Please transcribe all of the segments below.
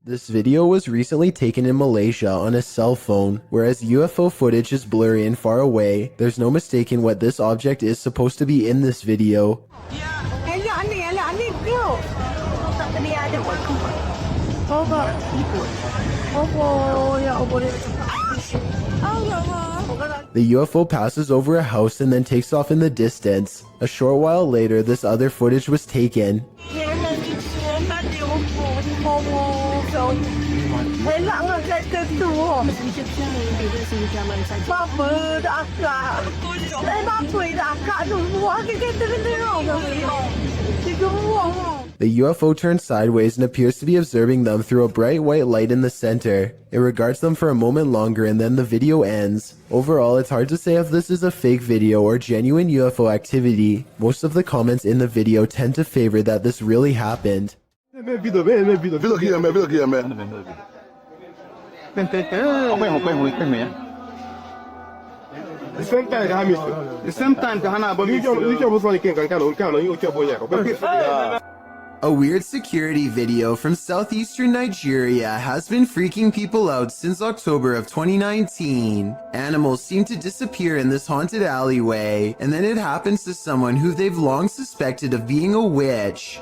This video was recently taken in Malaysia on a cell phone. Whereas UFO footage is blurry and far away, there's no mistaking what this object is supposed to be in this video. The UFO passes over a house and then takes off in the distance. A short while later, this other footage was taken. The UFO turns sideways and appears to be observing them through a bright white light in the center. It regards them for a moment longer and then the video ends. Overall, it's hard to say if this is a fake video or genuine UFO activity. Most of the comments in the video tend to favor that this really happened. A weird security video from southeastern Nigeria has been freaking people out since October of 2019. Animals seem to disappear in this haunted alleyway, and then it happens to someone who they've long suspected of being a witch.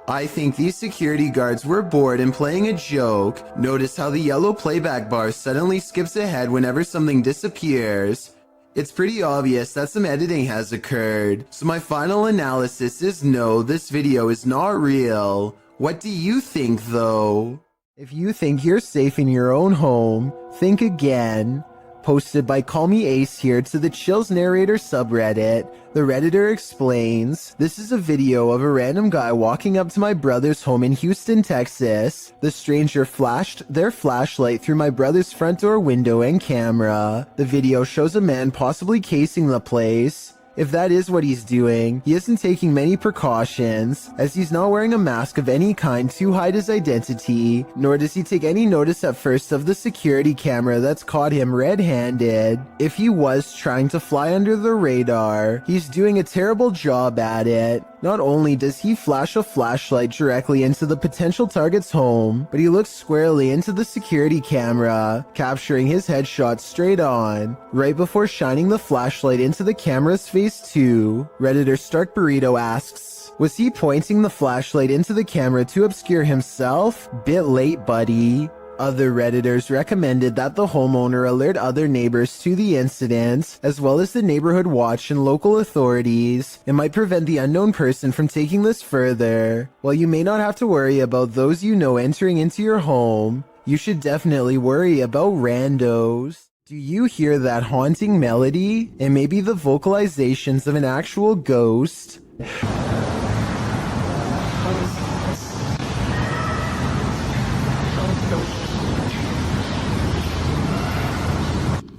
I think these security guards were bored and playing a joke. Notice how the yellow playback bar suddenly skips ahead whenever something disappears. It's pretty obvious that some editing has occurred. So my final analysis is no, this video is not real. What do you think though? If you think you're safe in your own home, think again. Posted by Call Me Ace here to the Chills Narrator subreddit, the Redditor explains, this is a video of a random guy walking up to my brother's home in Houston, Texas. The stranger flashed their flashlight through my brother's front door window and camera. The video shows a man possibly casing the place. If that is what he's doing, he isn't taking many precautions, as he's not wearing a mask of any kind to hide his identity, nor does he take any notice at first of the security camera that's caught him red-handed. If he was trying to fly under the radar, he's doing a terrible job at it. Not only does he flash a flashlight directly into the potential target's home, but he looks squarely into the security camera, capturing his headshot straight on, right before shining the flashlight into the camera's face too. Redditor Stark Burrito asks, was he pointing the flashlight into the camera to obscure himself? Bit late, buddy. Other Redditors recommended that the homeowner alert other neighbors to the incident, as well as the neighborhood watch and local authorities. It might prevent the unknown person from taking this further. While you may not have to worry about those you know entering into your home, you should definitely worry about randos. Do you hear that haunting melody? It may be the vocalizations of an actual ghost.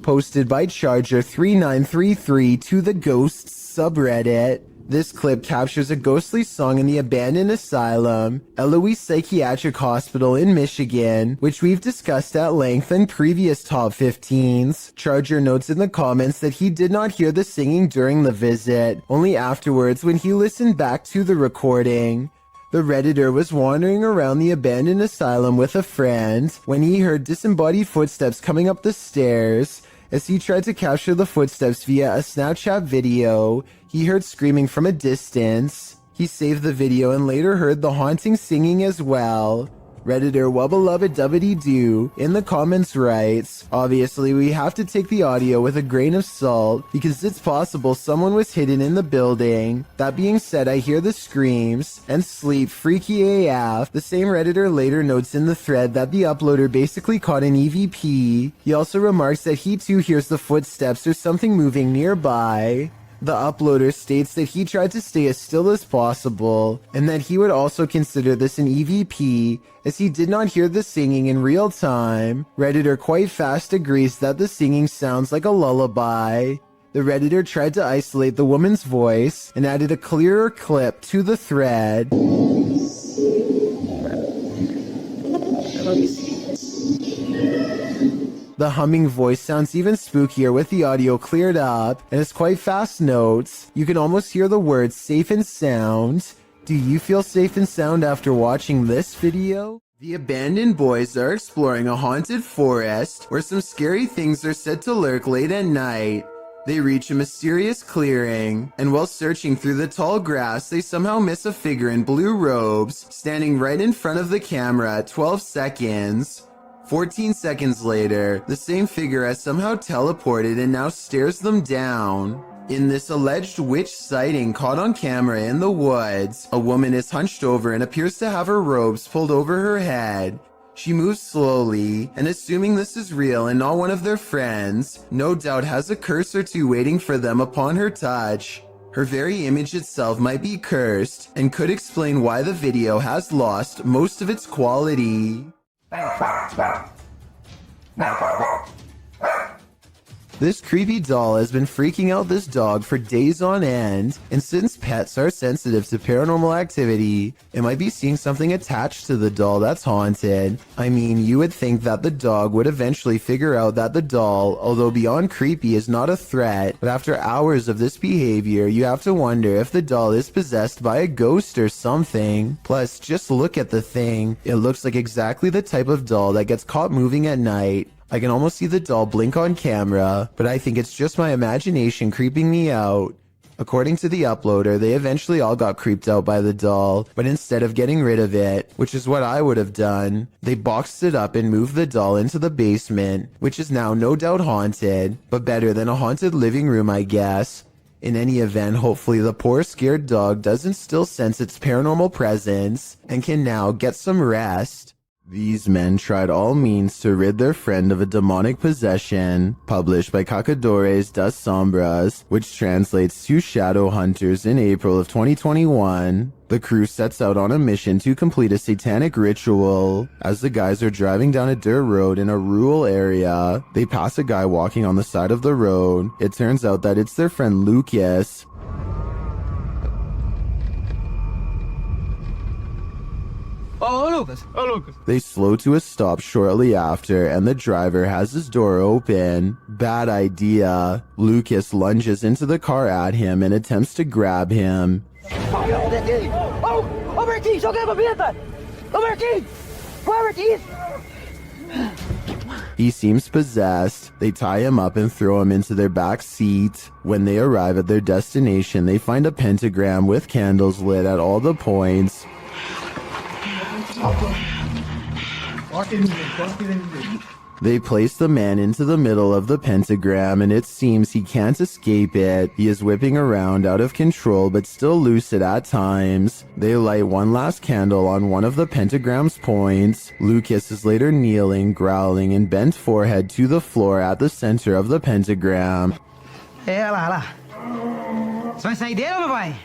Posted by Charger3933 to the Ghosts subreddit. This clip captures a ghostly song in the abandoned asylum, Eloise Psychiatric Hospital in Michigan, which we've discussed at length in previous top 15s. Charger notes in the comments that he did not hear the singing during the visit, only afterwards when he listened back to the recording. The Redditor was wandering around the abandoned asylum with a friend when he heard disembodied footsteps coming up the stairs. As he tried to capture the footsteps via a Snapchat video, he heard screaming from a distance. He saved the video and later heard the haunting singing as well. Redditor Wubbelubbedubbidy-doo in the comments writes, obviously we have to take the audio with a grain of salt because it's possible someone was hidden in the building. That being said, I hear the screams and sleep freaky AF. The same Redditor later notes in the thread that the uploader basically caught an EVP. He also remarks that he too hears the footsteps or something moving nearby. The uploader states that he tried to stay as still as possible, and that he would also consider this an EVP, as he did not hear the singing in real time. Redditor quite fast agrees that the singing sounds like a lullaby. The Redditor tried to isolate the woman's voice, and added a clearer clip to the thread. The humming voice sounds even spookier with the audio cleared up, and it's quite fast notes. You can almost hear the words safe and sound. Do you feel safe and sound after watching this video? The abandoned boys are exploring a haunted forest where some scary things are said to lurk late at night. They reach a mysterious clearing, and while searching through the tall grass, they somehow miss a figure in blue robes standing right in front of the camera at 12 seconds. 14 seconds later, the same figure has somehow teleported and now stares them down. In this alleged witch sighting caught on camera in the woods, a woman is hunched over and appears to have her robes pulled over her head. She moves slowly, and assuming this is real and not one of their friends, no doubt has a curse or two waiting for them upon her touch. Her very image itself might be cursed, and could explain why the video has lost most of its quality. This creepy doll has been freaking out this dog for days on end, and since pets are sensitive to paranormal activity, it might be seeing something attached to the doll that's haunted. I mean, you would think that the dog would eventually figure out that the doll, although beyond creepy, is not a threat, but after hours of this behavior, you have to wonder if the doll is possessed by a ghost or something. Plus, just look at the thing. It looks like exactly the type of doll that gets caught moving at night. I can almost see the doll blink on camera, but I think it's just my imagination creeping me out. According to the uploader, they eventually all got creeped out by the doll, but instead of getting rid of it, which is what I would have done, they boxed it up and moved the doll into the basement, which is now no doubt haunted, but better than a haunted living room, I guess. In any event, hopefully the poor scared dog doesn't still sense its paranormal presence and can now get some rest. These men tried all means to rid their friend of a demonic possession, published by Cacadores das Sombras, which translates to Shadow Hunters in April of 2021. The crew sets out on a mission to complete a satanic ritual. As the guys are driving down a dirt road in a rural area, they pass a guy walking on the side of the road. It turns out that it's their friend Lucas. Oh, Lucas. Oh, Lucas. They slow to a stop shortly after, and the driver has his door open. Bad idea. Lucas lunges into the car at him and attempts to grab him. Oh, Marquinhos, joga a babeta! Oh, Marquinhos! Why, Marquinhos? He seems possessed. They tie him up and throw him into their back seat. When they arrive at their destination, they find a pentagram with candles lit at all the points. They place the man into the middle of the pentagram, and it seems he can't escape it. He is whipping around out of control but still lucid at times. They light one last candle on one of the pentagram's points. Lucas is later kneeling, growling, and bent forehead to the floor at the center of the pentagram. É, lá. Você vai sair dele, meu pai?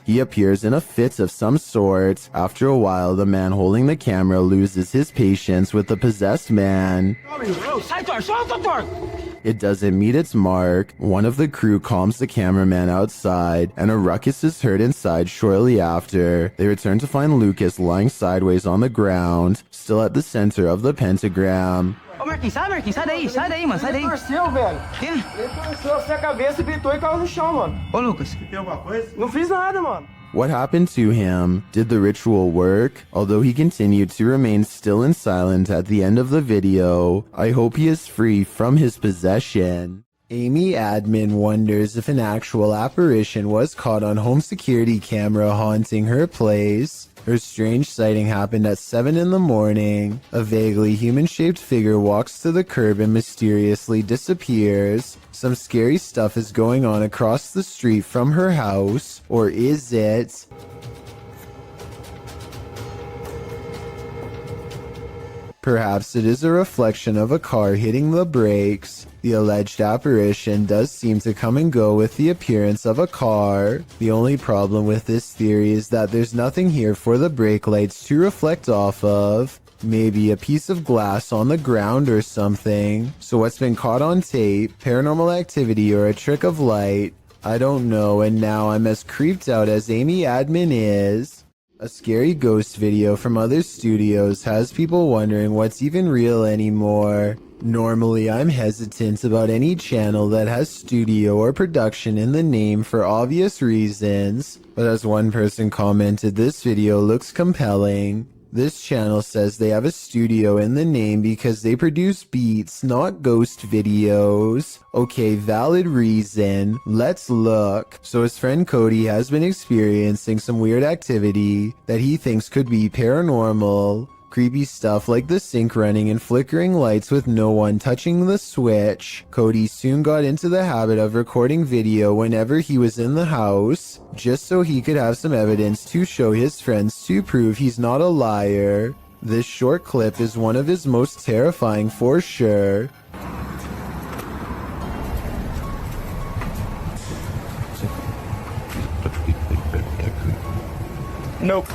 He appears in a fit of some sort. After a while, the man holding the camera loses his patience with the possessed man. It doesn't meet its mark. One of the crew calms the cameraman outside, and a ruckus is heard inside shortly after. They return to find Lucas lying sideways on the ground, still at the center of the pentagram. Ô, Marquinhos, sai daí, mano, sai daí. Ele torceu, velho. Quê? Ele torceu assim a cabeça, gritou e caiu no chão, mano. Ô, Lucas. Tem alguma coisa? Não fiz nada, mano. What happened to him? Did the ritual work? Although he continued to remain still and silent at the end of the video, I hope he is free from his possession. Amy Admin wonders if an actual apparition was caught on home security camera haunting her place. Her strange sighting happened at 7 in the morning. A vaguely human-shaped figure walks to the curb and mysteriously disappears. Some scary stuff is going on across the street from her house. Or is it? Perhaps it is a reflection of a car hitting the brakes. The alleged apparition does seem to come and go with the appearance of a car. The only problem with this theory is that there's nothing here for the brake lights to reflect off of. Maybe a piece of glass on the ground or something. So what's been caught on tape, paranormal activity, or a trick of light? I don't know, and now I'm as creeped out as Amy Admin is. A scary ghost video from other studios has people wondering what's even real anymore. Normally, I'm hesitant about any channel that has studio or production in the name for obvious reasons, but as one person commented, this video looks compelling. This channel says they have a studio in the name because they produce beats, not ghost videos. Okay, valid reason. Let's look. So his friend Cody has been experiencing some weird activity that he thinks could be paranormal. Creepy stuff like the sink running and flickering lights with no one touching the switch. Cody soon got into the habit of recording video whenever he was in the house, just so he could have some evidence to show his friends to prove he's not a liar. This short clip is one of his most terrifying for sure. Nope.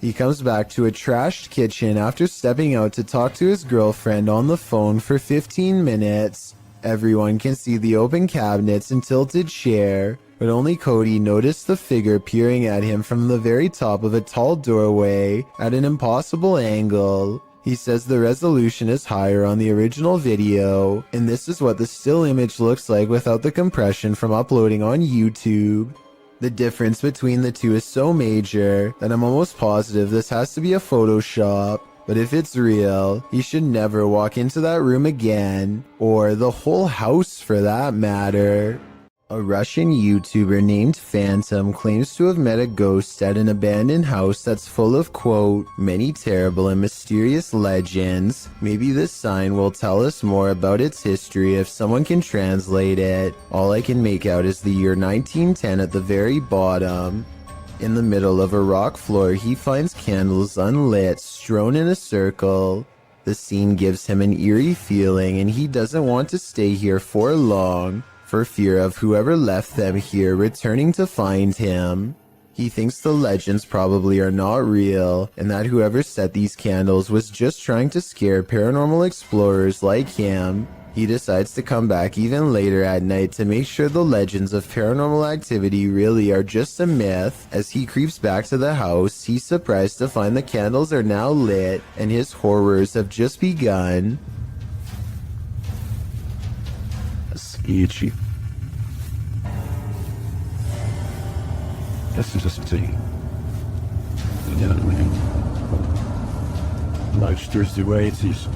He comes back to a trashed kitchen after stepping out to talk to his girlfriend on the phone for 15 minutes. Everyone can see the open cabinets and tilted chair, but only Cody noticed the figure peering at him from the very top of a tall doorway at an impossible angle. He says the resolution is higher on the original video, and this is what the still image looks like without the compression from uploading on YouTube. The difference between the two is so major that I'm almost positive this has to be a Photoshop. But if it's real, he should never walk into that room again, or the whole house for that matter. A Russian YouTuber named Phantom claims to have met a ghost at an abandoned house that's full of, quote, many terrible and mysterious legends. Maybe this sign will tell us more about its history if someone can translate it. All I can make out is the year 1910 at the very bottom. In the middle of a rock floor, he finds candles unlit, strewn in a circle. The scene gives him an eerie feeling, and he doesn't want to stay here for long, for fear of whoever left them here returning to find him. He thinks the legends probably are not real, and that whoever set these candles was just trying to scare paranormal explorers like him. He decides to come back even later at night to make sure the legends of paranormal activity really are just a myth. As he creeps back to the house, he's surprised to find the candles are now lit, and his horrors have just begun. Sketchy. Das ist das Ding. Ja, life's just the way it is.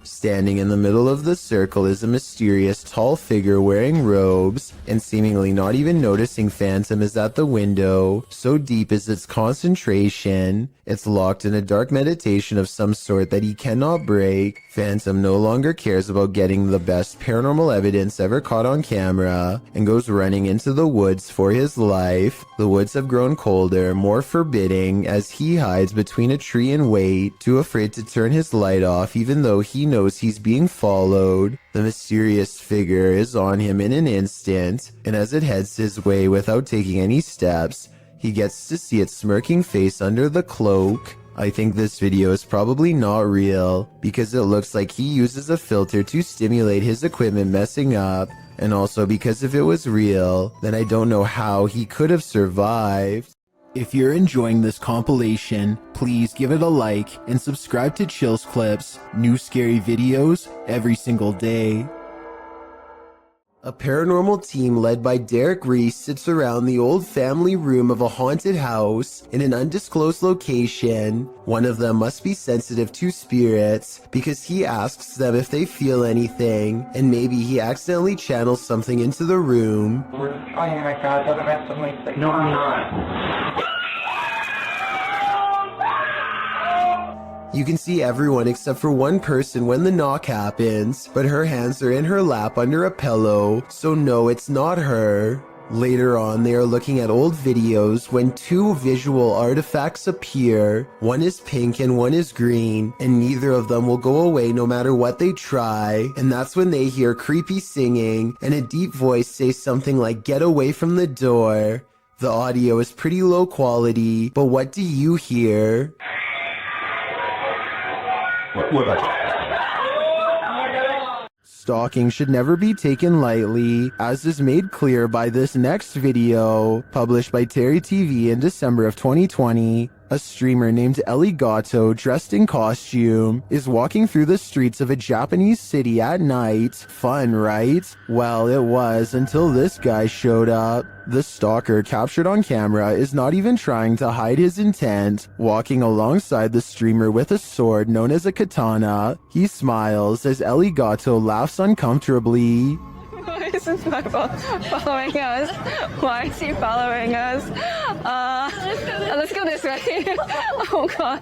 Standing in the middle of the circle is a mysterious tall figure wearing robes, and seemingly not even noticing Phantom is at the window. So deep is its concentration. It's locked in a dark meditation of some sort that he cannot break. Phantom no longer cares about getting the best paranormal evidence ever caught on camera, and goes running into the woods for his life. The woods have grown colder, more forbidding, as he hides between a tree and wait, too afraid to turn his light off even though he knows he's being followed. The mysterious figure is on him in an instant, and as it heads his way without taking any steps, he gets to see its smirking face under the cloak. I think this video is probably not real, because it looks like he uses a filter to stimulate his equipment messing up, and also because if it was real, then I don't know how he could have survived. If you're enjoying this compilation, please give it a like and subscribe to Chills Clips, new scary videos every single day. A paranormal team led by Derek Reese sits around the old family room of a haunted house in an undisclosed location. One of them must be sensitive to spirits because he asks them if they feel anything, and maybe he accidentally channels something into the room. Oh my god, don't have something like no, I'm not. You can see everyone except for one person when the knock happens, but her hands are in her lap under a pillow, so no, it's not her. Later on, they are looking at old videos when two visual artifacts appear. One is pink and one is green, and neither of them will go away no matter what they try. And that's when they hear creepy singing and a deep voice say something like, "Get away from the door." The audio is pretty low quality, but what do you hear? What about Stalking should never be taken lightly, as is made clear by this next video, published by Terry TV in December of 2020. A streamer named Gato, dressed in costume, is walking through the streets of a Japanese city at night. Fun, right? Well, it was until this guy showed up. The stalker, captured on camera, is not even trying to hide his intent, walking alongside the streamer with a sword known as a katana. He smiles as Gato laughs uncomfortably. Why is this following us? Why is he following us? Let's go this way. Oh god.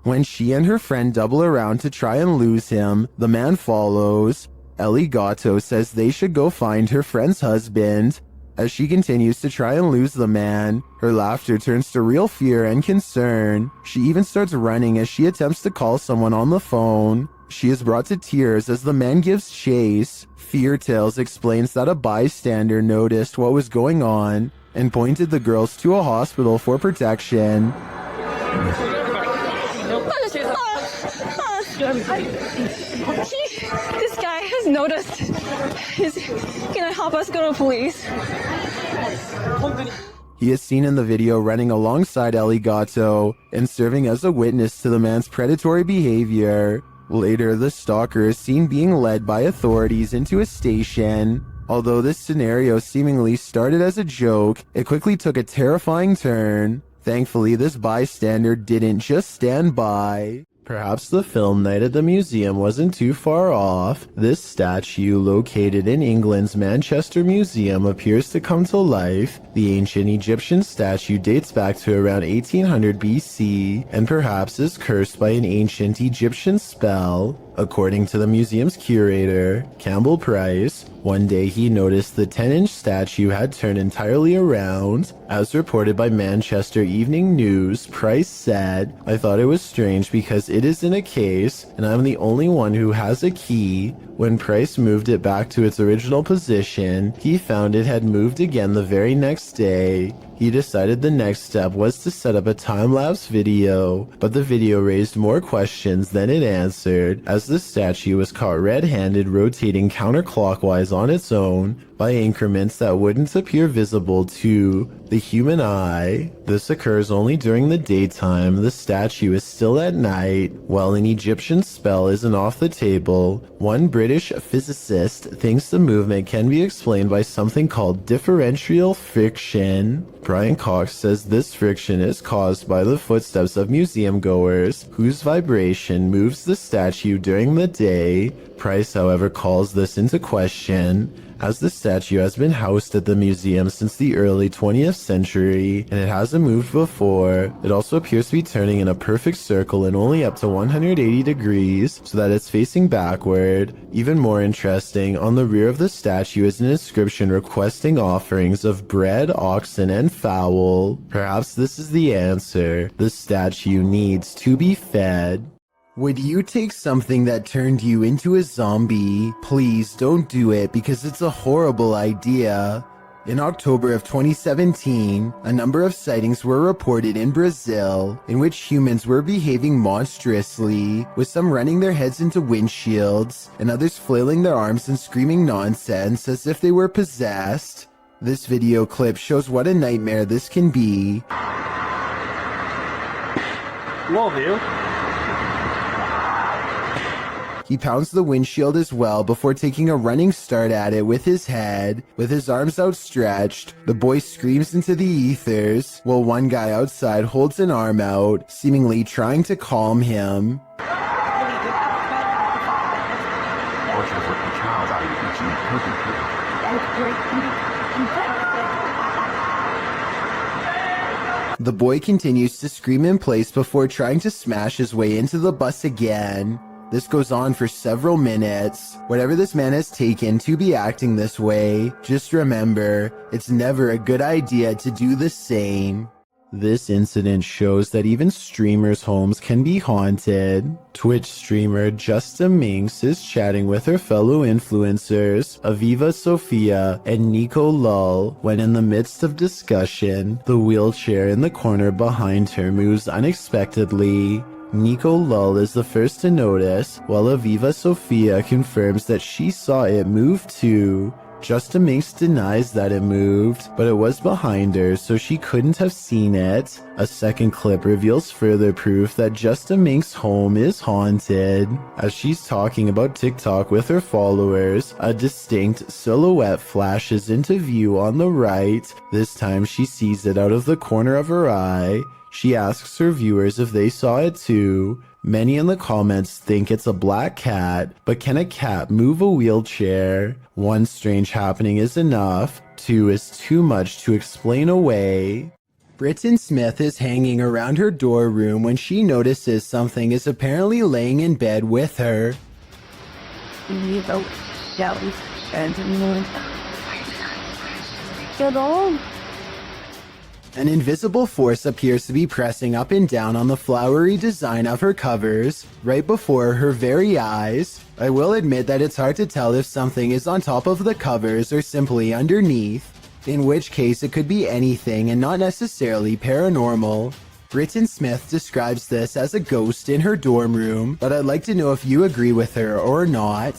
When she and her friend double around to try and lose him, the man follows. Gato says they should go find her friend's husband. As she continues to try and lose the man, her laughter turns to real fear and concern. She even starts running as she attempts to call someone on the phone. She is brought to tears as the man gives chase. Fear Tales explains that a bystander noticed what was going on and pointed the girls to a hospital for protection. This guy has noticed. He's gonna help us go to police. He is seen in the video running alongside Gato and serving as a witness to the man's predatory behavior. Later, the stalker is seen being led by authorities into a station. Although this scenario seemingly started as a joke, it quickly took a terrifying turn. Thankfully, this bystander didn't just stand by. Perhaps the film night at the museum wasn't too far off. This statue, located in England's Manchester Museum, appears to come to life. The ancient Egyptian statue dates back to around 1800 BC, and perhaps is cursed by an ancient Egyptian spell. According to the museum's curator, Campbell Price, one day he noticed the 10-inch statue had turned entirely around. As reported by Manchester Evening News, Price said, "I thought it was strange because it is in a case, and I'm the only one who has a key. When Price moved it back to its original position, he found it had moved again the very next day. He decided the next step was to set up a time-lapse video, but the video raised more questions than it answered, as the statue was caught red-handed rotating counterclockwise on its own by increments that wouldn't appear visible to the human eye. This occurs only during the daytime. The statue is still at night. While an Egyptian spell isn't off the table, one British physicist thinks the movement can be explained by something called differential friction. Brian Cox says this friction is caused by the footsteps of museum goers, whose vibration moves the statue during the day. Price, however, calls this into question, as the statue has been housed at the museum since the early 20th century, and it hasn't moved before. It also appears to be turning in a perfect circle and only up to 180 degrees, so that it's facing backward. Even more interesting, on the rear of the statue is an inscription requesting offerings of bread, oxen, and fowl. Perhaps this is the answer. The statue needs to be fed. Would you take something that turned you into a zombie? Please don't do it, because it's a horrible idea. In October of 2017, a number of sightings were reported in Brazil, in which humans were behaving monstrously, with some running their heads into windshields, and others flailing their arms and screaming nonsense as if they were possessed. This video clip shows what a nightmare this can be. Love you. He pounds the windshield as well before taking a running start at it with his head. With his arms outstretched, the boy screams into the ethers, while one guy outside holds an arm out, seemingly trying to calm him. The boy continues to scream in place before trying to smash his way into the bus again. This goes on for several minutes. Whatever this man has taken to be acting this way, just remember, it's never a good idea to do the same. This incident shows that even streamers' homes can be haunted. Twitch streamer Justa Minx is chatting with her fellow influencers, Aviva Sophia and Nico Lull, when in the midst of discussion, the wheelchair in the corner behind her moves unexpectedly. Nico Lull is the first to notice, while Aviva Sophia confirms that she saw it move too. Justa Minx denies that it moved, but it was behind her, so she couldn't have seen it. A second clip reveals further proof that Justa Minx's home is haunted. As she's talking about TikTok with her followers, a distinct silhouette flashes into view on the right. This time she sees it out of the corner of her eye. She asks her viewers if they saw it too. Many in the comments think it's a black cat, but can a cat move a wheelchair? One strange happening is enough, two is too much to explain away. Britton Smith is hanging around her dorm room when she notices something is apparently laying in bed with her. An invisible force appears to be pressing up and down on the flowery design of her covers, right before her very eyes. I will admit that it's hard to tell if something is on top of the covers or simply underneath, in which case it could be anything and not necessarily paranormal. Britton Smith describes this as a ghost in her dorm room, but I'd like to know if you agree with her or not.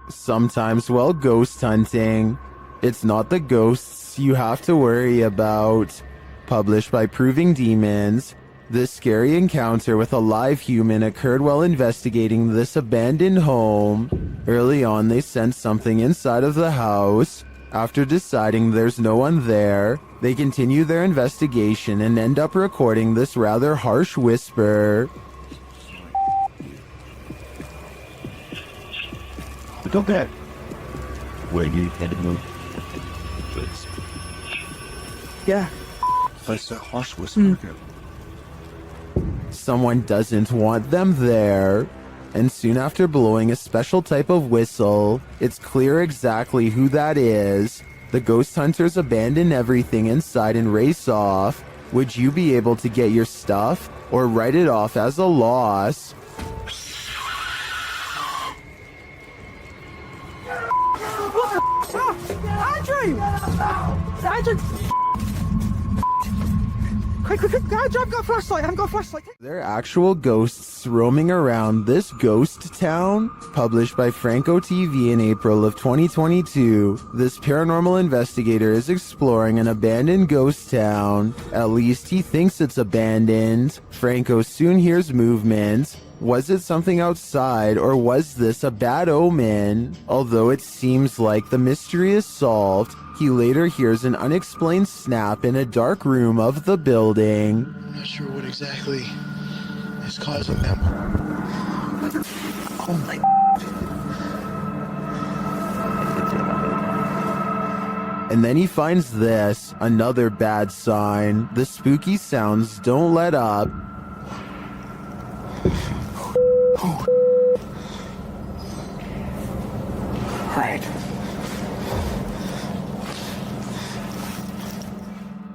Sometimes while ghost hunting, it's not the ghosts you have to worry about. Published by Proving Demons, this scary encounter with a live human occurred while investigating this abandoned home. Early on, they sensed something inside of the house. After deciding there's no one there, they continue their investigation and end up recording this rather harsh whisper. Go back. Where you headed, move? Yeah. That's a harsh whisper. Someone doesn't want them there. And soon after blowing a special type of whistle, it's clear exactly who that is. The ghost hunters abandon everything inside and race off. Would you be able to get your stuff or write it off as a loss? Andrew! Quick, Andrew, I've got a flashlight, There are actual ghosts roaming around this ghost town. Published by Franco TV in April of 2022, this paranormal investigator is exploring an abandoned ghost town. At least he thinks it's abandoned. Franco soon hears movement. Was it something outside, or was this a bad omen? Although it seems like the mystery is solved, he later hears an unexplained snap in a dark room of the building. I'm not sure what exactly is causing them. Oh my. And then he finds this, another bad sign. The spooky sounds don't let up. Right.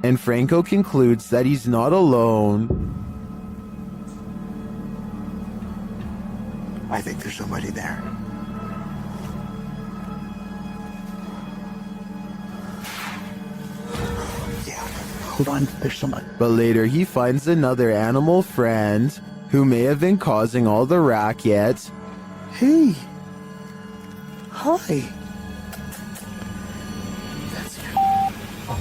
And Franco concludes that he's not alone. I think there's somebody there. Yeah. Hold on. There's someone. But later he finds another animal friend who may have been causing all the racket. Hey. Hi.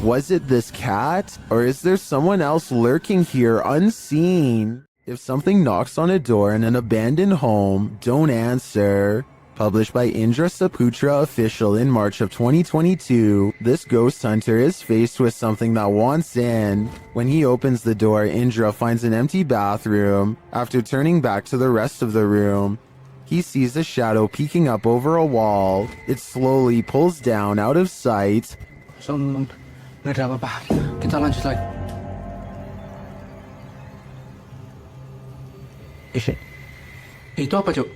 Was it this cat? Or is there someone else lurking here unseen? If something knocks on a door in an abandoned home, don't answer. Published by Indra Saputra Official in March of 2022, this ghost hunter is faced with something that wants in. When he opens the door, Indra finds an empty bathroom. After turning back to the rest of the room, he sees a shadow peeking up over a wall. It slowly pulls down out of sight. Nggak ada apa-apa. Kita lanjut lagi. Itu apa, Cuk?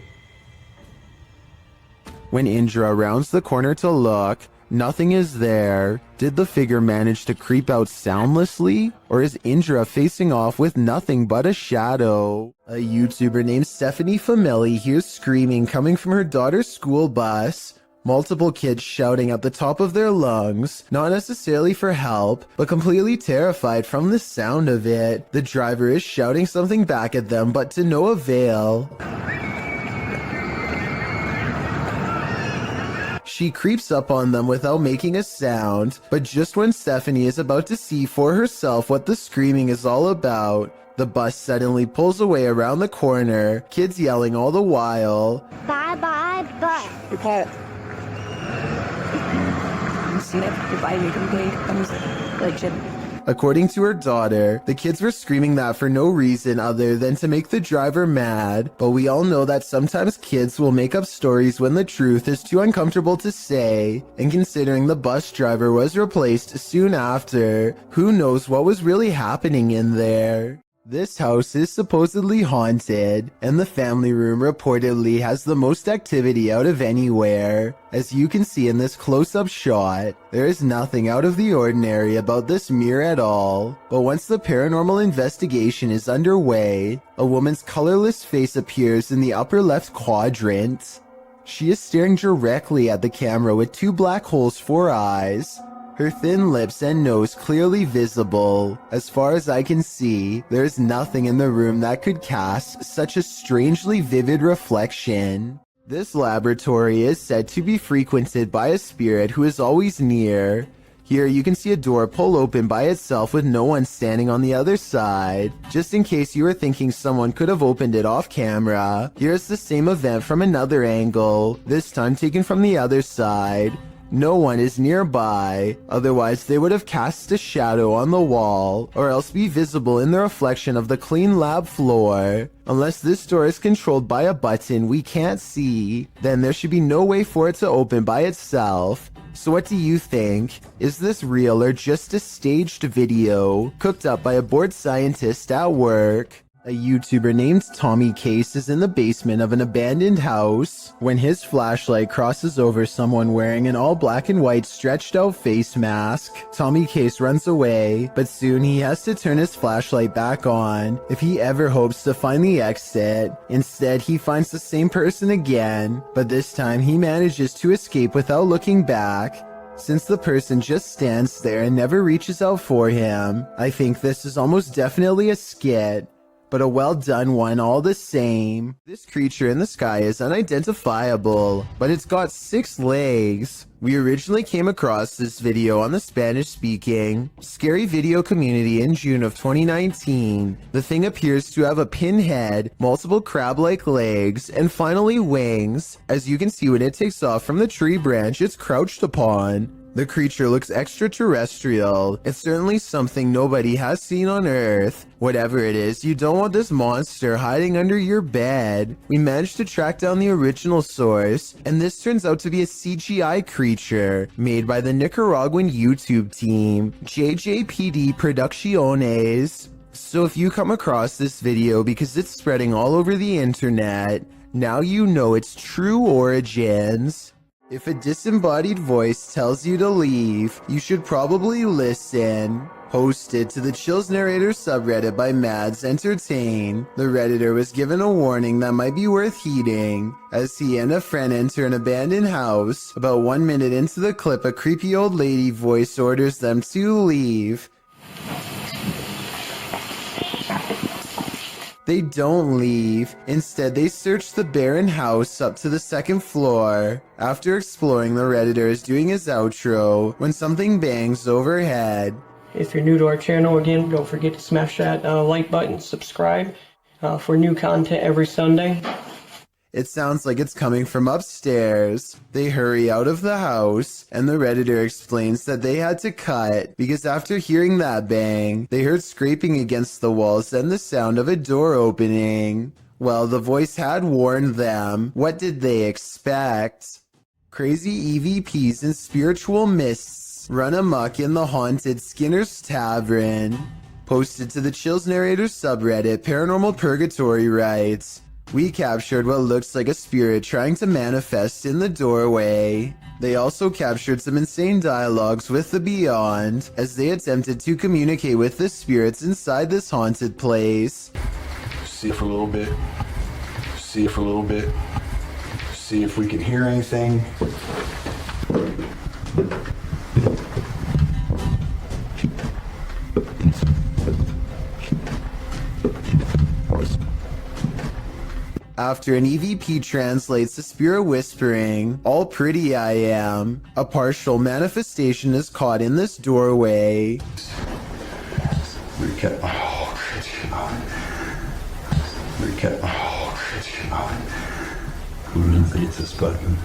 When Indra rounds the corner to look, nothing is there. Did the figure manage to creep out soundlessly? Or is Indra facing off with nothing but a shadow? A YouTuber named Stephanie Fameli hears screaming coming from her daughter's school bus. Multiple kids shouting at the top of their lungs, not necessarily for help, but completely terrified from the sound of it. The driver is shouting something back at them, but to no avail. She creeps up on them without making a sound, but just when Stephanie is about to see for herself what the screaming is all about, the bus suddenly pulls away around the corner, kids yelling all the while. Bye bye bus. Be quiet. According to her daughter, the kids were screaming that for no reason other than to make the driver mad, but we all know that sometimes kids will make up stories when the truth is too uncomfortable to say, and considering the bus driver was replaced soon after, who knows what was really happening in there. This house is supposedly haunted, and the family room reportedly has the most activity out of anywhere. As you can see in this close-up shot, there is nothing out of the ordinary about this mirror at all. But once the paranormal investigation is underway, a woman's colorless face appears in the upper left quadrant. She is staring directly at the camera with two black holes for eyes. Her thin lips and nose clearly visible. As far as I can see, there is nothing in the room that could cast such a strangely vivid reflection. This laboratory is said to be frequented by a spirit who is always near. Here you can see a door pull open by itself with no one standing on the other side. Just in case you were thinking someone could have opened it off camera, here's the same event from another angle, this time taken from the other side. No one is nearby, otherwise they would have cast a shadow on the wall, or else be visible in the reflection of the clean lab floor. Unless this door is controlled by a button we can't see, then there should be no way for it to open by itself. So what do you think? Is this real or just a staged video, cooked up by a bored scientist at work? A YouTuber named Tommy Case is in the basement of an abandoned house when his flashlight crosses over someone wearing an all black and white stretched out face mask. Tommy Case runs away, but soon he has to turn his flashlight back on if he ever hopes to find the exit. Instead, he finds the same person again, but this time he manages to escape without looking back. Since the person just stands there and never reaches out for him, I think this is almost definitely a skit, but a well done one all the same. This creature in the sky is unidentifiable, but it's got 6 legs. We originally came across this video on the Spanish-speaking Scary Video community in June of 2019. The thing appears to have a pin head, multiple crab-like legs, and finally wings. As you can see when it takes off from the tree branch it's crouched upon. The creature looks extraterrestrial. It's certainly something nobody has seen on Earth. Whatever it is, you don't want this monster hiding under your bed. We managed to track down the original source, and this turns out to be a CGI creature made by the Nicaraguan YouTube team, JJPD Producciones. So if you come across this video because it's spreading all over the internet, now you know its true origins. If a disembodied voice tells you to leave, you should probably listen. Posted to the Chills Narrator subreddit by Mads Entertain, the Redditor was given a warning that might be worth heeding. As he and a friend enter an abandoned house, about 1 minute into the clip a creepy old lady voice orders them to leave. They don't leave. Instead, they search the barren house up to the 2nd floor. After exploring, the Redditor is doing his outro when something bangs overhead. If you're new to our channel, again, don't forget to smash that like button, subscribe for new content every Sunday. It sounds like it's coming from upstairs. They hurry out of the house, and the Redditor explains that they had to cut because after hearing that bang, they heard scraping against the walls and the sound of a door opening. Well, the voice had warned them. What did they expect? Crazy EVPs and spiritual mists run amok in the haunted Skinner's Tavern. Posted to the Chills Narrator subreddit, Paranormal Purgatory writes, "We captured what looks like a spirit trying to manifest in the doorway." They also captured some insane dialogues with the Beyond as they attempted to communicate with the spirits inside this haunted place. See it for a little bit. See it for a little bit. See if we can hear anything. After an EVP translates the spirit whispering, "All pretty I am," a partial manifestation is caught in this doorway. Recap. Oh, good God. Recap. Oh, good God. Who hits this button?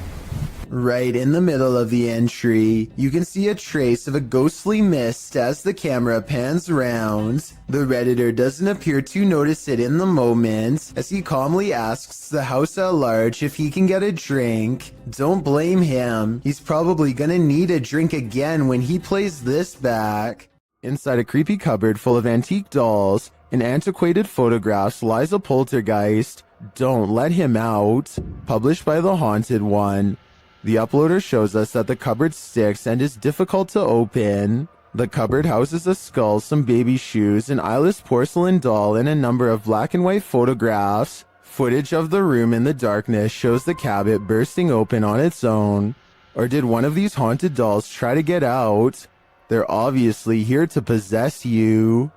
Right in the middle of the entry, you can see a trace of a ghostly mist as the camera pans round. The Redditor doesn't appear to notice it in the moment, as he calmly asks the house at large if he can get a drink. Don't blame him, he's probably gonna need a drink again when he plays this back. Inside a creepy cupboard full of antique dolls and antiquated photographs lies a poltergeist. Don't let him out. Published by The Haunted One. The uploader shows us that the cupboard sticks and is difficult to open. The cupboard houses a skull, some baby shoes, an eyeless porcelain doll, and a number of black and white photographs. Footage of the room in the darkness shows the cabinet bursting open on its own. Or did one of these haunted dolls try to get out? They're obviously here to possess you.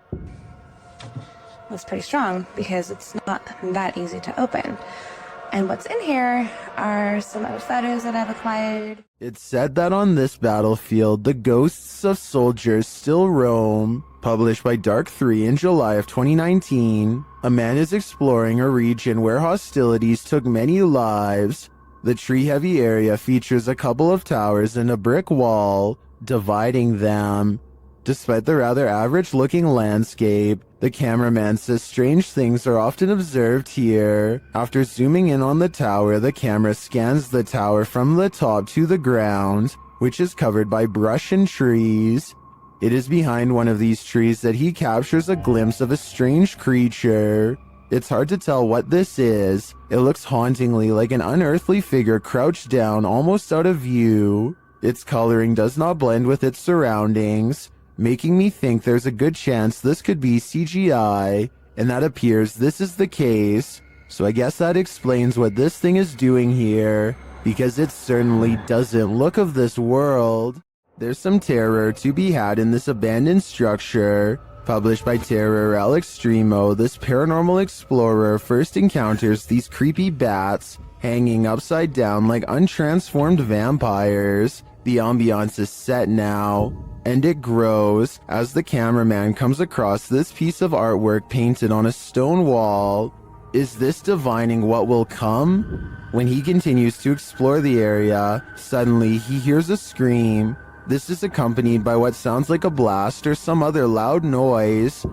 It's pretty strong because it's not that easy to open. And what's in here are some other photos that I've acquired. It's said that on this battlefield, the ghosts of soldiers still roam. Published by Dark 3 in July of 2019, a man is exploring a region where hostilities took many lives. The tree-heavy area features a couple of towers and a brick wall, dividing them. Despite the rather average-looking landscape, the cameraman says strange things are often observed here. After zooming in on the tower, the camera scans the tower from the top to the ground, which is covered by brush and trees. It is behind one of these trees that he captures a glimpse of a strange creature. It's hard to tell what this is. It looks hauntingly like an unearthly figure crouched down almost out of view. Its coloring does not blend with its surroundings, making me think there's a good chance this could be CGI, and that appears this is the case. So I guess that explains what this thing is doing here, because it certainly doesn't look of this world. There's some terror to be had in this abandoned structure. Published by Terror El Extremo, this paranormal explorer first encounters these creepy bats hanging upside down like untransformed vampires. The ambiance is set now, and it grows as the cameraman comes across this piece of artwork painted on a stone wall. Is this divining what will come? When he continues to explore the area, suddenly he hears a scream. This is accompanied by what sounds like a blast or some other loud noise.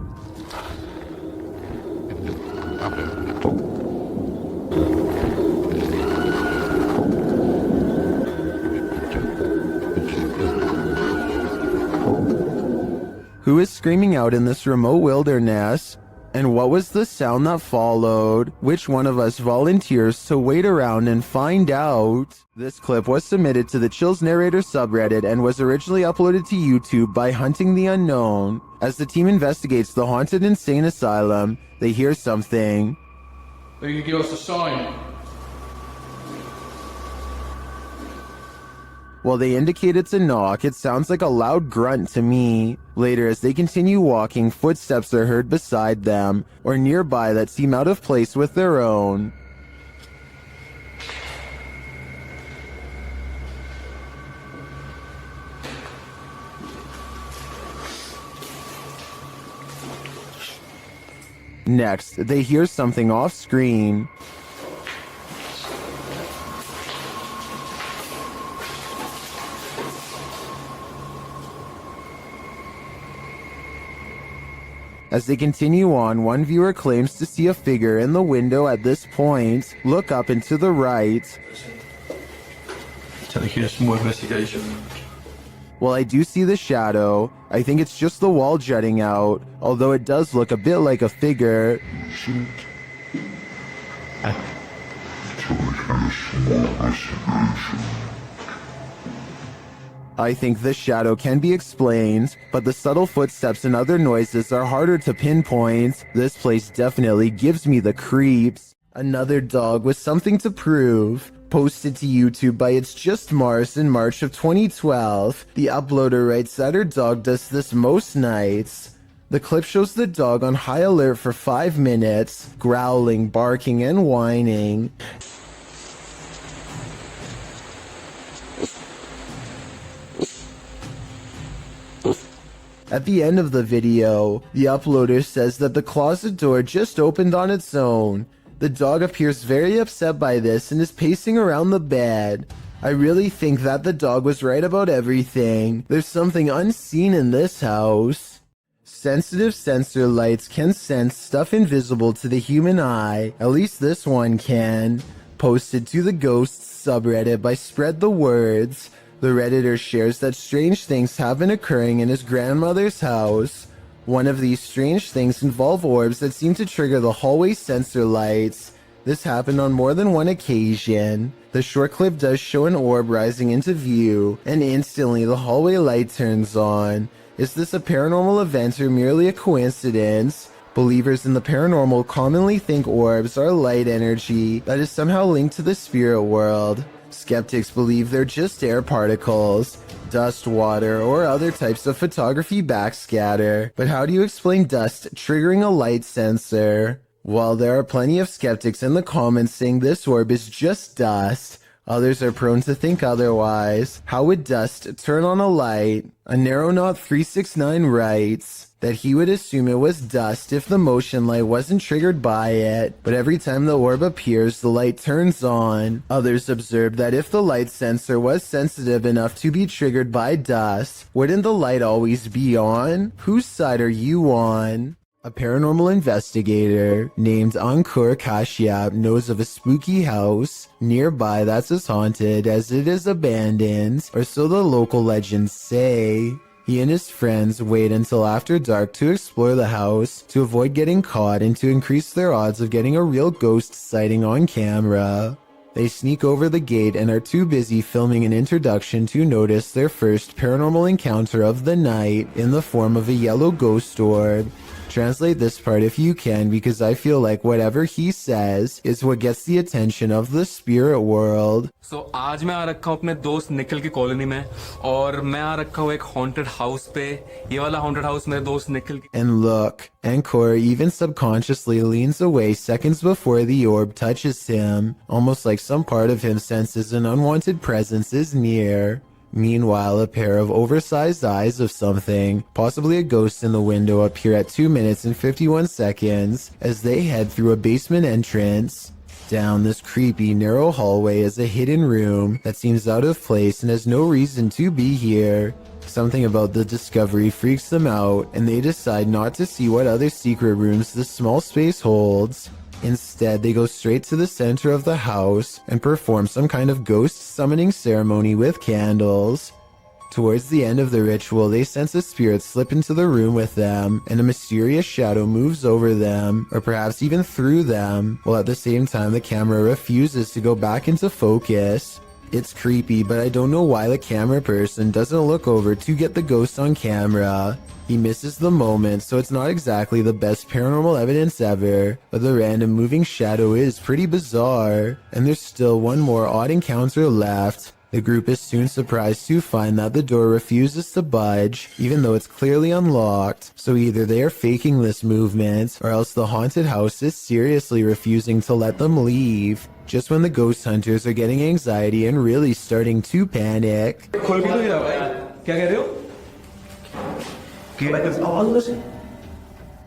Who is screaming out in this remote wilderness? And what was the sound that followed? Which one of us volunteers to wait around and find out? This clip was submitted to the Chills Narrator subreddit and was originally uploaded to YouTube by Hunting the Unknown. As the team investigates the haunted insane asylum, they hear something. They can give us a sign. While they indicate it's a knock, it sounds like a loud grunt to me. Later, as they continue walking, footsteps are heard beside them, or nearby that seem out of place with their own. Next, they hear something off-screen. As they continue on, one viewer claims to see a figure in the window at this point. Look up and to the right. Take you some more investigation. While I do see the shadow, I think it's just the wall jutting out, although it does look a bit like a figure. I think the shadow can be explained, but the subtle footsteps and other noises are harder to pinpoint. This place definitely gives me the creeps. Another dog with something to prove. Posted to YouTube by It's Just Mars in March of 2012, the uploader writes that her dog does this most nights. The clip shows the dog on high alert for 5 minutes, growling, barking, and whining. At the end of the video, the uploader says that the closet door just opened on its own. The dog appears very upset by this and is pacing around the bed. I really think that the dog was right about everything. There's something unseen in this house. Sensitive sensor lights can sense stuff invisible to the human eye. At least this one can. Posted to the Ghosts subreddit by Spread the Words. The Redditor shares that strange things have been occurring in his grandmother's house. One of these strange things involve orbs that seem to trigger the hallway sensor lights. This happened on more than one occasion. The short clip does show an orb rising into view, and instantly the hallway light turns on. Is this a paranormal event or merely a coincidence? Believers in the paranormal commonly think orbs are light energy that is somehow linked to the spirit world. Skeptics believe they're just air particles, dust, water, or other types of photography backscatter. But how do you explain dust triggering a light sensor? While there are plenty of skeptics in the comments saying this orb is just dust, others are prone to think otherwise. How would dust turn on a light? A Narrowknot369 writes that he would assume it was dust if the motion light wasn't triggered by it, but every time the orb appears, the light turns on. Others observed that if the light sensor was sensitive enough to be triggered by dust, wouldn't the light always be on? Whose side are you on? A paranormal investigator named Ankur Kashyap knows of a spooky house nearby that's as haunted as it is abandoned, or so the local legends say. He and his friends wait until after dark to explore the house to avoid getting caught and to increase their odds of getting a real ghost sighting on camera. They sneak over the gate and are too busy filming an introduction to notice their first paranormal encounter of the night in the form of a yellow ghost orb. Translate this part if you can, because I feel like whatever he says is what gets the attention of the spirit world. So आज मैं आ रखा हूँ अपने दोस्त निखिल की colony में और मैं आ रखा हूँ एक haunted house पे. ये वाला haunted house मेरे दोस्त निखिल की. And look, Ankor even subconsciously leans away seconds before the orb touches him, almost like some part of him senses an unwanted presence is near. Meanwhile, a pair of oversized eyes of something, possibly a ghost in the window, appear at 2 minutes and 51 seconds as they head through a basement entrance. Down this creepy, narrow hallway is a hidden room that seems out of place and has no reason to be here. Something about the discovery freaks them out, and they decide not to see what other secret rooms this small space holds. Instead, they go straight to the center of the house and perform some kind of ghost summoning ceremony with candles. Towards the end of the ritual, they sense a spirit slip into the room with them, and a mysterious shadow moves over them, or perhaps even through them, while at the same time the camera refuses to go back into focus. It's creepy, but I don't know why the camera person doesn't look over to get the ghost on camera. He misses the moment, so it's not exactly the best paranormal evidence ever, but the random moving shadow is pretty bizarre, and there's still one more odd encounter left. The group is soon surprised to find that the door refuses to budge, even though it's clearly unlocked, so either they are faking this movement, or else the haunted house is seriously refusing to let them leave, just when the ghost hunters are getting anxiety and really starting to panic.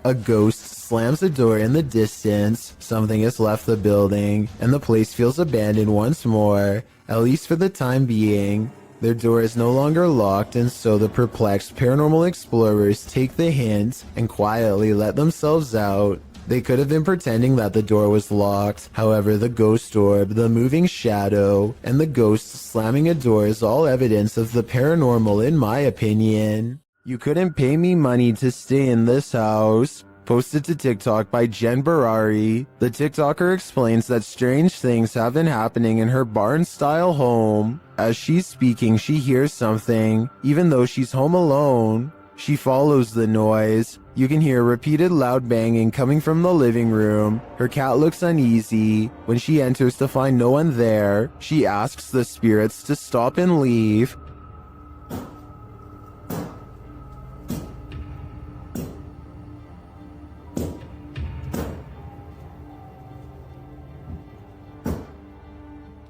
A ghost slams a door in the distance, something has left the building, and the place feels abandoned once more, at least for the time being. Their door is no longer locked, and so the perplexed paranormal explorers take the hint and quietly let themselves out. They could have been pretending that the door was locked. However, the ghost orb, the moving shadow, and the ghost slamming a door is all evidence of the paranormal in my opinion. You couldn't pay me money to stay in this house. Posted to TikTok by Jen Barari, the TikToker explains that strange things have been happening in her barn-style home. As she's speaking, she hears something, even though she's home alone. She follows the noise. You can hear repeated loud banging coming from the living room. Her cat looks uneasy. When she enters to find no one there, she asks the spirits to stop and leave.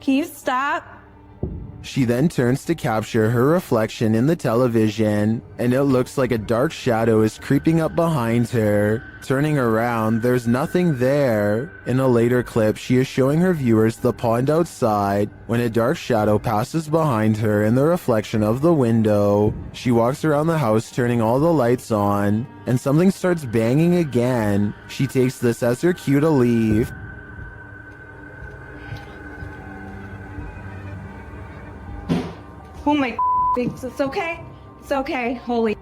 Can you stop? She then turns to capture her reflection in the television, and it looks like a dark shadow is creeping up behind her. Turning around, there's nothing there. In a later clip, she is showing her viewers the pond outside when a dark shadow passes behind her in the reflection of the window. She walks around the house turning all the lights on, and something starts banging again. She takes this as her cue to leave. Oh my things. It's okay. It's okay. Holy.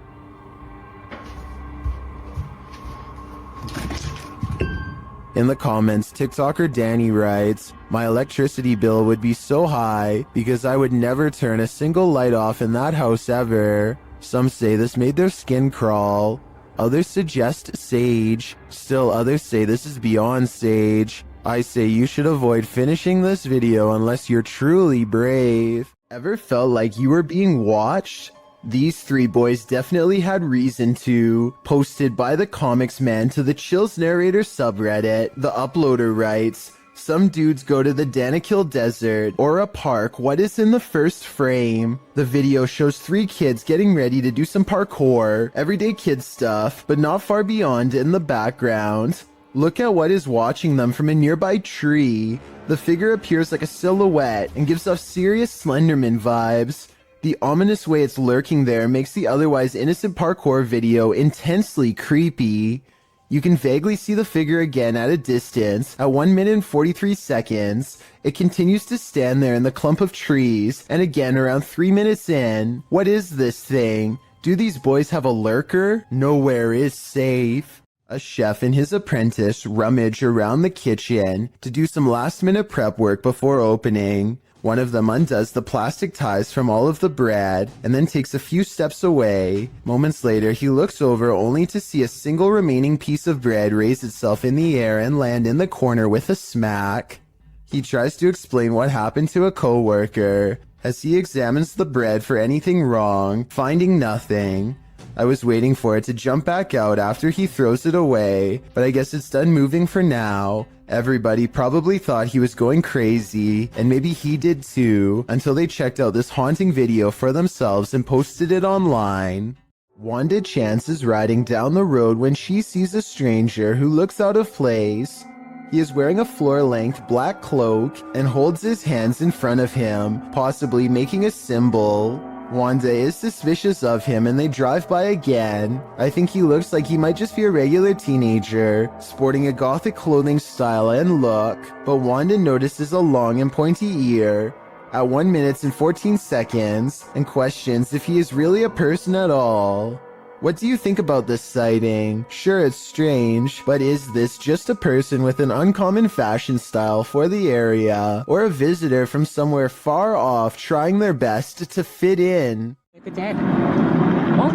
In the comments, TikToker Danny writes, "My electricity bill would be so high because I would never turn a single light off in that house ever." Some say this made their skin crawl. Others suggest sage. Still others say this is beyond sage. I say you should avoid finishing this video unless you're truly brave. Ever felt like you were being watched? These three boys definitely had reason to. Posted by the Comics Man to the Chills Narrator subreddit, the uploader writes, "Some dudes go to the Danakil Desert or a park. What is in the first frame? The video shows three kids getting ready to do some parkour, everyday kid stuff, but not far beyond in the background. Look at what is watching them from a nearby tree. The figure appears like a silhouette and gives off serious Slenderman vibes. The ominous way it's lurking there makes the otherwise innocent parkour video intensely creepy. You can vaguely see the figure again at a distance. At 1 minute and 43 seconds, it continues to stand there in the clump of trees, and again around 3 minutes in. What is this thing? Do these boys have a lurker? Nowhere is safe." A chef and his apprentice rummage around the kitchen to do some last-minute prep work before opening. One of them undoes the plastic ties from all of the bread and then takes a few steps away. Moments later, he looks over only to see a single remaining piece of bread raise itself in the air and land in the corner with a smack. He tries to explain what happened to a coworker as he examines the bread for anything wrong, finding nothing. I was waiting for it to jump back out after he throws it away, but I guess it's done moving for now. Everybody probably thought he was going crazy, and maybe he did too, until they checked out this haunting video for themselves and posted it online. Wanda Chance is riding down the road when she sees a stranger who looks out of place. He is wearing a floor-length black cloak and holds his hands in front of him, possibly making a symbol. Wanda is suspicious of him and they drive by again. I think he looks like he might just be a regular teenager, sporting a gothic clothing style and look, but Wanda notices a long and pointy ear at 1 minute and 14 seconds and questions if he is really a person at all. What do you think about this sighting? Sure, it's strange, but is this just a person with an uncommon fashion style for the area, or a visitor from somewhere far off trying their best to fit in? What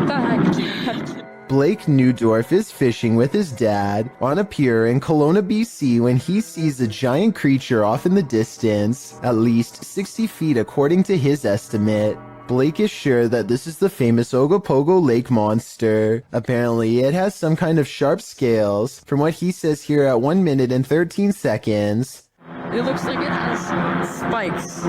the heck? Blake Newdorf is fishing with his dad on a pier in Kelowna, BC when he sees a giant creature off in the distance, at least 60 feet according to his estimate. Blake is sure that this is the famous Ogopogo Lake monster. Apparently, it has some kind of sharp scales, from what he says here at 1 minute and 13 seconds. It looks like it has spikes.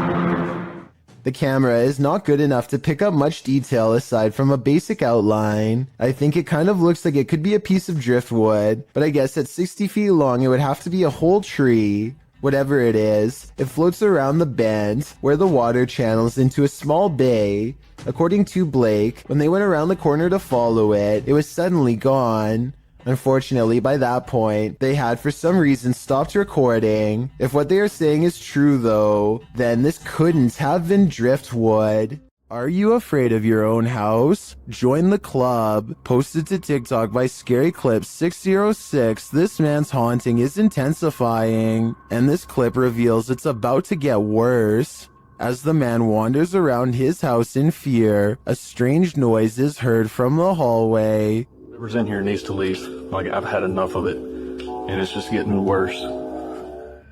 The camera is not good enough to pick up much detail aside from a basic outline. I think it kind of looks like it could be a piece of driftwood, but I guess at 60 feet long it would have to be a whole tree. Whatever it is, it floats around the bend where the water channels into a small bay. According to Blake, when they went around the corner to follow it, it was suddenly gone. Unfortunately, by that point, they had for some reason stopped recording. If what they are saying is true though, then this couldn't have been driftwood. Are you afraid of your own house? Join the club. Posted to TikTok by Scary Clip 606, this man's haunting is intensifying, and this clip reveals it's about to get worse. As the man wanders around his house in fear, a strange noise is heard from the hallway. Whoever's in here needs to leave. Like, I've had enough of it. And it's just getting worse.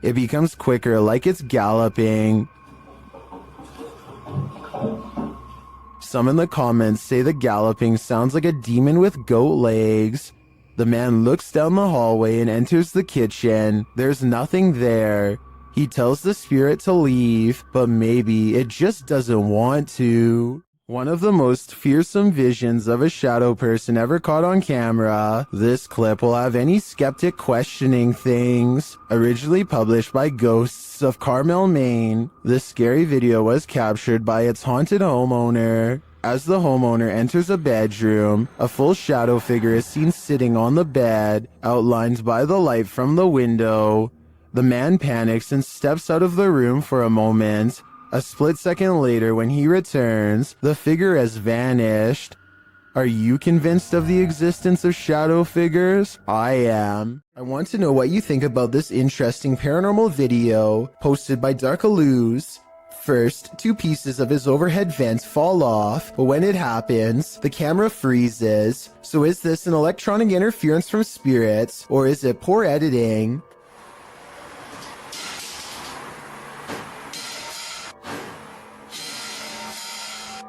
It becomes quicker, like it's galloping. Some in the comments say the galloping sounds like a demon with goat legs. The man looks down the hallway and enters the kitchen. There's nothing there. He tells the spirit to leave, but maybe it just doesn't want to. One of the most fearsome visions of a shadow person ever caught on camera. This clip will have any skeptic questioning things. Originally published by Ghosts of Carmel, Maine, this scary video was captured by its haunted homeowner. As the homeowner enters a bedroom, a full shadow figure is seen sitting on the bed, outlined by the light from the window. The man panics and steps out of the room for a moment. A split second later, when he returns, the figure has vanished. Are you convinced of the existence of shadow figures? I am. I want to know what you think about this interesting paranormal video posted by Darkalooz. First, 2 pieces of his overhead vent fall off, but when it happens, the camera freezes. So is this an electronic interference from spirits, or is it poor editing?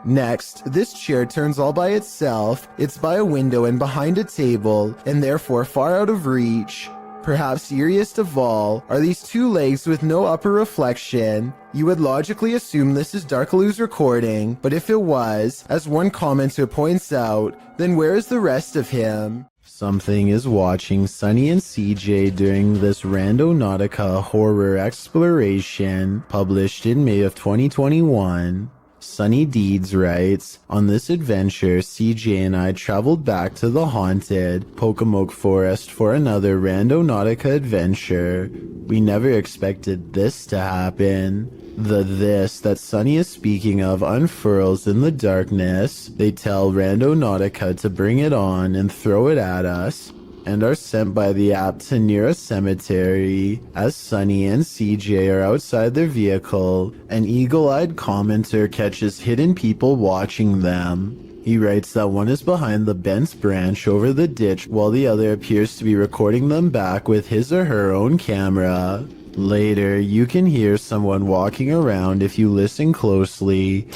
Next, this chair turns all by itself. It's by a window and behind a table, and therefore far out of reach. Perhaps eeriest of all are these 2 legs with no upper reflection. You would logically assume this is Darkaloo's recording, but if it was, as one commenter points out, then where is the rest of him? Something is watching Sunny and CJ during this Randonautica horror exploration, published in May of 2021. Sunny Deeds writes, on this adventure, CJ and I traveled back to the haunted Pocomoke Forest for another Randonautica adventure. We never expected this to happen. The this that Sunny is speaking of unfurls in the darkness. They tell Randonautica to bring it on and throw it at us, and are sent by the app to near a cemetery. As Sunny and CJ are outside their vehicle, an eagle-eyed commenter catches hidden people watching them. He writes that one is behind the bent branch over the ditch while the other appears to be recording them back with his or her own camera. Later, you can hear someone walking around if you listen closely.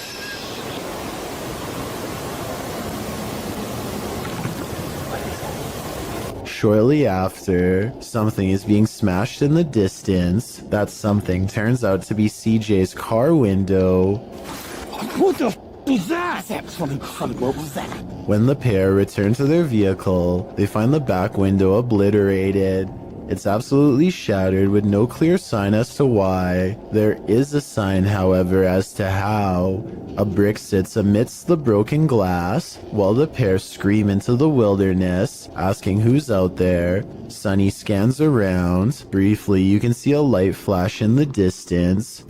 Shortly after, something is being smashed in the distance. That something turns out to be CJ's car window. What the f was that? What was that? When the pair return to their vehicle, they find the back window obliterated. It's absolutely shattered with no clear sign as to why. There is a sign, however, as to how. A brick sits amidst the broken glass, while the pair scream into the wilderness, asking who's out there. Sunny scans around. Briefly, you can see a light flash in the distance.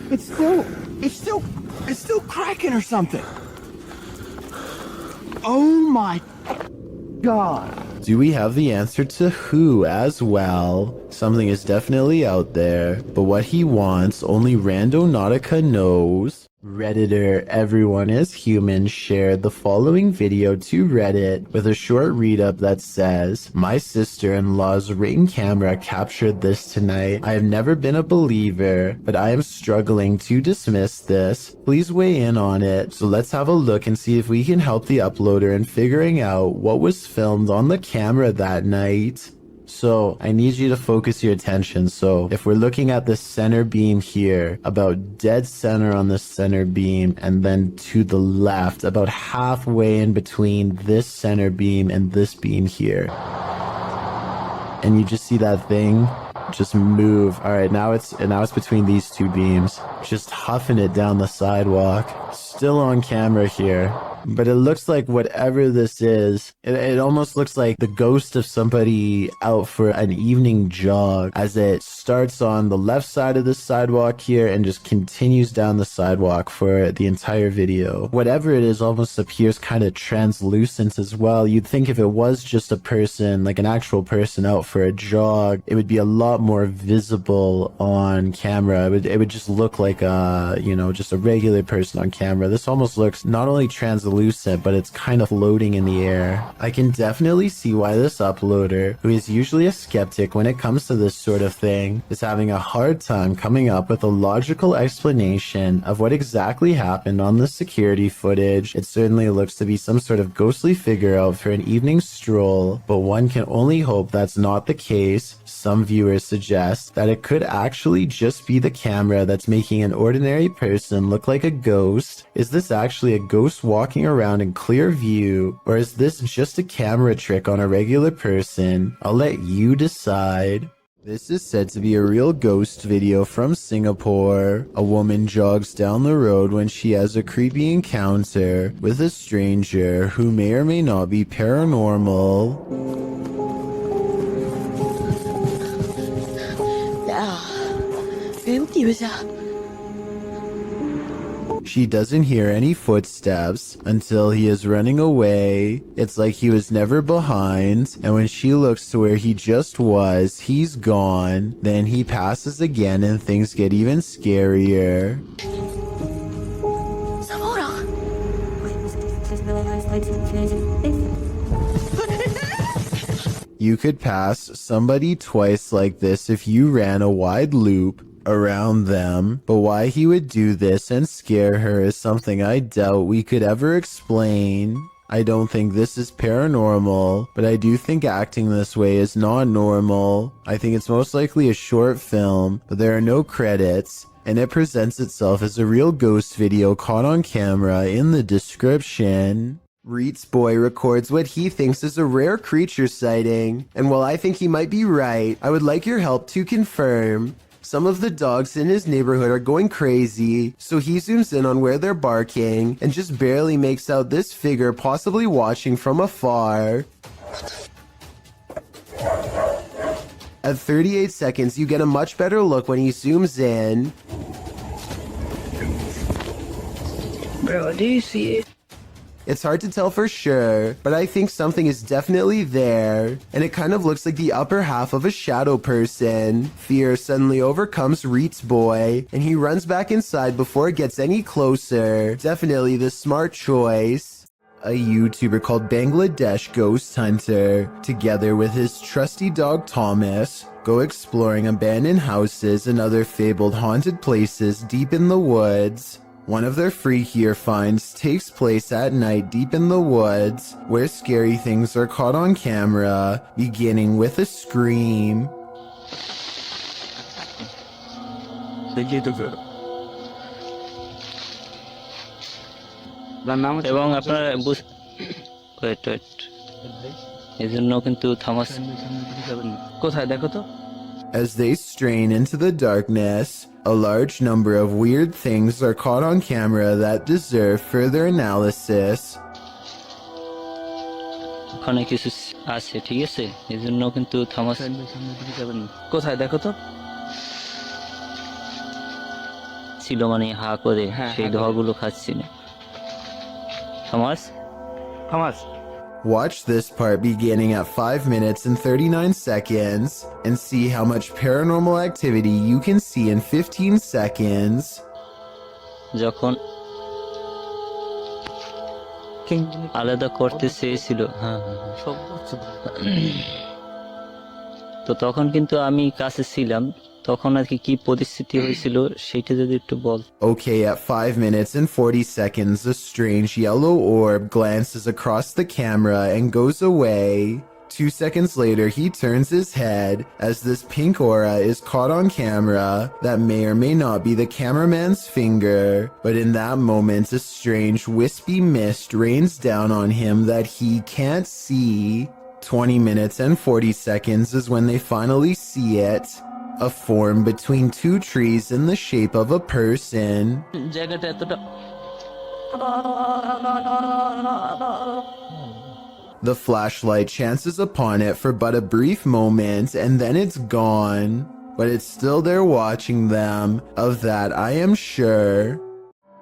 It's still cracking or something. Oh my God. Do we have the answer to who as well? Something is definitely out there, but what he wants, only Randonautica knows. Redditor Everyone is Human shared the following video to Reddit with a short read-up that says, my sister-in-law's Ring camera captured this tonight. I have never been a believer, but I am struggling to dismiss this. Please weigh in on it. So let's have a look and see if we can help the uploader in figuring out what was filmed on the camera that night. So I need you to focus your attention. So if we're looking at the center beam here, about dead center on the center beam, and then to the left, about halfway in between this center beam and this beam here. And you just see that thing just move. All right, now it's between these 2 beams, just huffing it down the sidewalk. Still on camera here. But it looks like whatever this is, it almost looks like the ghost of somebody out for an evening jog, as it starts on the left side of the sidewalk here and just continues down the sidewalk for the entire video. Whatever it is almost appears kind of translucent as well. You'd think if it was just a person, like an actual person out for a jog, it would be a lot more visible on camera. It would just look like a, you know, just a regular person on camera. This almost looks not only translucent, but it's kind of floating in the air. I can definitely see why this uploader, who is usually a skeptic when it comes to this sort of thing, is having a hard time coming up with a logical explanation of what exactly happened on the security footage. It certainly looks to be some sort of ghostly figure out for an evening stroll, but one can only hope that's not the case. Some viewers suggest that it could actually just be the camera that's making an ordinary person look like a ghost. Is this actually a ghost walking around in clear view, or is this just a camera trick on a regular person? I'll let you decide. This is said to be a real ghost video from Singapore. A woman jogs down the road when she has a creepy encounter with a stranger who may or may not be paranormal. She doesn't hear any footsteps until he is running away. It's like he was never behind, and when she looks to where he just was, he's gone. Then he passes again and things get even scarier. You could pass somebody twice like this if you ran a wide loop around them, but why he would do this and scare her is something I doubt we could ever explain. I don't think this is paranormal, but I do think acting this way is not normal. I think it's most likely a short film, but there are no credits, and it presents itself as a real ghost video caught on camera in the description. Reet's boy records what he thinks is a rare creature sighting, and while I think he might be right, I would like your help to confirm. Some of the dogs in his neighborhood are going crazy, so he zooms in on where they're barking and just barely makes out this figure possibly watching from afar. At 38 seconds, you get a much better look when he zooms in. Bro, do you see it? It's hard to tell for sure, but I think something is definitely there, and it kind of looks like the upper half of a shadow person. Fear suddenly overcomes Reet's boy, and he runs back inside before it gets any closer. Definitely the smart choice. A YouTuber called Bangladesh Ghost Hunter, together with his trusty dog Thomas, go exploring abandoned houses and other fabled haunted places deep in the woods. One of their freakier finds takes place at night deep in the woods, where scary things are caught on camera, beginning with a scream. এবং আপনারা wait এই জন্য কিন্তু Thomas কোথায় দেখো তো। As they strain into the darkness, a large number of weird things are caught on camera that deserve further analysis. ওখানে কিছু আছে, ঠিক আছে, এই জন্য কিন্তু থমাস কোথায় দেখো তো ছিল, মানে হা করে সেই ধোয়াগুলো খাচ্ছিল। Thomas Watch this part beginning at 5 minutes and 39 seconds and see how much paranormal activity you can see in 15 seconds. যখন আলাদা করতে চেয়েছিল, তো তখন কিন্তু আমি কাছে ছিলাম, তখন আর কি পরিস্থিতি হয়েছিল সেটা যদি একটু বল। Okay, at 5 minutes and 40 seconds, a strange yellow orb glances across the camera and goes away. 2 seconds later, he turns his head as this pink aura is caught on camera that may or may not be the cameraman's finger, but in that moment, a strange wispy mist rains down on him that he can't see. 20 minutes and 40 seconds is when they finally see it. A form between two trees in the shape of a person. জায়গাটা এতটা The flashlight chances upon it for but a brief moment and then it's gone. But it's still there watching them. Of that I am sure.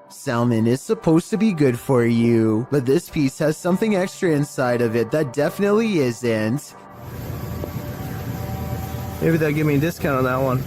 Salmon is supposed to be good for you, but this piece has something extra inside of it that definitely isn't. Maybe they'll give me a discount on that one.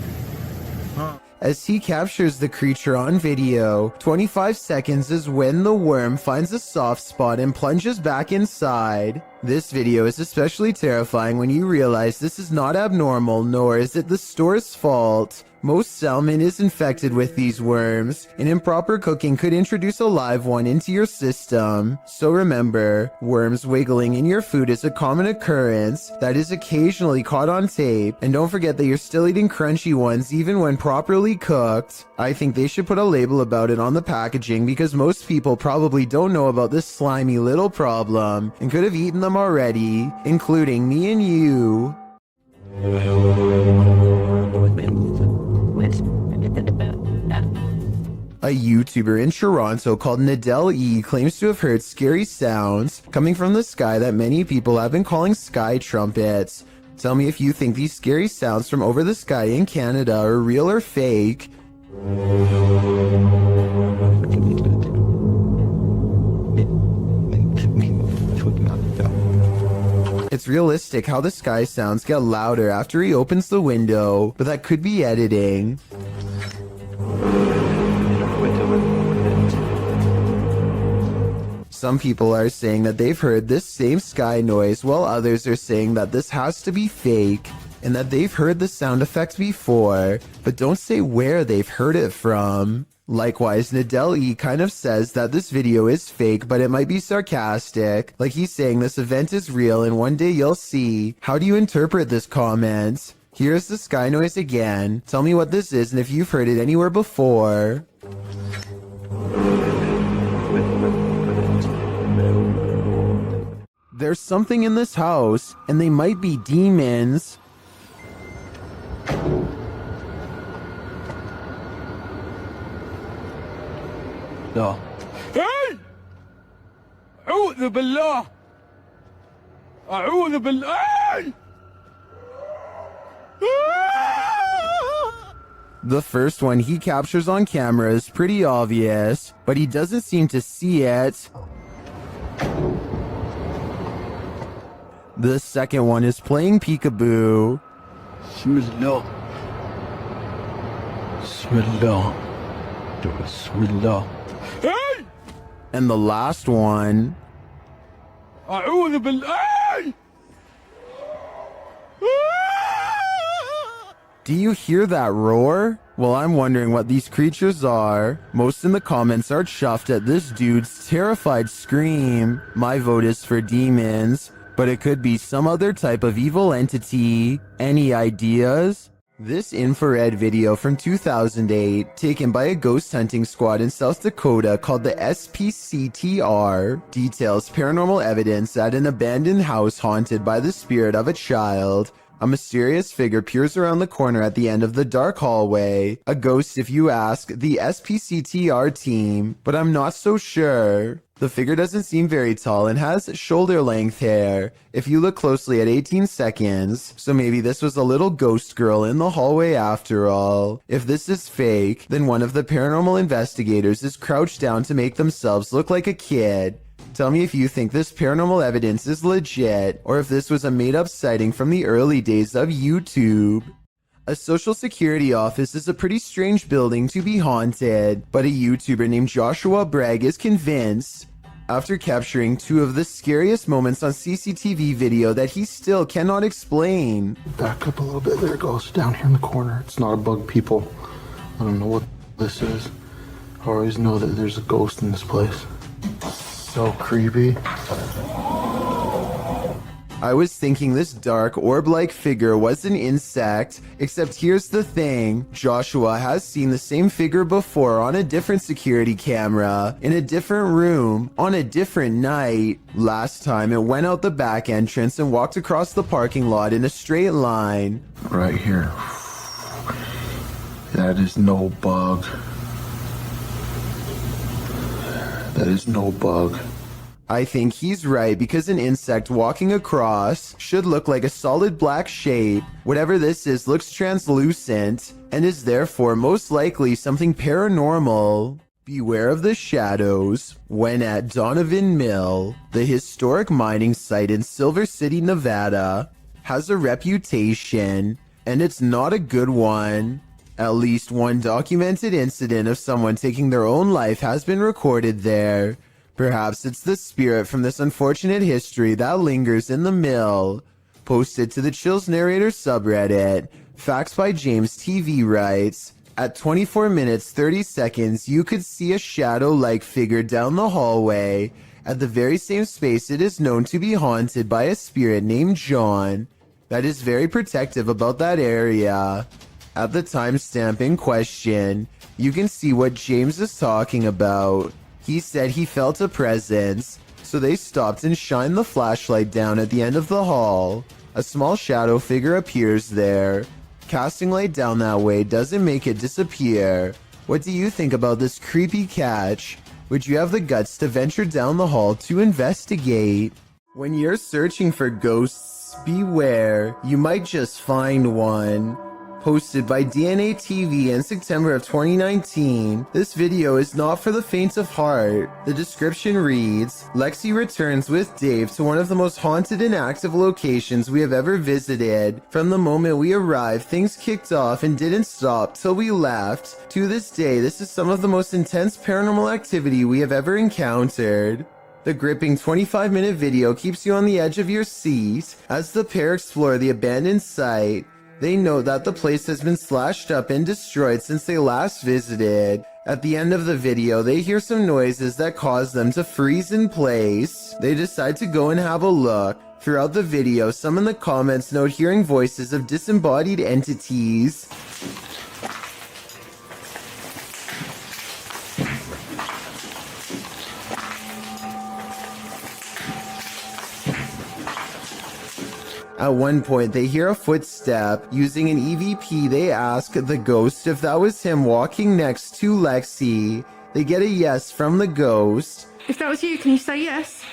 As he captures the creature on video, 25 seconds is when the worm finds a soft spot and plunges back inside. This video is especially terrifying when you realize this is not abnormal, nor is it the store's fault. Most salmon is infected with these worms, and improper cooking could introduce a live one into your system. So remember, worms wiggling in your food is a common occurrence that is occasionally caught on tape, and don't forget that you're still eating crunchy ones even when properly cooked. I think they should put a label about it on the packaging because most people probably don't know about this slimy little problem and could have eaten them already, including me and you. A YouTuber in Toronto called Nadell E claims to have heard scary sounds coming from the sky that many people have been calling sky trumpets. Tell me if you think these scary sounds from over the sky in Canada are real or fake. It's realistic how the sky sounds get louder after he opens the window, but that could be editing. Some people are saying that they've heard this same sky noise, while others are saying that this has to be fake, and that they've heard the sound effect before, but don't say where they've heard it from. Likewise, Nadell E kind of says that this video is fake, but it might be sarcastic, like he's saying this event is real and one day you'll see. How do you interpret this comment? Here's the sky noise again. Tell me what this is and if you've heard it anywhere before. There's something in this house, and they might be demons. No. Hey! أعوذ بالله! أعوذ بالله! The first one he captures on camera is pretty obvious, but he doesn't seem to see it. The second one is playing peekaboo. Bismillah. Bismillah. Bismillah. Hey! And the last one. أعوذ بالله! Do you hear that roar? Well, I'm wondering what these creatures are. Most in the comments are chuffed at this dude's terrified scream. My vote is for demons, but it could be some other type of evil entity. Any ideas? This infrared video from 2008, taken by a ghost hunting squad in South Dakota called the SPCTR, details paranormal evidence at an abandoned house haunted by the spirit of a child. A mysterious figure peers around the corner at the end of the dark hallway. A ghost if you ask the SPCTR team, but I'm not so sure. The figure doesn't seem very tall and has shoulder-length hair, if you look closely at 18 seconds, so maybe this was a little ghost girl in the hallway after all. If this is fake, then one of the paranormal investigators is crouched down to make themselves look like a kid. Tell me if you think this paranormal evidence is legit, or if this was a made-up sighting from the early days of YouTube. A social security office is a pretty strange building to be haunted, but a YouTuber named Joshua Bragg is convinced, after capturing two of the scariest moments on CCTV video that he still cannot explain. Back up a little bit. There it goes. Down here in the corner. It's not a bug, people. I don't know what this is. I always know that there's a ghost in this place. So creepy. I was thinking this dark orb-like figure was an insect, except here's the thing. Joshua has seen the same figure before on a different security camera, in a different room, on a different night. Last time it went out the back entrance and walked across the parking lot in a straight line. Right here. That is no bug. That is no bug. I think he's right because an insect walking across should look like a solid black shape. Whatever this is looks translucent and is therefore most likely something paranormal. Beware of the shadows when at Donovan Mill, the historic mining site in Silver City, Nevada, has a reputation, and it's not a good one. At least one documented incident of someone taking their own life has been recorded there. Perhaps it's the spirit from this unfortunate history that lingers in the mill. Posted to the Chills Narrator subreddit, Facts by James TV writes, at 24 minutes 30 seconds, you could see a shadow-like figure down the hallway at the very same space it is known to be haunted by a spirit named John that is very protective about that area. At the timestamp in question, you can see what James is talking about. He said he felt a presence, so they stopped and shined the flashlight down at the end of the hall. A small shadow figure appears there. Casting light down that way doesn't make it disappear. What do you think about this creepy catch? Would you have the guts to venture down the hall to investigate? When you're searching for ghosts, beware, you might just find one. Posted by DNA TV in September of 2019, this video is not for the faint of heart. The description reads, Lexi returns with Dave to one of the most haunted and active locations we have ever visited. From the moment we arrived, things kicked off and didn't stop till we left. To this day, this is some of the most intense paranormal activity we have ever encountered. The gripping 25-minute video keeps you on the edge of your seat as the pair explore the abandoned site. They note that the place has been slashed up and destroyed since they last visited. At the end of the video, they hear some noises that cause them to freeze in place. They decide to go and have a look. Throughout the video, some in the comments note hearing voices of disembodied entities. At one point, they hear a footstep. Using an EVP, they ask the ghost if that was him walking next to Lexi. They get a yes from the ghost. If that was you, can you say yes?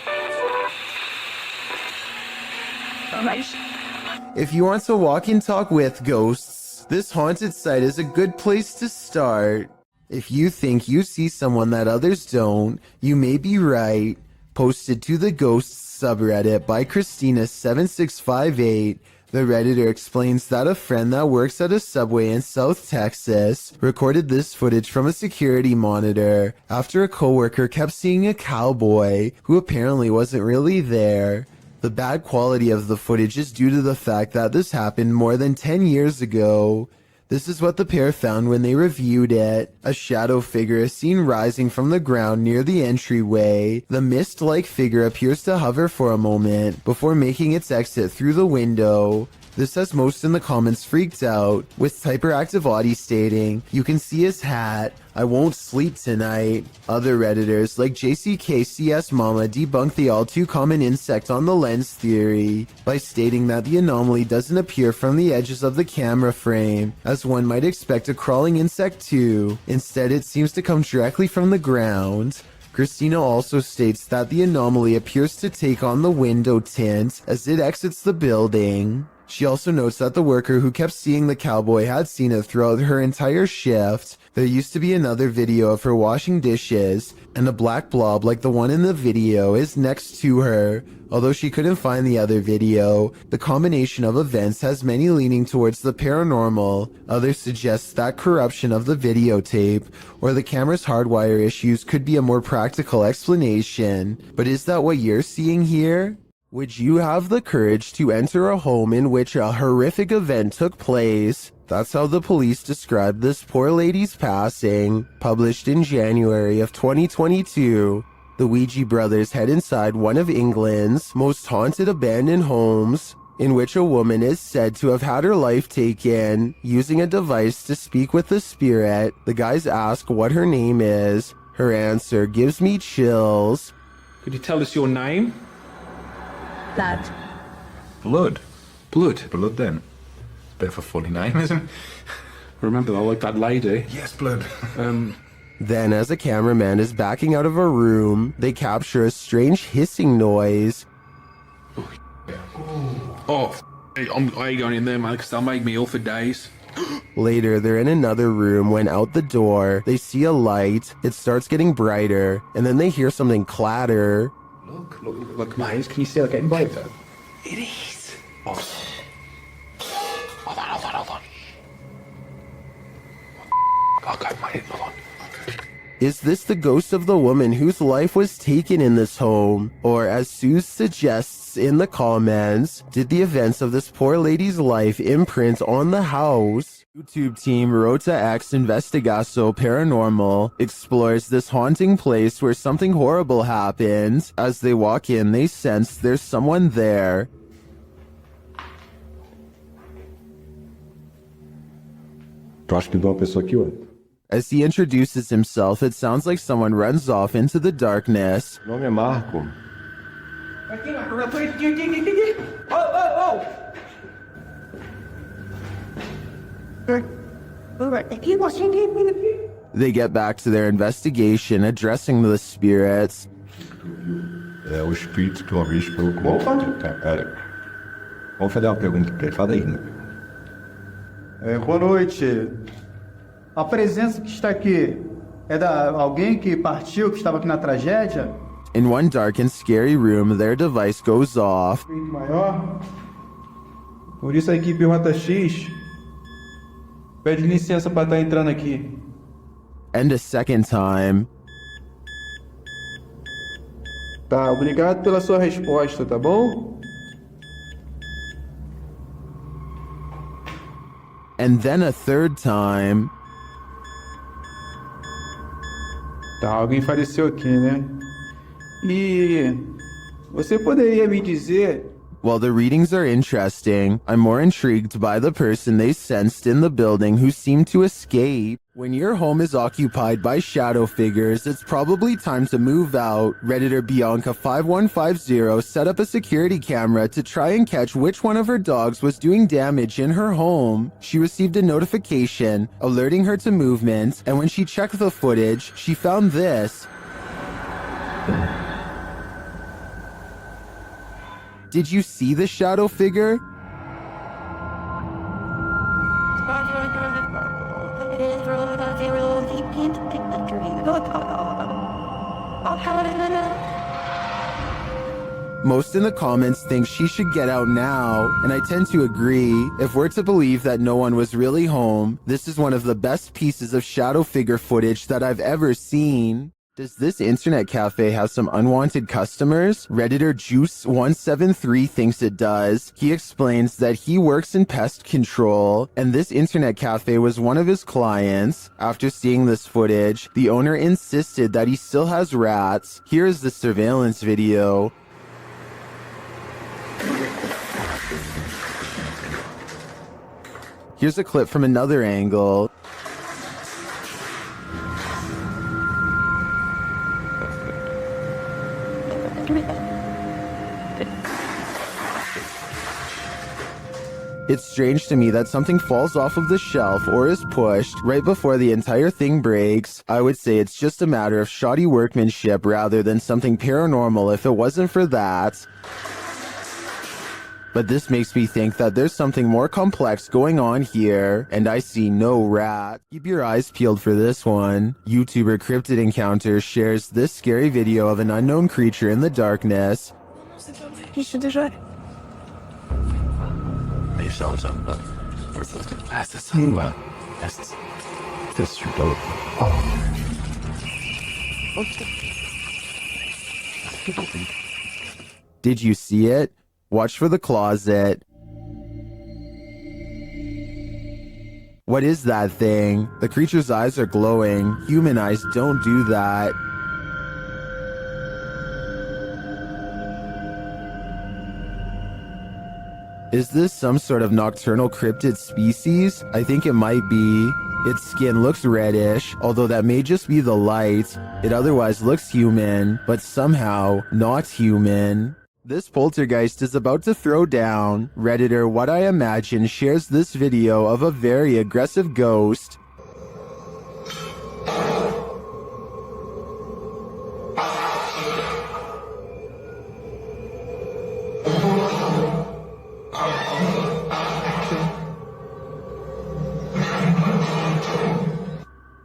If you want to walk and talk with ghosts, this haunted site is a good place to start. If you think you see someone that others don't, you may be right. Posted to the ghosts subreddit by Christina7658, the Redditor explains that a friend that works at a Subway in South Texas recorded this footage from a security monitor after a coworker kept seeing a cowboy who apparently wasn't really there. The bad quality of the footage is due to the fact that this happened more than 10 years ago. This is what the pair found when they reviewed it. A shadow figure is seen rising from the ground near the entryway. The mist-like figure appears to hover for a moment before making its exit through the window. This has most in the comments freaked out, with Hyperactive Audie stating, "You can see his hat. I won't sleep tonight." Other Redditors like JCKCS Mama debunk the all too common insect on the lens theory by stating that the anomaly doesn't appear from the edges of the camera frame, as one might expect a crawling insect to. Instead, it seems to come directly from the ground. Christina also states that the anomaly appears to take on the window tint as it exits the building. She also notes that the worker who kept seeing the cowboy had seen it throughout her entire shift. There used to be another video of her washing dishes, and a black blob like the one in the video is next to her. Although she couldn't find the other video, the combination of events has many leaning towards the paranormal. Others suggest that corruption of the videotape or the camera's hardwire issues could be a more practical explanation. But is that what you're seeing here? Would you have the courage to enter a home in which a horrific event took place? That's how the police described this poor lady's passing. Published in January of 2022, the Ouija brothers head inside one of England's most haunted abandoned homes, in which a woman is said to have had her life taken using a device to speak with the spirit. The guys ask what her name is. Her answer gives me chills. Could you tell us your name? Blood. Blood? Blood? Blood then. It's a bit of a funny name, isn't it? Remember, I like that lady. Yes, blood. Then, as a cameraman is backing out of a room, they capture a strange hissing noise. Oh, I ain't going in there, man, because they'll make me ill for days. Later, they're in another room when out the door, they see a light, it starts getting brighter, and then they hear something clatter. Look, mate, can you see it getting brighter? It is. Oh. Hold on. Okay, mate, hold on. Is this the ghost of the woman whose life was taken in this home? Or, as Sue suggests in the comments, did the events of this poor lady's life imprint on the house? YouTube team Rota X Investigaso Paranormal explores this haunting place where something horrible happens. As they walk in, they sense there's someone there. Tu acha que tem uma pessoa aqui, ué? As he introduces himself, it sounds like someone runs off into the darkness. Meu nome é Marco. They get back to their investigation, addressing the spirits. É o espírito que uma vez falou com... Opa, cara. Vamos fazer uma pergunta pra ele. Fala aí, né? Boa noite. A presença que está aqui é da alguém que partiu, que estava aqui na tragédia? In one dark and scary room, their device goes off. Maior. Por isso a equipe Rota X pede licença para estar entrando aqui. And a second time. Tá, obrigado pela sua resposta, tá bom? And then a third time. Tá, alguém faleceu aqui, né? E você poderia me dizer... While the readings are interesting, I'm more intrigued by the person they sensed in the building who seemed to escape. When your home is occupied by shadow figures, it's probably time to move out. Redditor Bianca5150 set up a security camera to try and catch which one of her dogs was doing damage in her home. She received a notification alerting her to movement, and when she checked the footage, she found this. Did you see the shadow figure? Most in the comments think she should get out now, and I tend to agree. If we're to believe that no one was really home, this is one of the best pieces of shadow figure footage that I've ever seen. Does this internet cafe have some unwanted customers? Redditor Juice173 thinks it does. He explains that he works in pest control, and this internet cafe was one of his clients. After seeing this footage, the owner insisted that he still has rats. Here is the surveillance video. Here's a clip from another angle. It's strange to me that something falls off of the shelf or is pushed right before the entire thing breaks. I would say it's just a matter of shoddy workmanship rather than something paranormal if it wasn't for that. But this makes me think that there's something more complex going on here, and I see no rat. Keep your eyes peeled for this one. YouTuber Cryptid Encounter shares this scary video of an unknown creature in the darkness. Did you see it? Watch for the closet. What is that thing? The creature's eyes are glowing. Human eyes don't do that. Is this some sort of nocturnal cryptid species? I think it might be. Its skin looks reddish, although that may just be the light. It otherwise looks human, but somehow not human. This poltergeist is about to throw down. Redditor What I Imagine shares this video of a very aggressive ghost.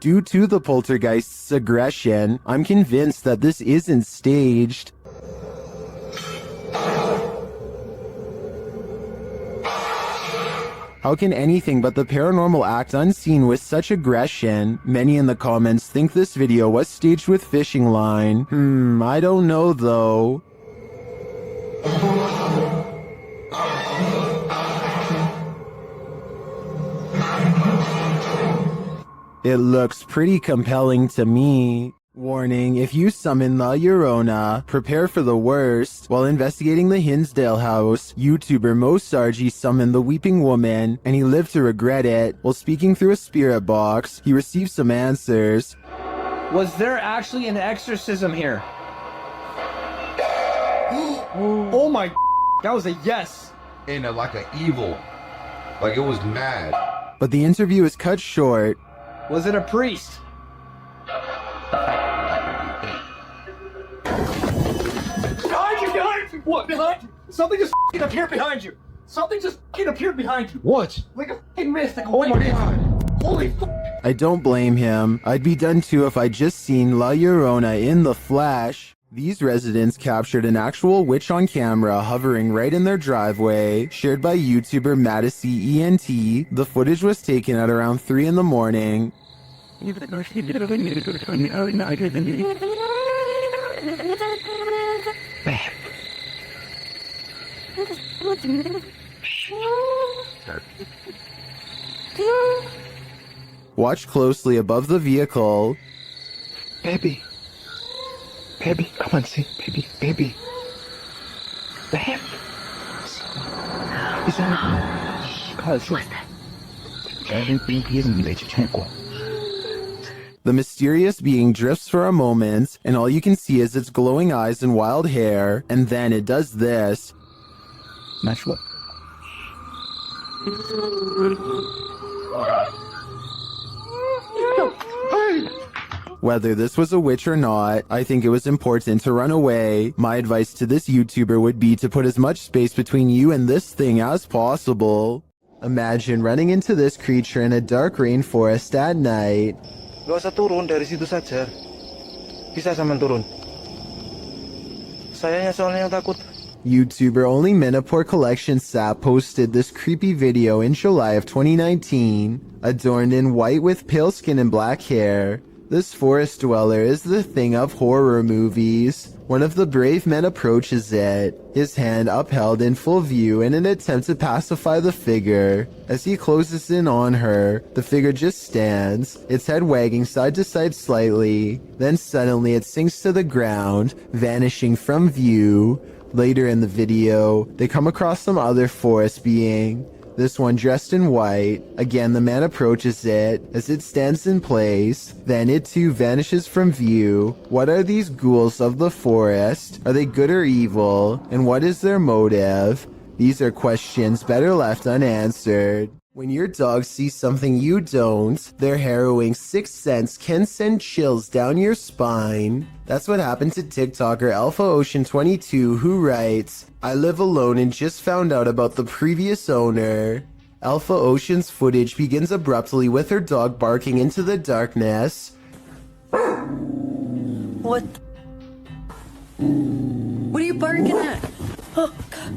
Due to the poltergeist's aggression, I'm convinced that this isn't staged. How can anything but the paranormal act unseen with such aggression? Many in the comments think this video was staged with fishing line. I don't know though. It looks pretty compelling to me. Warning, if you summon La Llorona, prepare for the worst. While investigating the Hinsdale house, YouTuber Mo Sargi summoned the Weeping Woman, and he lived to regret it. While speaking through a spirit box, he received some answers. Was there actually an exorcism here? Oh my, that was a yes. In a, like an evil, like it was mad. But the interview is cut short. Was it a priest? Behind you, behind you! What, behind you? Something just appeared behind you! Something just appeared behind you! What? Like a f***ing mist, like a white mist! Holy f***! I don't blame him. I'd be done too if I'd just seen La Llorona in the flesh. These residents captured an actual witch on camera hovering right in their driveway, shared by YouTuber Madisy ENT. The footage was taken at around 3 in the morning. Watch closely above the vehicle. Baby. Baby, come on, see. Baby, baby. Babe. Is that... What's that? The mysterious being drifts for a moment, and all you can see is its glowing eyes and wild hair, and then it does this. Match what? Whether this was a witch or not, I think it was important to run away. My advice to this YouTuber would be to put as much space between you and this thing as possible. Imagine running into this creature in a dark rainforest at night. Gak usah turun dari situ saja. Bisa sampean turun. Sayanya soalnya yang takut. YouTuber Only Menapore Collection Sap posted this creepy video in July of 2019. Adorned in white with pale skin and black hair, this forest dweller is the thing of horror movies. One of the brave men approaches it, his hand upheld in full view in an attempt to pacify the figure. As he closes in on her, the figure just stands, its head wagging side to side slightly. Then suddenly it sinks to the ground, vanishing from view. Later in the video, they come across some other forest being. This one dressed in white. Again, the man approaches it as it stands in place. Then it too vanishes from view. What are these ghouls of the forest? Are they good or evil? And what is their motive? These are questions better left unanswered. When your dog sees something you don't, their harrowing sixth sense can send chills down your spine. That's what happened to TikToker Alpha Ocean 22, who writes, I live alone and just found out about the previous owner. Alpha Ocean's footage begins abruptly with her dog barking into the darkness. What? What are you barking at? Oh, God.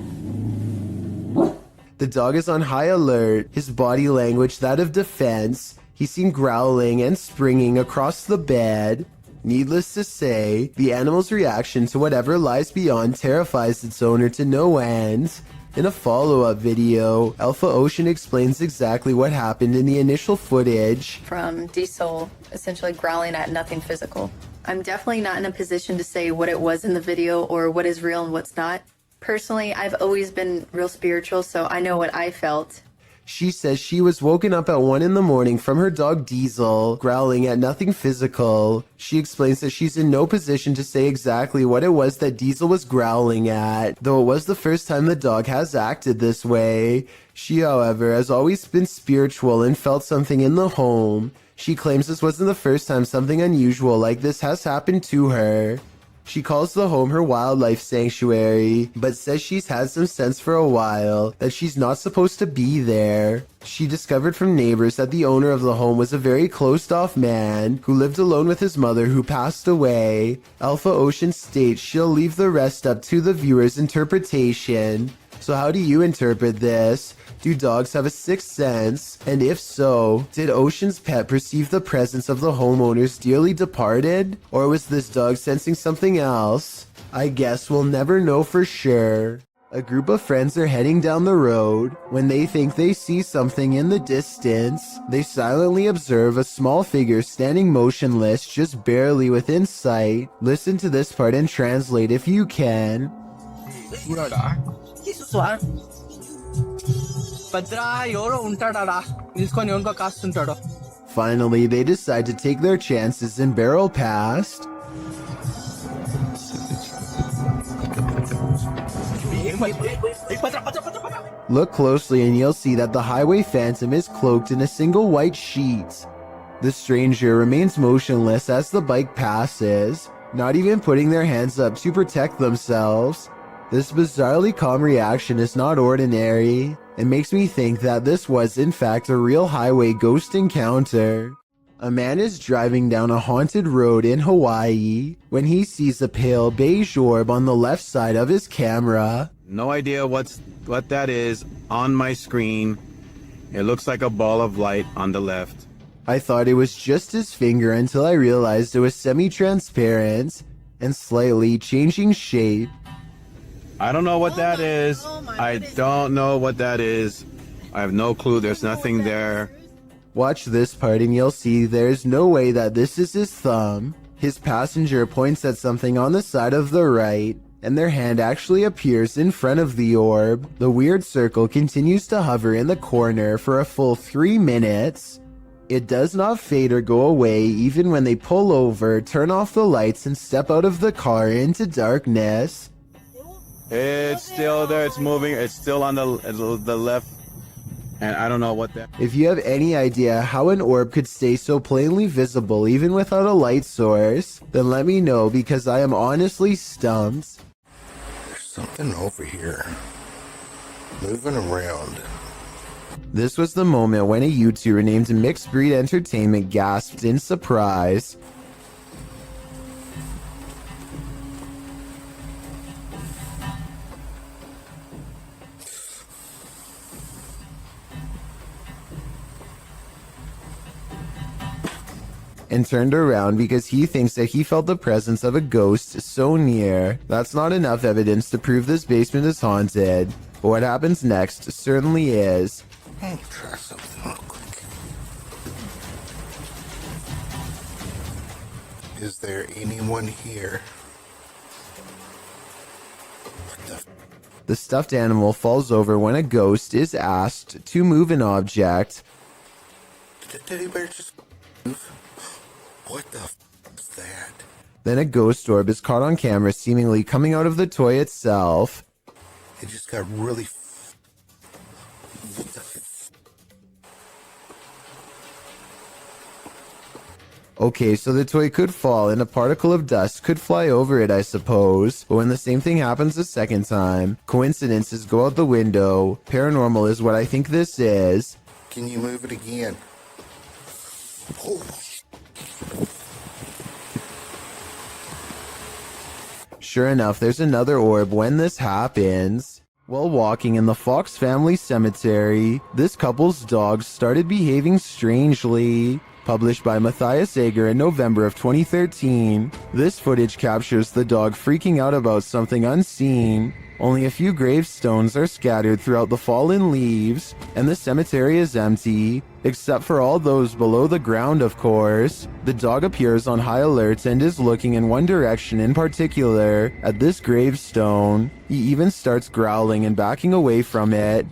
The dog is on high alert, his body language that of defense. He's seen growling and springing across the bed. Needless to say, the animal's reaction to whatever lies beyond terrifies its owner to no end. In a follow-up video, Alpha Ocean explains exactly what happened in the initial footage. From Diesel essentially growling at nothing physical. I'm definitely not in a position to say what it was in the video or what is real and what's not. Personally, I've always been real spiritual, so I know what I felt. She says she was woken up at 1 in the morning from her dog Diesel, growling at nothing physical. She explains that she's in no position to say exactly what it was that Diesel was growling at, though it was the first time the dog has acted this way. She, however, has always been spiritual and felt something in the home. She claims this wasn't the first time something unusual like this has happened to her. She calls the home her wildlife sanctuary, but says she's had some sense for a while that she's not supposed to be there. She discovered from neighbors that the owner of the home was a very closed-off man who lived alone with his mother who passed away. Alpha Ocean states she'll leave the rest up to the viewer's interpretation. So how do you interpret this? Do dogs have a sixth sense? And if so, did Ocean's pet perceive the presence of the homeowner's dearly departed? Or was this dog sensing something else? I guess we'll never know for sure. A group of friends are heading down the road. When they think they see something in the distance, they silently observe a small figure standing motionless just barely within sight. Listen to this part and translate if you can. Finally, they decide to take their chances and barrel past. Look closely and you'll see that the highway phantom is cloaked in a single white sheet. The stranger remains motionless as the bike passes, not even putting their hands up to protect themselves. This bizarrely calm reaction is not ordinary. It makes me think that this was in fact a real highway ghost encounter. A man is driving down a haunted road in Hawaii when he sees a pale beige orb on the left side of his camera. No idea what that is on my screen. It looks like a ball of light on the left. I thought it was just his finger until I realized it was semi-transparent and slightly changing shape. I don't know what that is. I don't know what that is. I have no clue. There's nothing there. Watch this part and you'll see there's no way that this is his thumb. His passenger points at something on the side of the right, and their hand actually appears in front of the orb. The weird circle continues to hover in the corner for a full 3 minutes. It does not fade or go away even when they pull over, turn off the lights, and step out of the car into darkness. It's still there. It's moving. It's still on the left. And I don't know what that... If you have any idea how an orb could stay so plainly visible even without a light source, then let me know because I am honestly stumped. There's something over here. Moving around. This was the moment when a YouTuber named Mixed Breed Entertainment gasped in surprise. And turned around because he thinks that he felt the presence of a ghost so near. That's not enough evidence to prove this basement is haunted, but what happens next certainly is. Let me try something real quick. Is there anyone here? The stuffed animal falls over when a ghost is asked to move an object. Did the teddy bear just move? What the f is that? Then a ghost orb is caught on camera seemingly coming out of the toy itself. It just got really what the Okay, so the toy could fall and a particle of dust could fly over it, I suppose. But when the same thing happens a second time, coincidences go out the window. Paranormal is what I think this is. Can you move it again? Oh. Sure enough, there's another orb when this happens. While walking in the Fox family cemetery, this couple's dogs started behaving strangely. Published by Matthias Eger in November of 2013, this footage captures the dog freaking out about something unseen. Only a few gravestones are scattered throughout the fallen leaves, and the cemetery is empty, except for all those below the ground, of course. The dog appears on high alert and is looking in one direction in particular, at this gravestone. He even starts growling and backing away from it.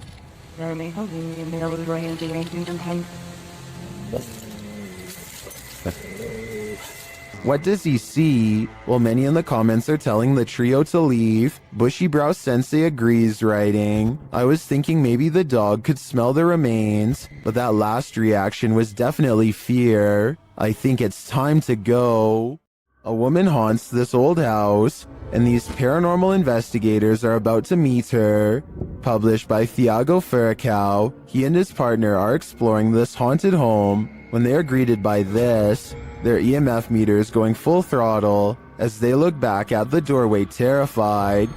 What does he see? Well, many in the comments are telling the trio to leave. Bushy Brow Sensei agrees, writing, I was thinking maybe the dog could smell the remains, but that last reaction was definitely fear. I think it's time to go. A woman haunts this old house, and these paranormal investigators are about to meet her. Published by Thiago Furacao, he and his partner are exploring this haunted home when they are greeted by this, their EMF meters going full throttle as they look back at the doorway terrified.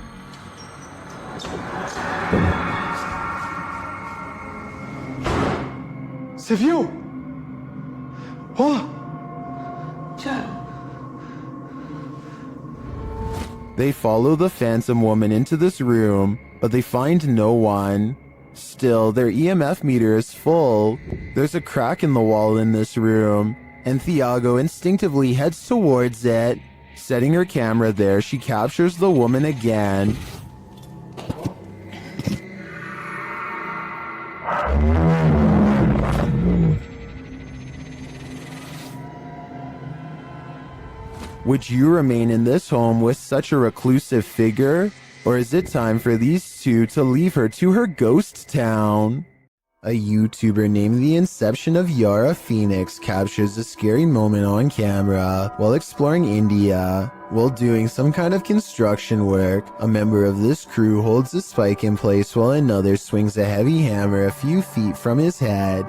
C'est vieux! Oh! They follow the phantom woman into this room, but they find no one. Still, their EMF meter is full. There's a crack in the wall in this room, and Thiago instinctively heads towards it. Setting her camera there, she captures the woman again. Would you remain in this home with such a reclusive figure? Or is it time for these two to leave her to her ghost town? A YouTuber named The Inception of Yara Phoenix captures a scary moment on camera while exploring India. While doing some kind of construction work, a member of this crew holds a spike in place while another swings a heavy hammer a few feet from his head.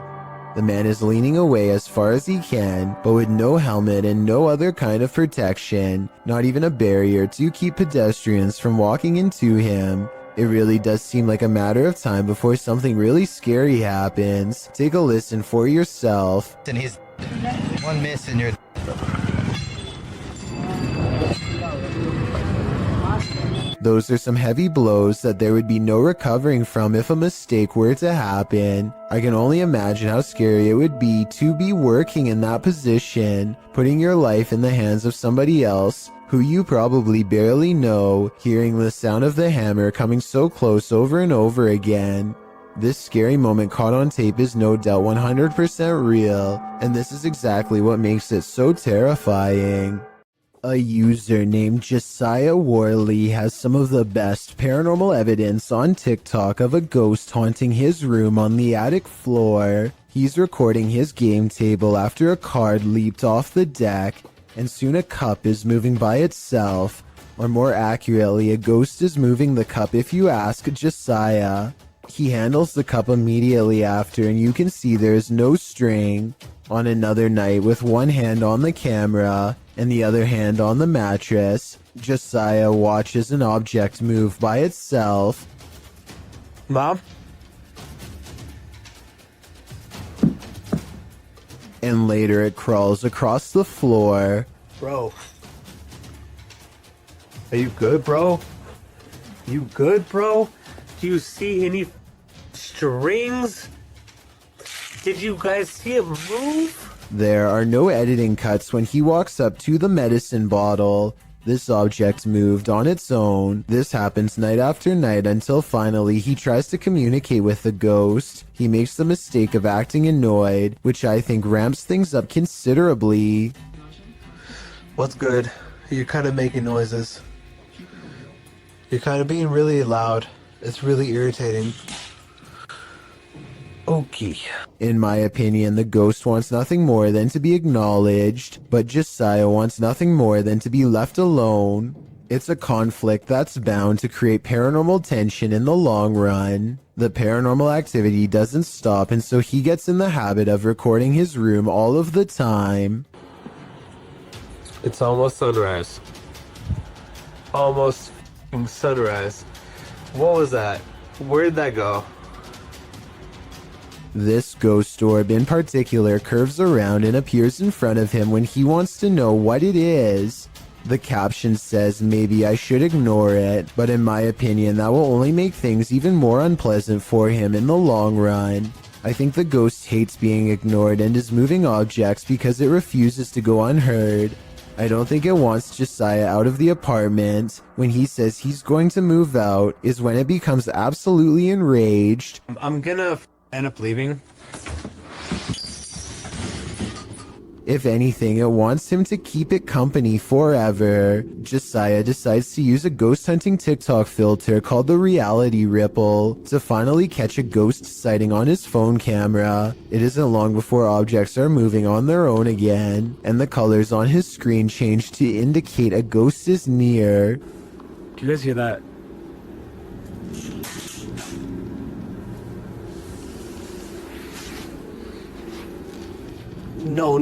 The man is leaning away as far as he can, but with no helmet and no other kind of protection, not even a barrier to keep pedestrians from walking into him. It really does seem like a matter of time before something really scary happens. Take a listen for yourself. And he's one miss and you're... Those are some heavy blows that there would be no recovering from if a mistake were to happen. I can only imagine how scary it would be to be working in that position, putting your life in the hands of somebody else who you probably barely know, hearing the sound of the hammer coming so close over and over again. This scary moment caught on tape is no doubt 100% real, and this is exactly what makes it so terrifying. A user named Josiah Worley has some of the best paranormal evidence on TikTok of a ghost haunting his room on the attic floor. He's recording his game table after a card leaped off the deck, and soon a cup is moving by itself. Or more accurately, a ghost is moving the cup if you ask Josiah. He handles the cup immediately after, and you can see there is no string. On another night, with one hand on the camera and the other hand on the mattress, Josiah watches an object move by itself. Mom? And later it crawls across the floor. Bro. Are you good, bro? You good, bro? Do you see any strings? Did you guys see it move? There are no editing cuts when he walks up to the medicine bottle. This object moved on its own. This happens night after night until finally he tries to communicate with the ghost. He makes the mistake of acting annoyed, which I think ramps things up considerably. What's good? You're kind of making noises. You're kind of being really loud. It's really irritating. Okay. In my opinion, the ghost wants nothing more than to be acknowledged, but Josiah wants nothing more than to be left alone. It's a conflict that's bound to create paranormal tension in the long run. The paranormal activity doesn't stop, and so he gets in the habit of recording his room all of the time. It's almost sunrise. Almost sunrise. What was that? Where'd that go? This ghost orb in particular curves around and appears in front of him when he wants to know what it is. The caption says maybe I should ignore it, but in my opinion that will only make things even more unpleasant for him in the long run. I think the ghost hates being ignored and is moving objects because it refuses to go unheard. I don't think it wants Josiah out of the apartment. When he says he's going to move out is when it becomes absolutely enraged. I'm gonna end up leaving. If anything, it wants him to keep it company forever. Josiah decides to use a ghost hunting TikTok filter called the Reality Ripple to finally catch a ghost sighting on his phone camera. It isn't long before objects are moving on their own again, and the colors on his screen change to indicate a ghost is near. Do you guys hear that? No,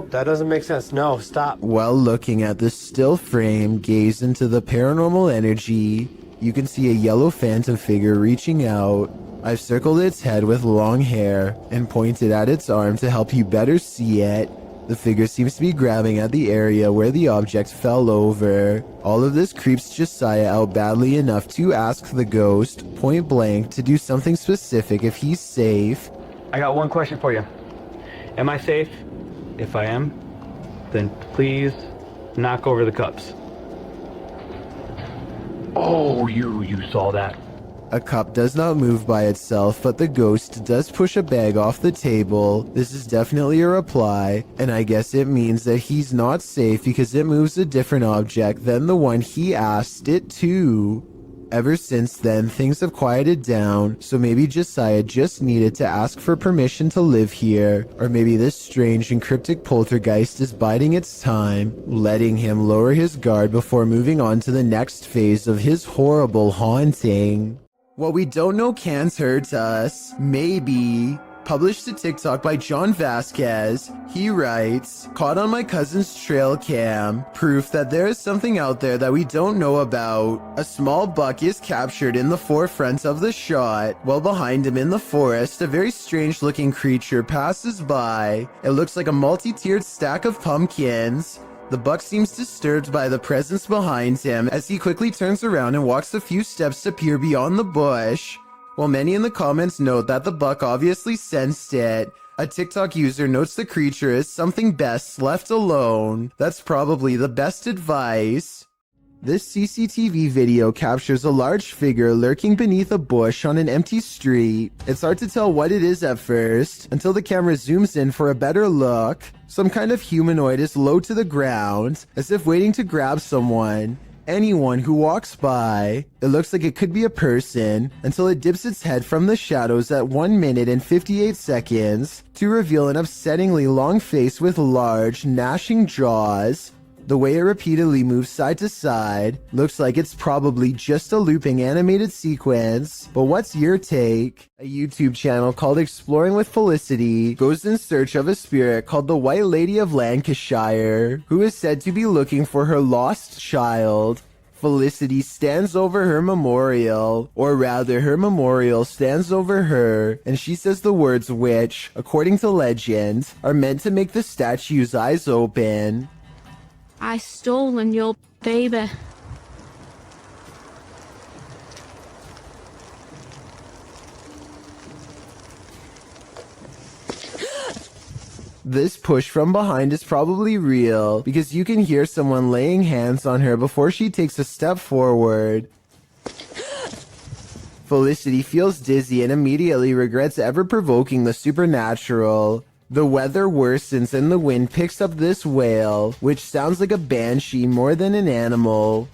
that doesn't make sense. No, stop. While looking at the still frame, gaze into the paranormal energy, you can see a yellow phantom figure reaching out. I've circled its head with long hair and pointed at its arm to help you better see it. The figure seems to be grabbing at the area where the object fell over. All of this creeps Josiah out badly enough to ask the ghost, point blank, to do something specific if he's safe. I got one question for you. Am I safe? If I am, then please knock over the cups. Oh, you saw that. A cup does not move by itself, but the ghost does push a bag off the table. This is definitely a reply, and I guess it means that he's not safe because it moves a different object than the one he asked it to. Ever since then, things have quieted down, so maybe Josiah just needed to ask for permission to live here, or maybe this strange and cryptic poltergeist is biding its time, letting him lower his guard before moving on to the next phase of his horrible haunting. What we don't know can't hurt us. Maybe. Published to TikTok by John Vasquez. He writes, caught on my cousin's trail cam. Proof that there is something out there that we don't know about. A small buck is captured in the forefront of the shot. While behind him in the forest, a very strange looking creature passes by. It looks like a multi-tiered stack of pumpkins. The buck seems disturbed by the presence behind him as he quickly turns around and walks a few steps to peer beyond the bush. While many in the comments note that the buck obviously sensed it, a TikTok user notes the creature is something best left alone. That's probably the best advice. This CCTV video captures a large figure lurking beneath a bush on an empty street. It's hard to tell what it is at first, until the camera zooms in for a better look. Some kind of humanoid is low to the ground, as if waiting to grab someone. Anyone who walks by. It looks like it could be a person, until it dips its head from the shadows at 1 minute and 58 seconds, to reveal an upsettingly long face with large, gnashing jaws. The way it repeatedly moves side to side looks like it's probably just a looping animated sequence. But what's your take? A YouTube channel called Exploring with Felicity goes in search of a spirit called the White Lady of Lancashire, who is said to be looking for her lost child. Felicity stands over her memorial, or rather her memorial stands over her, and she says the words which, according to legend, are meant to make the statue's eyes open. I stolen your baby. This push from behind is probably real, because you can hear someone laying hands on her before she takes a step forward. Felicity feels dizzy and immediately regrets ever provoking the supernatural. The weather worsens and the wind picks up this wail, which sounds like a banshee more than an animal.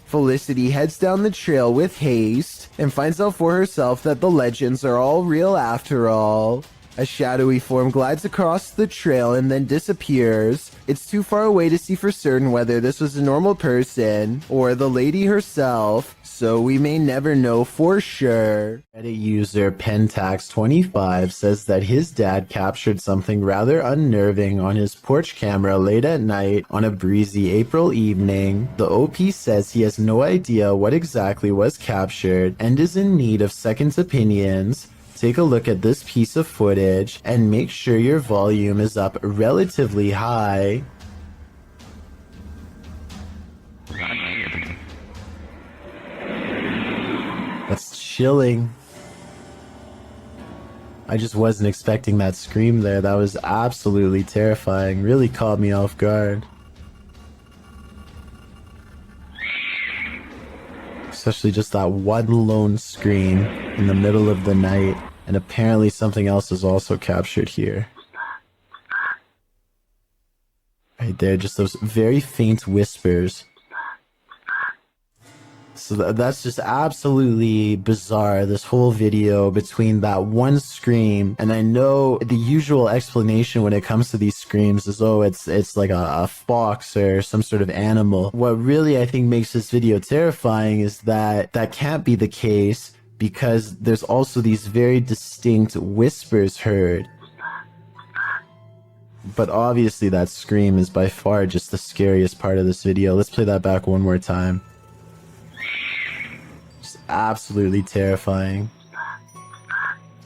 Felicity heads down the trail with haste and finds out for herself that the legends are all real after all. A shadowy form glides across the trail and then disappears. It's too far away to see for certain whether this was a normal person or the lady herself, so we may never know for sure. Reddit user Pentax25 says that his dad captured something rather unnerving on his porch camera late at night on a breezy April evening. The OP says he has no idea what exactly was captured and is in need of second opinions. Take a look at this piece of footage and make sure your volume is up relatively high. That's chilling. I just wasn't expecting that scream there. That was absolutely terrifying. Really caught me off guard. Especially just that one lone scream in the middle of the night. And apparently something else is also captured here. Right there, just those very faint whispers. So that's just absolutely bizarre, this whole video between that one scream. And I know the usual explanation when it comes to these screams is, oh, it's like a fox or some sort of animal. What really I think makes this video terrifying is that that can't be the case, because there's also these very distinct whispers heard. But obviously that scream is by far just the scariest part of this video. Let's play that back one more time. Just absolutely terrifying.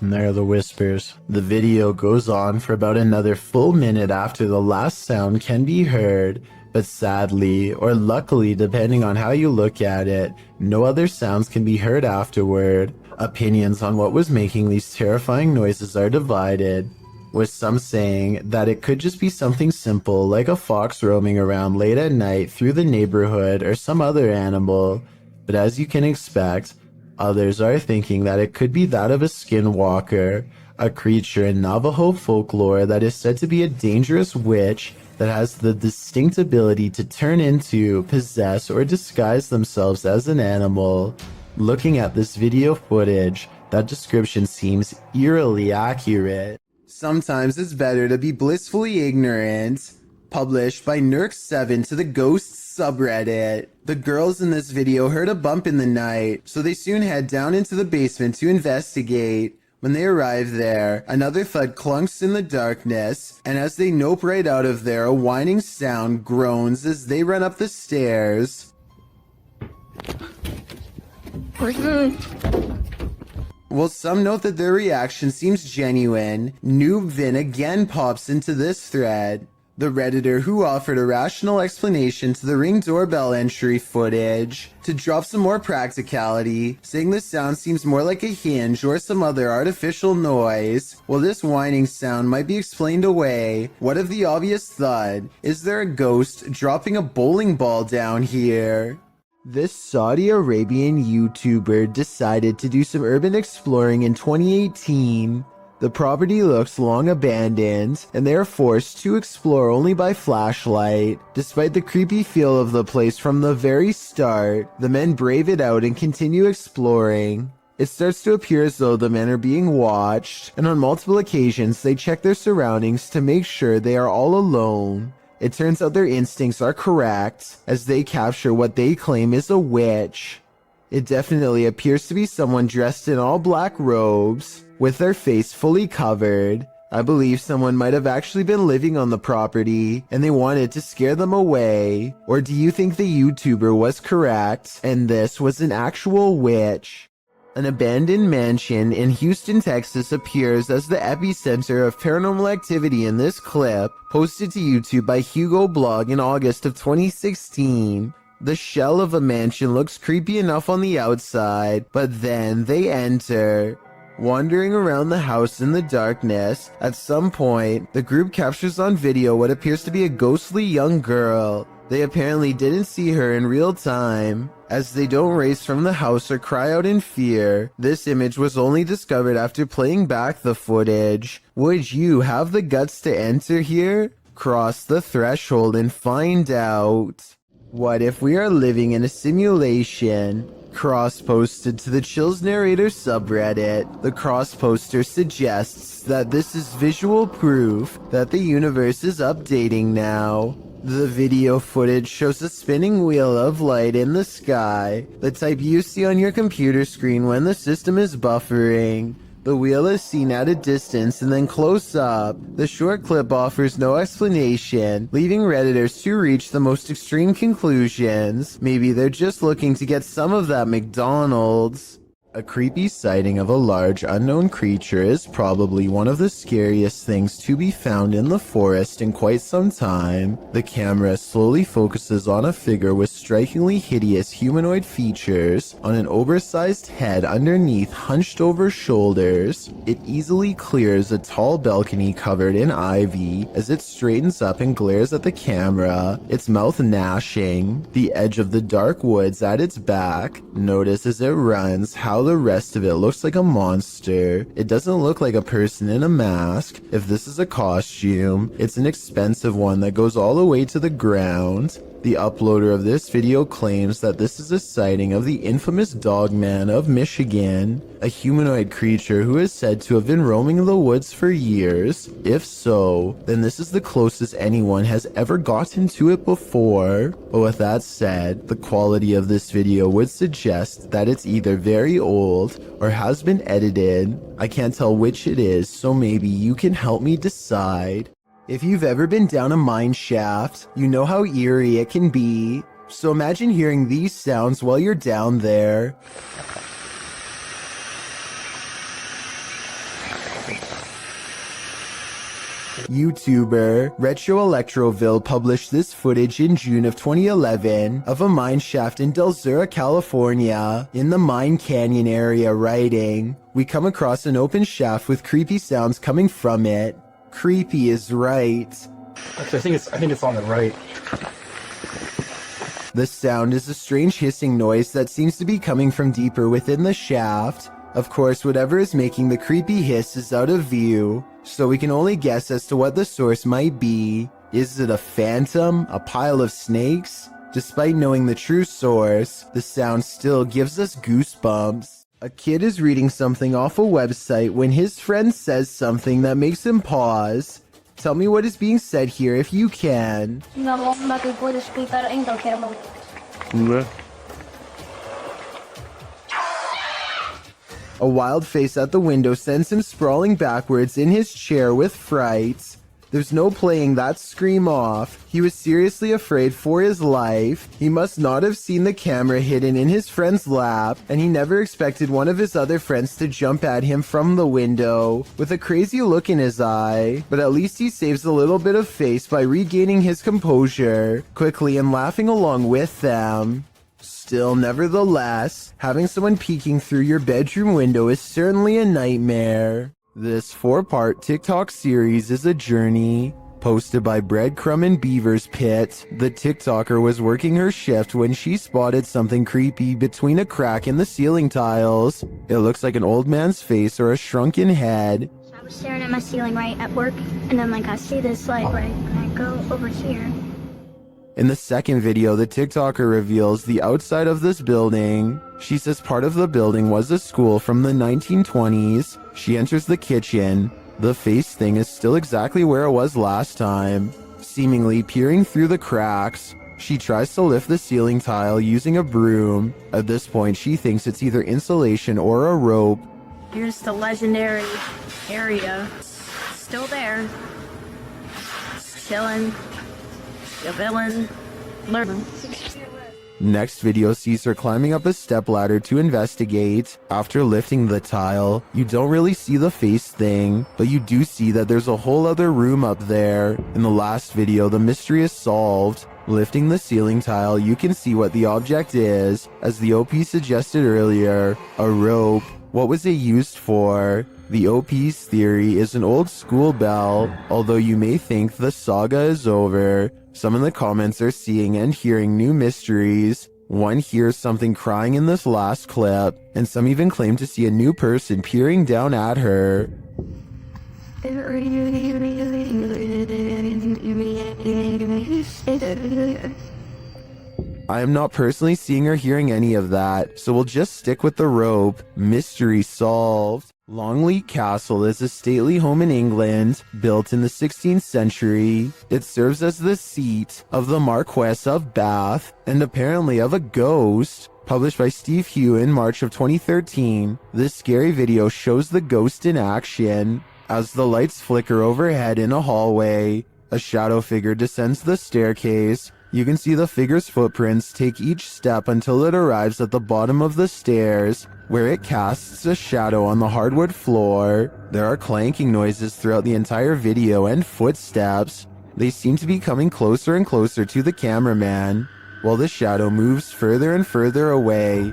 And there are the whispers. The video goes on for about another full minute after the last sound can be heard, but sadly, or luckily depending on how you look at it, no other sounds can be heard afterward. Opinions on what was making these terrifying noises are divided, with some saying that it could just be something simple like a fox roaming around late at night through the neighborhood or some other animal, but as you can expect, others are thinking that it could be that of a skinwalker, a creature in Navajo folklore that is said to be a dangerous witch that has the distinct ability to turn into, possess, or disguise themselves as an animal. Looking at this video footage, that description seems eerily accurate. Sometimes it's better to be blissfully ignorant. Published by Nurk7 to the Ghosts subreddit. The girls in this video heard a bump in the night, so they soon head down into the basement to investigate. When they arrive there, another thud clunks in the darkness, and as they nope right out of there, a whining sound groans as they run up the stairs. While some note that their reaction seems genuine, Noobvin again pops into this thread. The Redditor who offered a rational explanation to the Ring doorbell entry footage to drop some more practicality, saying the sound seems more like a hinge or some other artificial noise. While this whining sound might be explained away, what of the obvious thud? Is there a ghost dropping a bowling ball down here? This Saudi Arabian YouTuber decided to do some urban exploring in 2018. The property looks long abandoned, and they are forced to explore only by flashlight. Despite the creepy feel of the place from the very start, the men brave it out and continue exploring. It starts to appear as though the men are being watched, and on multiple occasions they check their surroundings to make sure they are all alone. It turns out their instincts are correct, as they capture what they claim is a witch. It definitely appears to be someone dressed in all black robes, with their face fully covered. I believe someone might have actually been living on the property, and they wanted to scare them away. Or do you think the YouTuber was correct, and this was an actual witch? An abandoned mansion in Houston, Texas appears as the epicenter of paranormal activity in this clip, posted to YouTube by Hugo Blog in August of 2016. The shell of a mansion looks creepy enough on the outside, but then they enter. Wandering around the house in the darkness, at some point, the group captures on video what appears to be a ghostly young girl. They apparently didn't see her in real time, as they don't race from the house or cry out in fear. This image was only discovered after playing back the footage. Would you have the guts to enter here? Cross the threshold and find out. What if we are living in a simulation? Cross-posted to the Chills Narrator subreddit, the cross-poster suggests that this is visual proof that the universe is updating now. The video footage shows a spinning wheel of light in the sky, the type you see on your computer screen when the system is buffering. The wheel is seen at a distance and then close up. The short clip offers no explanation, leaving Redditors to reach the most extreme conclusions. Maybe they're just looking to get some of that McDonald's. A creepy sighting of a large unknown creature is probably one of the scariest things to be found in the forest in quite some time. The camera slowly focuses on a figure with strikingly hideous humanoid features on an oversized head underneath hunched over shoulders. It easily clears a tall balcony covered in ivy as it straightens up and glares at the camera, its mouth gnashing. The edge of the dark woods at its back. Notice as it runs how the rest of it looks like a monster. It doesn't look like a person in a mask. If this is a costume, it's an expensive one that goes all the way to the ground. The uploader of this video claims that this is a sighting of the infamous Dogman of Michigan, a humanoid creature who is said to have been roaming the woods for years. If so, then this is the closest anyone has ever gotten to it before. But with that said, the quality of this video would suggest that it's either very old or has been edited. I can't tell which it is, so maybe you can help me decide. If you've ever been down a mine shaft, you know how eerie it can be. So imagine hearing these sounds while you're down there. YouTuber Retro Electroville published this footage in June of 2011 of a mine shaft in Del Sur, California, in the Mine Canyon area, writing, "We come across an open shaft with creepy sounds coming from it." Creepy is right. Actually, I think it's on the right. The sound is a strange hissing noise that seems to be coming from deeper within the shaft. Of course, whatever is making the creepy hiss is out of view, so we can only guess as to what the source might be. Is it a phantom? A pile of snakes? Despite knowing the true source, the sound still gives us goosebumps. A kid is reading something off a website when his friend says something that makes him pause. Tell me what is being said here if you can. A wild face at the window sends him sprawling backwards in his chair with fright. There's no playing that scream off. He was seriously afraid for his life. He must not have seen the camera hidden in his friend's lap, and he never expected one of his other friends to jump at him from the window with a crazy look in his eye. But at least he saves a little bit of face by regaining his composure quickly and laughing along with them. Still, nevertheless, having someone peeking through your bedroom window is certainly a nightmare. This 4-part TikTok series is a journey. Posted by Breadcrumb and Beaver's Pit, the TikToker was working her shift when she spotted something creepy between a crack in the ceiling tiles. It looks like an old man's face or a shrunken head. I was staring at my ceiling right at work, and then I see this light right, and I go over here. In the second video, the TikToker reveals the outside of this building. She says part of the building was a school from the 1920s. She enters the kitchen. The face thing is still exactly where it was last time, seemingly peering through the cracks. She tries to lift the ceiling tile using a broom. At this point, she thinks it's either insulation or a rope. Here's the legendary area. Still there. Chilling. The villain. Learn. Next video sees her climbing up a stepladder to investigate. After lifting the tile, you don't really see the face thing, but you do see that there's a whole other room up there. In the last video, the mystery is solved. Lifting the ceiling tile, you can see what the object is. As the OP suggested earlier, a rope. What was it used for? The OP's theory is an old school bell, although you may think the saga is over. Some in the comments are seeing and hearing new mysteries. One hears something crying in this last clip, and some even claim to see a new person peering down at her. I am not personally seeing or hearing any of that, so we'll just stick with the rope. Mystery solved. Longleat Castle is a stately home in England, built in the 16th century. It serves as the seat of the Marquess of Bath, and apparently of a ghost. Published by Steve Hugh in March of 2013, this scary video shows the ghost in action. As the lights flicker overhead in a hallway, a shadow figure descends the staircase, You can see the figure's footprints take each step until it arrives at the bottom of the stairs, where it casts a shadow on the hardwood floor. There are clanking noises throughout the entire video and footsteps. They seem to be coming closer and closer to the cameraman, while the shadow moves further and further away.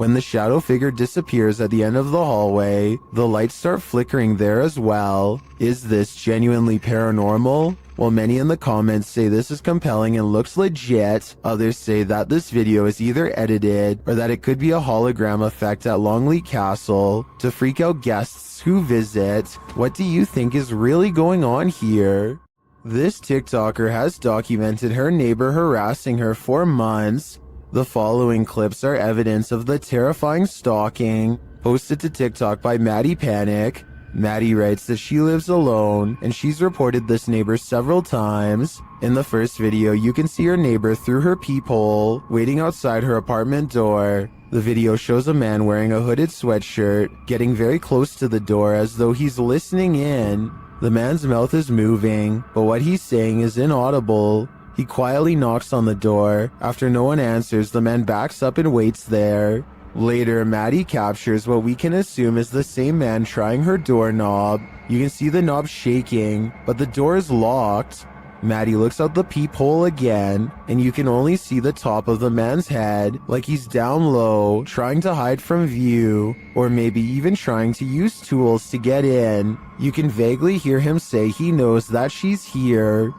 When the shadow figure disappears at the end of the hallway, the lights start flickering there as well. Is this genuinely paranormal? While many in the comments say this is compelling and looks legit, others say that this video is either edited or that it could be a hologram effect at Longleat Castle to freak out guests who visit. What do you think is really going on here? This TikToker has documented her neighbor harassing her for months. The following clips are evidence of the terrifying stalking, posted to TikTok by Maddie Panic. Maddie writes that she lives alone, and she's reported this neighbor several times. In the first video, you can see her neighbor through her peephole, waiting outside her apartment door. The video shows a man wearing a hooded sweatshirt, getting very close to the door as though he's listening in. The man's mouth is moving, but what he's saying is inaudible. He quietly knocks on the door. After no one answers, the man backs up and waits there. Later, Maddie captures what we can assume is the same man trying her doorknob. You can see the knob shaking, but the door is locked. Maddie looks out the peephole again, and you can only see the top of the man's head, like he's down low, trying to hide from view, or maybe even trying to use tools to get in. You can vaguely hear him say he knows that she's here.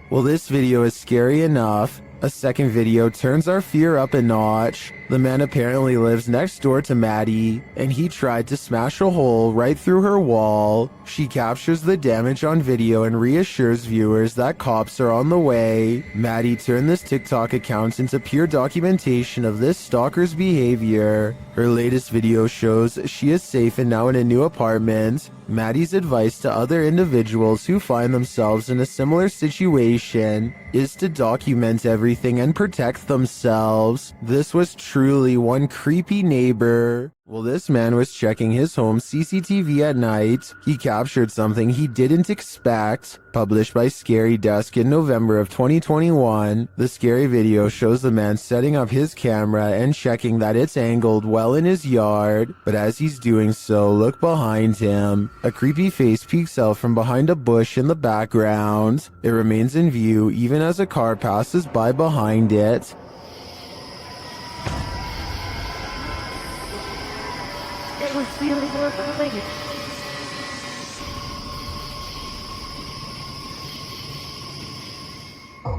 Well, this video is scary enough. A second video turns our fear up a notch. The man apparently lives next door to Maddie, and he tried to smash a hole right through her wall. She captures the damage on video and reassures viewers that cops are on the way. Maddie turned this TikTok account into pure documentation of this stalker's behavior. Her latest video shows she is safe and now in a new apartment. Maddie's advice to other individuals who find themselves in a similar situation is to document everything and protect themselves. This was truly one creepy neighbor. Well, this man was checking his home CCTV at night. He captured something he didn't expect. Published by Scary Desk in November of 2021, the scary video shows the man setting up his camera and checking that it's angled well in his yard. But as he's doing so, look behind him. A creepy face peeks out from behind a bush in the background. It remains in view even as a car passes by behind it. It was really horrifying.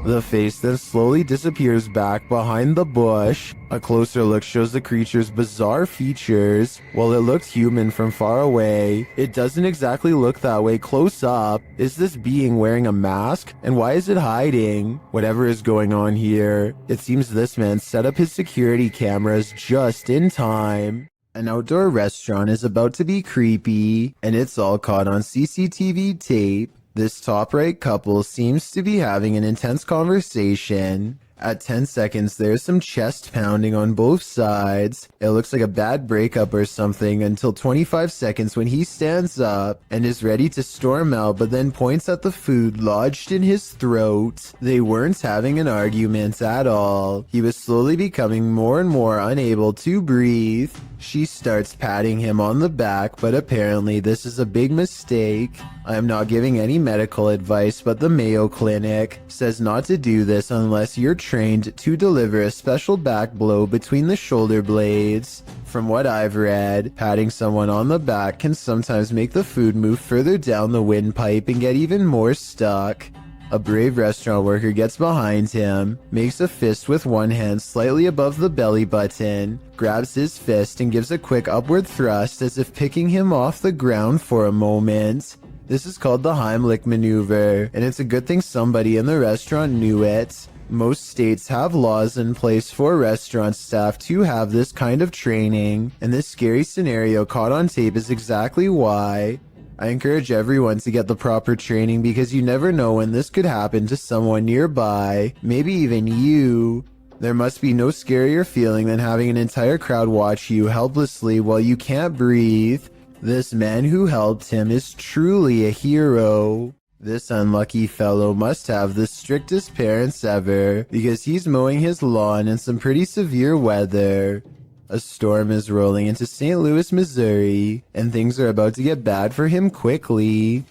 The face then slowly disappears back behind the bush. A closer look shows the creature's bizarre features. While it looks human from far away, it doesn't exactly look that way close up. Is this being wearing a mask? And why is it hiding? Whatever is going on here, it seems this man set up his security cameras just in time. An outdoor restaurant is about to be creepy, and it's all caught on CCTV tape. This top right couple seems to be having an intense conversation. At 10 seconds, there's some chest pounding on both sides. It looks like a bad breakup or something until 25 seconds when he stands up and is ready to storm out, but then points at the food lodged in his throat. They weren't having an argument at all. He was slowly becoming more and more unable to breathe. She starts patting him on the back, but apparently this is a big mistake. I am not giving any medical advice, but the Mayo Clinic says not to do this unless you're trained to deliver a special back blow between the shoulder blades. From what I've read, patting someone on the back can sometimes make the food move further down the windpipe and get even more stuck. A brave restaurant worker gets behind him, makes a fist with one hand slightly above the belly button, grabs his fist and gives a quick upward thrust as if picking him off the ground for a moment. This is called the Heimlich maneuver, and it's a good thing somebody in the restaurant knew it. Most states have laws in place for restaurant staff to have this kind of training, and this scary scenario caught on tape is exactly why. I encourage everyone to get the proper training because you never know when this could happen to someone nearby, maybe even you. There must be no scarier feeling than having an entire crowd watch you helplessly while you can't breathe. This man who helped him is truly a hero. This unlucky fellow must have the strictest parents ever because he's mowing his lawn in some pretty severe weather. A storm is rolling into St. Louis, Missouri, and things are about to get bad for him quickly.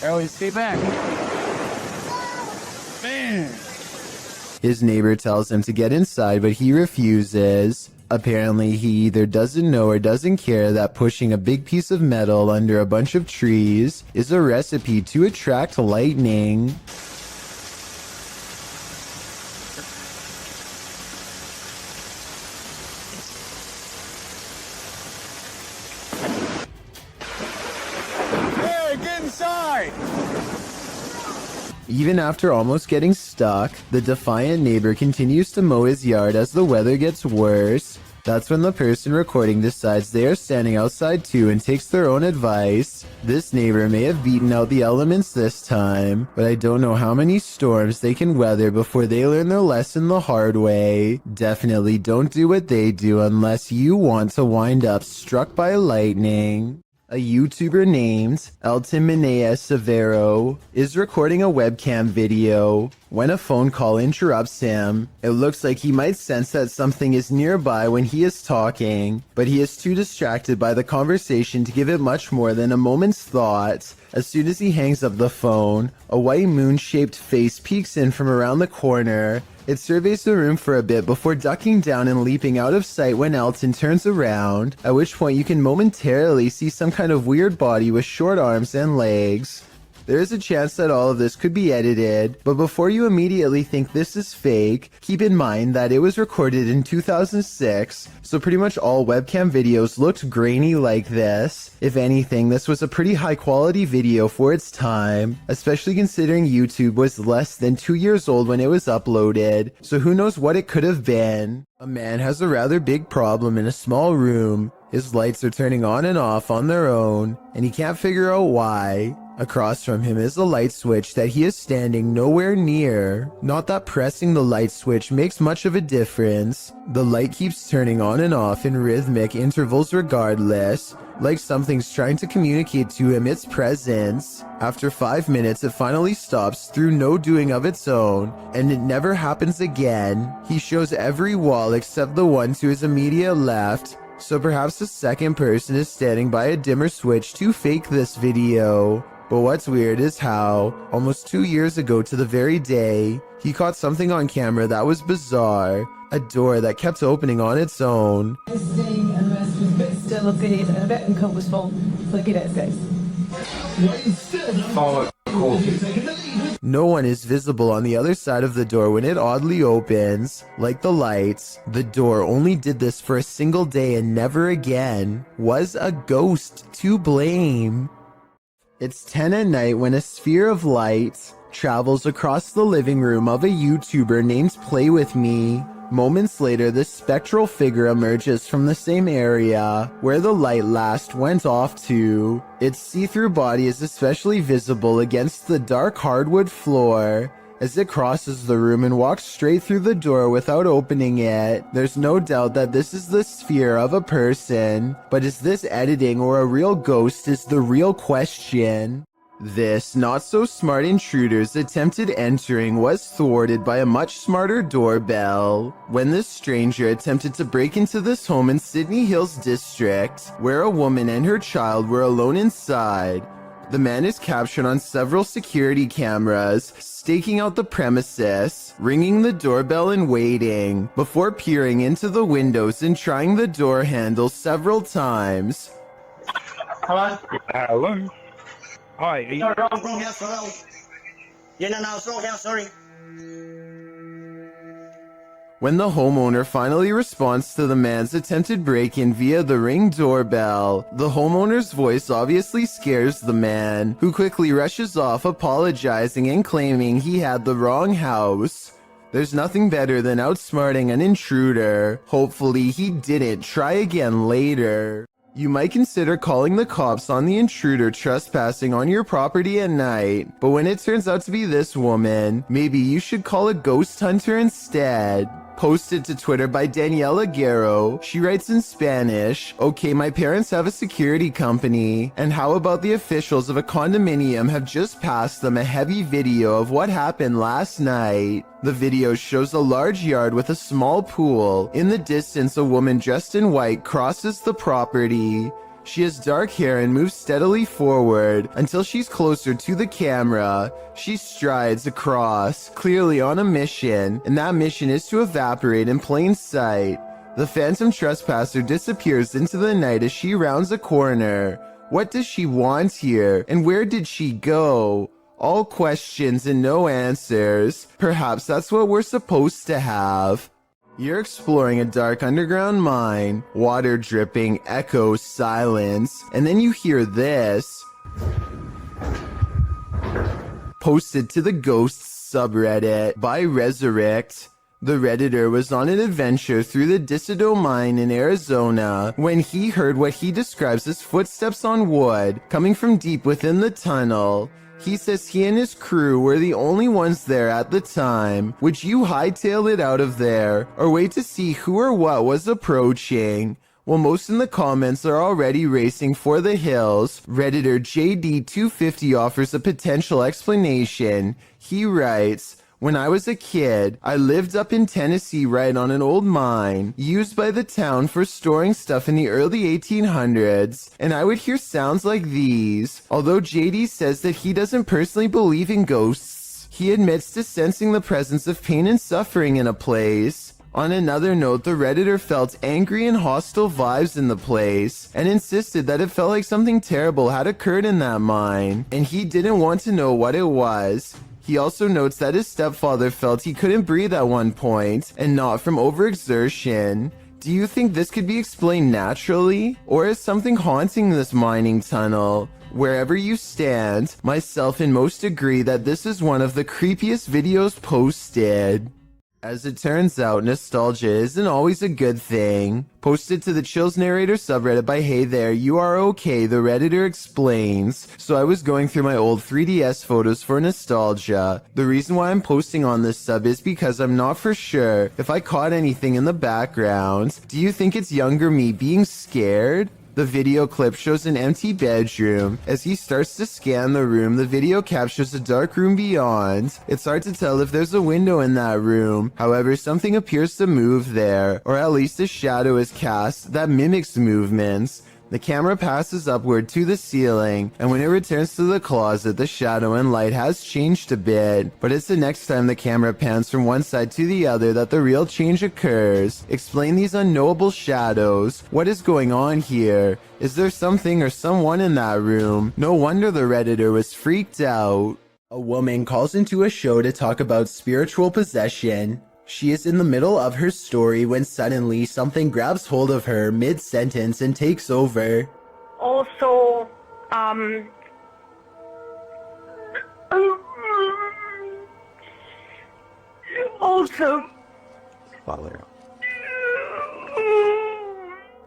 Ellie, stay back. Man. His neighbor tells him to get inside, but he refuses. Apparently, he either doesn't know or doesn't care that pushing a big piece of metal under a bunch of trees is a recipe to attract lightning. Hey, get inside! Even after almost getting stuck, the defiant neighbor continues to mow his yard as the weather gets worse. That's when the person recording decides they are standing outside too and takes their own advice. This neighbor may have beaten out the elements this time, but I don't know how many storms they can weather before they learn their lesson the hard way. Definitely don't do what they do unless you want to wind up struck by lightning. A YouTuber named Altiminea Severo is recording a webcam video. When a phone call interrupts him, it looks like he might sense that something is nearby when he is talking, but he is too distracted by the conversation to give it much more than a moment's thought. As soon as he hangs up the phone, a white moon-shaped face peeks in from around the corner. It surveys the room for a bit before ducking down and leaping out of sight when Elton turns around, at which point you can momentarily see some kind of weird body with short arms and legs. There is a chance that all of this could be edited, but before you immediately think this is fake, keep in mind that it was recorded in 2006, so pretty much all webcam videos looked grainy like this. If anything, this was a pretty high quality video for its time, especially considering YouTube was less than 2 years old when it was uploaded, so who knows what it could have been. A man has a rather big problem in a small room. His lights are turning on and off on their own, and he can't figure out why. Across from him is a light switch that he is standing nowhere near. Not that pressing the light switch makes much of a difference. The light keeps turning on and off in rhythmic intervals regardless, like something's trying to communicate to him its presence. After 5 minutes, it finally stops through no doing of its own, and it never happens again. He shows every wall except the one to his immediate left, so perhaps a second person is standing by a dimmer switch to fake this video. But what's weird is how, almost 2 years ago to the very day, he caught something on camera that was bizarre. A door that kept opening on its own. Still okay, a bit uncomfortable. Look at it, guys. No one is visible on the other side of the door when it oddly opens. Like the lights, the door only did this for a single day and never again. Was a ghost to blame? It's 10 at night when a sphere of light travels across the living room of a YouTuber named Play With Me. Moments later, this spectral figure emerges from the same area where the light last went off to. Its see-through body is especially visible against the dark hardwood floor. As it crosses the room and walks straight through the door without opening it, there's no doubt that this is the sphere of a person. But is this editing or a real ghost is the real question. This not-so-smart intruder's attempted entering was thwarted by a much smarter doorbell. When this stranger attempted to break into this home in Sydney Hills District, where a woman and her child were alone inside, the man is captured on several security cameras, staking out the premises, ringing the doorbell and waiting, before peering into the windows and trying the door handle several times. Hello? Hello? Hi, are you... No, wrong house, hello. Yeah, no, it's wrong house, sorry. When the homeowner finally responds to the man's attempted break-in via the Ring doorbell, the homeowner's voice obviously scares the man, who quickly rushes off apologizing and claiming he had the wrong house. There's nothing better than outsmarting an intruder. Hopefully he didn't try again later. You might consider calling the cops on the intruder trespassing on your property at night, but when it turns out to be this woman, maybe you should call a ghost hunter instead. Posted to Twitter by Daniela Guerrero, she writes in Spanish, "Okay, my parents have a security company, and how about the officials of a condominium have just passed them a heavy video of what happened last night." The video shows a large yard with a small pool. In the distance, a woman dressed in white crosses the property. She has dark hair and moves steadily forward until she's closer to the camera. She strides across, clearly on a mission, and that mission is to evaporate in plain sight. The phantom trespasser disappears into the night as she rounds a corner. What does she want here, and where did she go? All questions and no answers. Perhaps that's what we're supposed to have. You're exploring a dark underground mine, water dripping, echoes, silence, and then you hear this. Posted to the Ghosts subreddit by Resurrect. The Redditor was on an adventure through the Disido mine in Arizona when he heard what he describes as footsteps on wood coming from deep within the tunnel. He says he and his crew were the only ones there at the time. Would you hightail it out of there, or wait to see who or what was approaching? Well, most in the comments are already racing for the hills. Redditor JD250 offers a potential explanation. He writes, "When I was a kid, I lived up in Tennessee right on an old mine used by the town for storing stuff in the early 1800s, and I would hear sounds like these." Although JD says that he doesn't personally believe in ghosts, he admits to sensing the presence of pain and suffering in a place. On another note, the Redditor felt angry and hostile vibes in the place and insisted that it felt like something terrible had occurred in that mine, and he didn't want to know what it was. He also notes that his stepfather felt he couldn't breathe at one point, and not from overexertion. Do you think this could be explained naturally? Or is something haunting this mining tunnel? Wherever you stand, myself and most agree that this is one of the creepiest videos posted. As it turns out, nostalgia isn't always a good thing. Posted to the Chills Narrator subreddit by Hey There, You Are Okay, the Redditor explains, "So I was going through my old 3DS photos for nostalgia. The reason why I'm posting on this sub is because I'm not for sure if I caught anything in the background. Do you think it's younger me being scared?" The video clip shows an empty bedroom. As he starts to scan the room, the video captures a dark room beyond. It's hard to tell if there's a window in that room. However, something appears to move there, or at least a shadow is cast that mimics movements. The camera passes upward to the ceiling, and when it returns to the closet, the shadow and light has changed a bit. But it's the next time the camera pans from one side to the other that the real change occurs. Explain these unknowable shadows. What is going on here? Is there something or someone in that room? No wonder the Redditor was freaked out. A woman calls into a show to talk about spiritual possession. She is in the middle of her story when suddenly something grabs hold of her mid-sentence and takes over. Also,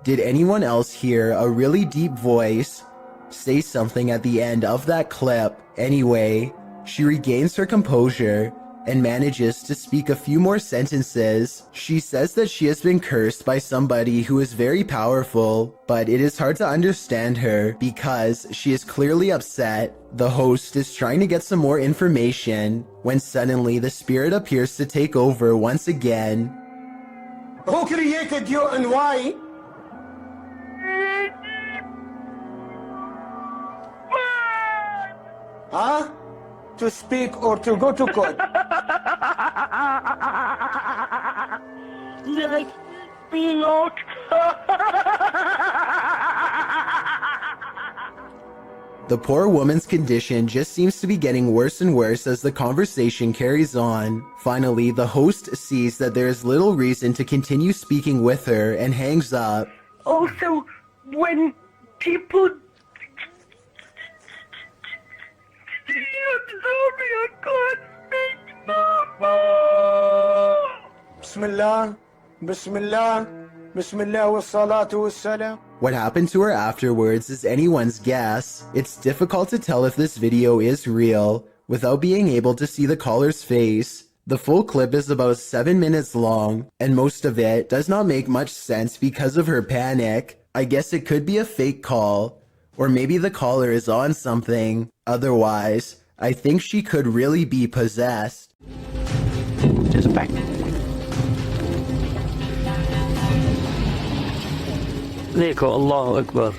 Did anyone else hear a really deep voice say something at the end of that clip? Anyway, she regains her composure and manages to speak a few more sentences. She says that she has been cursed by somebody who is very powerful, but it is hard to understand her because she is clearly upset. The host is trying to get some more information when suddenly the spirit appears to take over once again. Who created you and why? Huh? To speak or to go to court? like being out. The poor woman's condition just seems to be getting worse and worse as the conversation carries on. Finally, the host sees that there is little reason to continue speaking with her and hangs up. Also, when people Bismillah, Bismillah, What happened to her afterwards is anyone's guess. It's difficult to tell if this video is real without being able to see the caller's face. The full clip is about 7 minutes long, and most of it does not make much sense because of her panic. I guess it could be a fake call, or maybe the caller is on something. Otherwise, I think she could really be possessed. Just back. Allahu Akbar.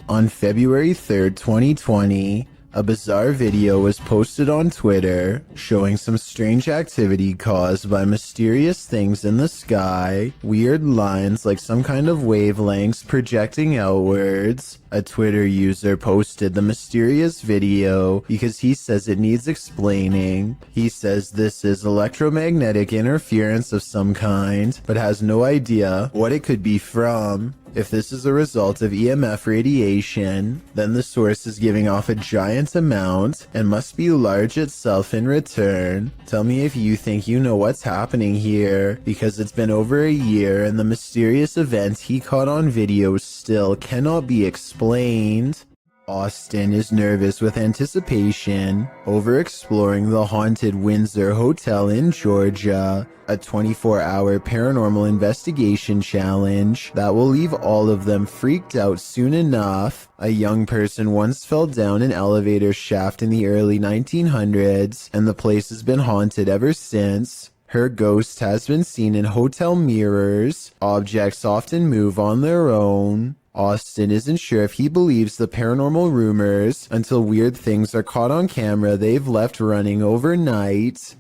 On February 3rd, 2020, a bizarre video was posted on Twitter showing some strange activity caused by mysterious things in the sky, weird lines like some kind of wavelengths projecting outwards. A Twitter user posted the mysterious video because he says it needs explaining. He says this is electromagnetic interference of some kind, but has no idea what it could be from. If this is a result of EMF radiation, then the source is giving off a giant amount and must be large itself in return. Tell me if you think you know what's happening here, because it's been over a year and the mysterious event he caught on video still cannot be explained. Austin is nervous with anticipation over exploring the haunted Windsor Hotel in Georgia, a 24-hour paranormal investigation challenge that will leave all of them freaked out soon enough. A young person once fell down an elevator shaft in the early 1900s, and the place has been haunted ever since. Her ghost has been seen in hotel mirrors. Objects often move on their own. Austin isn't sure if he believes the paranormal rumors until weird things are caught on camera they've left running overnight.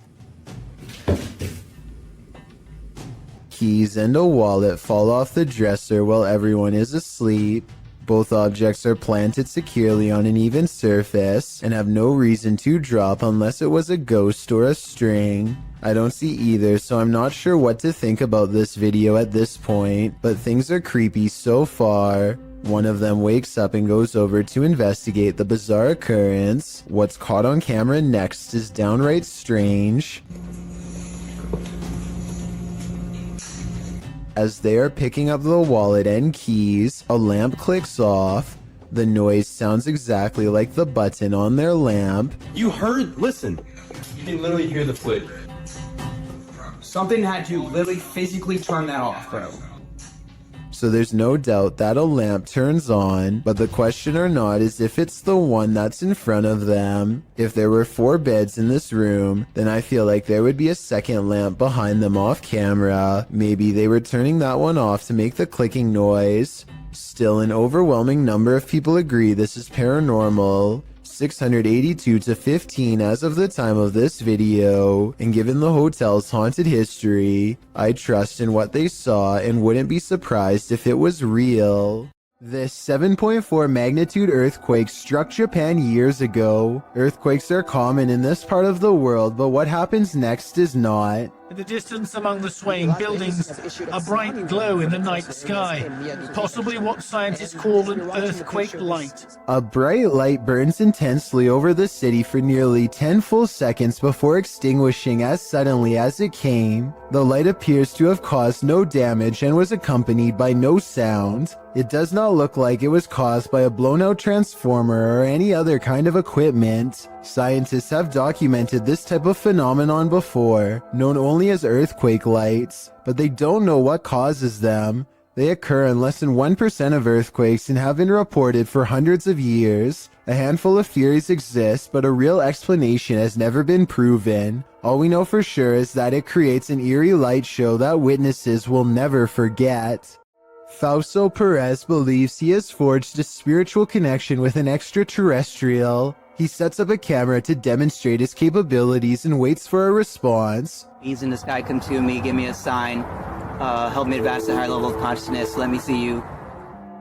Keys and a wallet fall off the dresser while everyone is asleep. Both objects are planted securely on an even surface and have no reason to drop unless it was a ghost or a string. I don't see either, so I'm not sure what to think about this video at this point, but things are creepy so far. One of them wakes up and goes over to investigate the bizarre occurrence. What's caught on camera next is downright strange. As they are picking up the wallet and keys, a lamp clicks off. The noise sounds exactly like the button on their lamp. You heard, listen. You can literally hear the flip. Something had to literally physically turn that off, bro. So there's no doubt that a lamp turns on, but the question or not is if it's the one that's in front of them. If there were 4 beds in this room, then I feel like there would be a second lamp behind them off camera. Maybe they were turning that one off to make the clicking noise. Still, an overwhelming number of people agree this is paranormal. 682 to 15 as of the time of this video, and given the hotel's haunted history, I trust in what they saw and wouldn't be surprised if it was real. This 7.4 magnitude earthquake struck Japan years ago. Earthquakes are common in this part of the world, but what happens next is not. In the distance among the swaying buildings, a bright glow in the night sky, possibly what scientists call an earthquake light. A bright light burns intensely over the city for nearly 10 full seconds before extinguishing as suddenly as it came. The light appears to have caused no damage and was accompanied by no sound. It does not look like it was caused by a blown-out transformer or any other kind of equipment. Scientists have documented this type of phenomenon before, known only as earthquake lights, but they don't know what causes them. They occur in less than 1% of earthquakes and have been reported for hundreds of years. A handful of theories exist, but a real explanation has never been proven. All we know for sure is that it creates an eerie light show that witnesses will never forget. Fausto Perez believes he has forged a spiritual connection with an extraterrestrial. He sets up a camera to demonstrate his capabilities and waits for a response. He's in the sky, come to me, give me a sign. Help me advance to a higher level of consciousness, let me see you.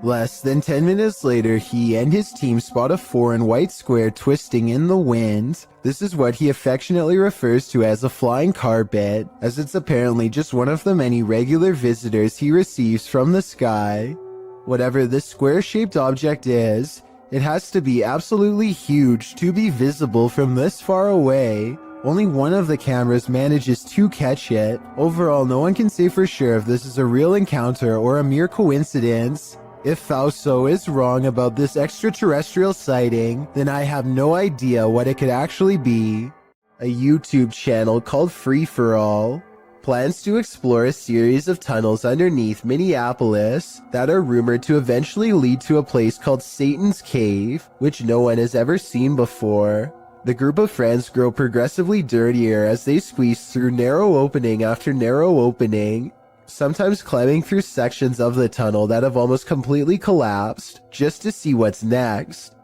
Less than 10 minutes later, he and his team spot a foreign white square twisting in the wind. This is what he affectionately refers to as a flying carpet, as it's apparently just one of the many regular visitors he receives from the sky. Whatever this square-shaped object is, it has to be absolutely huge to be visible from this far away. Only one of the cameras manages to catch it. Overall, no one can say for sure if this is a real encounter or a mere coincidence. If Fausto is wrong about this extraterrestrial sighting, then I have no idea what it could actually be. A YouTube channel called Free For All plans to explore a series of tunnels underneath Minneapolis that are rumored to eventually lead to a place called Satan's Cave, which no one has ever seen before. The group of friends grow progressively dirtier as they squeeze through narrow opening after narrow opening, sometimes climbing through sections of the tunnel that have almost completely collapsed, just to see what's next.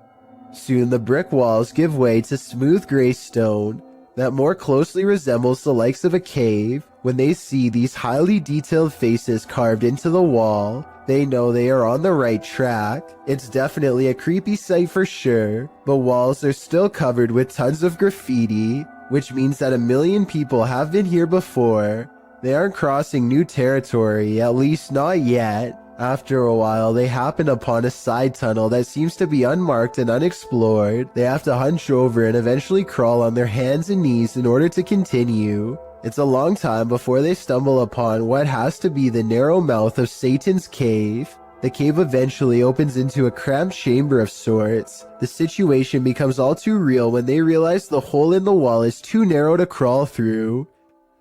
Soon the brick walls give way to smooth gray stone that more closely resembles the likes of a cave. When they see these highly detailed faces carved into the wall, they know they are on the right track. It's definitely a creepy sight for sure. The walls are still covered with tons of graffiti, which means that 1 million people have been here before. They aren't crossing new territory, at least not yet. After a while, they happen upon a side tunnel that seems to be unmarked and unexplored. They have to hunch over and eventually crawl on their hands and knees in order to continue. It's a long time before they stumble upon what has to be the narrow mouth of Satan's Cave. The cave eventually opens into a cramped chamber of sorts. The situation becomes all too real when they realize the hole in the wall is too narrow to crawl through.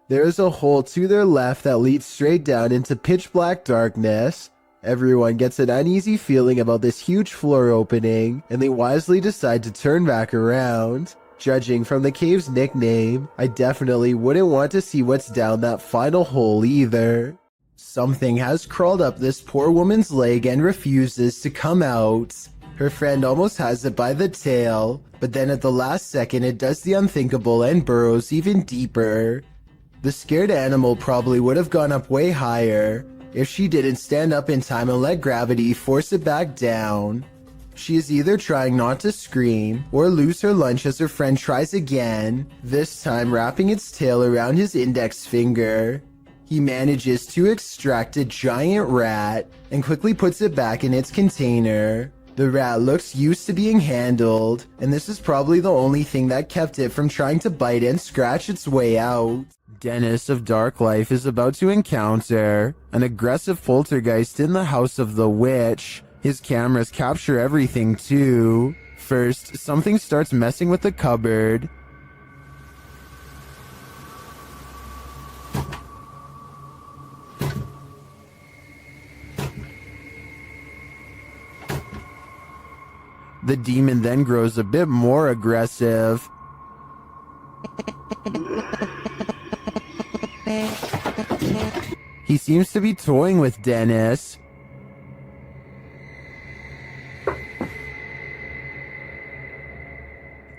There is a hole to their left that leads straight down into pitch black darkness. Everyone gets an uneasy feeling about this huge floor opening, and they wisely decide to turn back around. Judging from the cave's nickname, I definitely wouldn't want to see what's down that final hole either. Something has crawled up this poor woman's leg and refuses to come out. Her friend almost has it by the tail, but then at the last second it does the unthinkable and burrows even deeper. The scared animal probably would have gone up way higher if she didn't stand up in time and let gravity force it back down. She is either trying not to scream or lose her lunch as her friend tries again, this time wrapping its tail around his index finger. He manages to extract a giant rat and quickly puts it back in its container. The rat looks used to being handled, and this is probably the only thing that kept it from trying to bite and scratch its way out. Dennis of Dark Life is about to encounter an aggressive poltergeist in the house of the witch. His cameras capture everything too. First, something starts messing with the cupboard. The demon then grows a bit more aggressive. He seems to be toying with Dennis.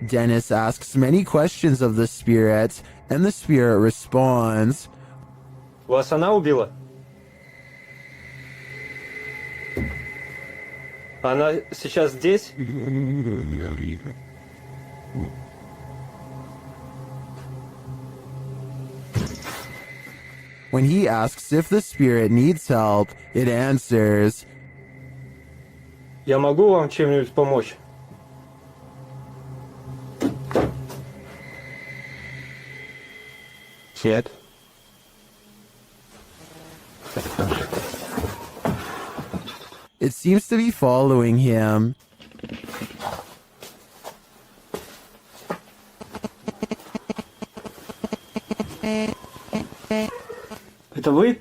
Dennis asks many questions of the spirit, and the spirit responds. Вас она убила? Она сейчас здесь? When he asks if the spirit needs help, it answers. Я могу вам чем-нибудь помочь? Нет. It seems to be following him. Это вы?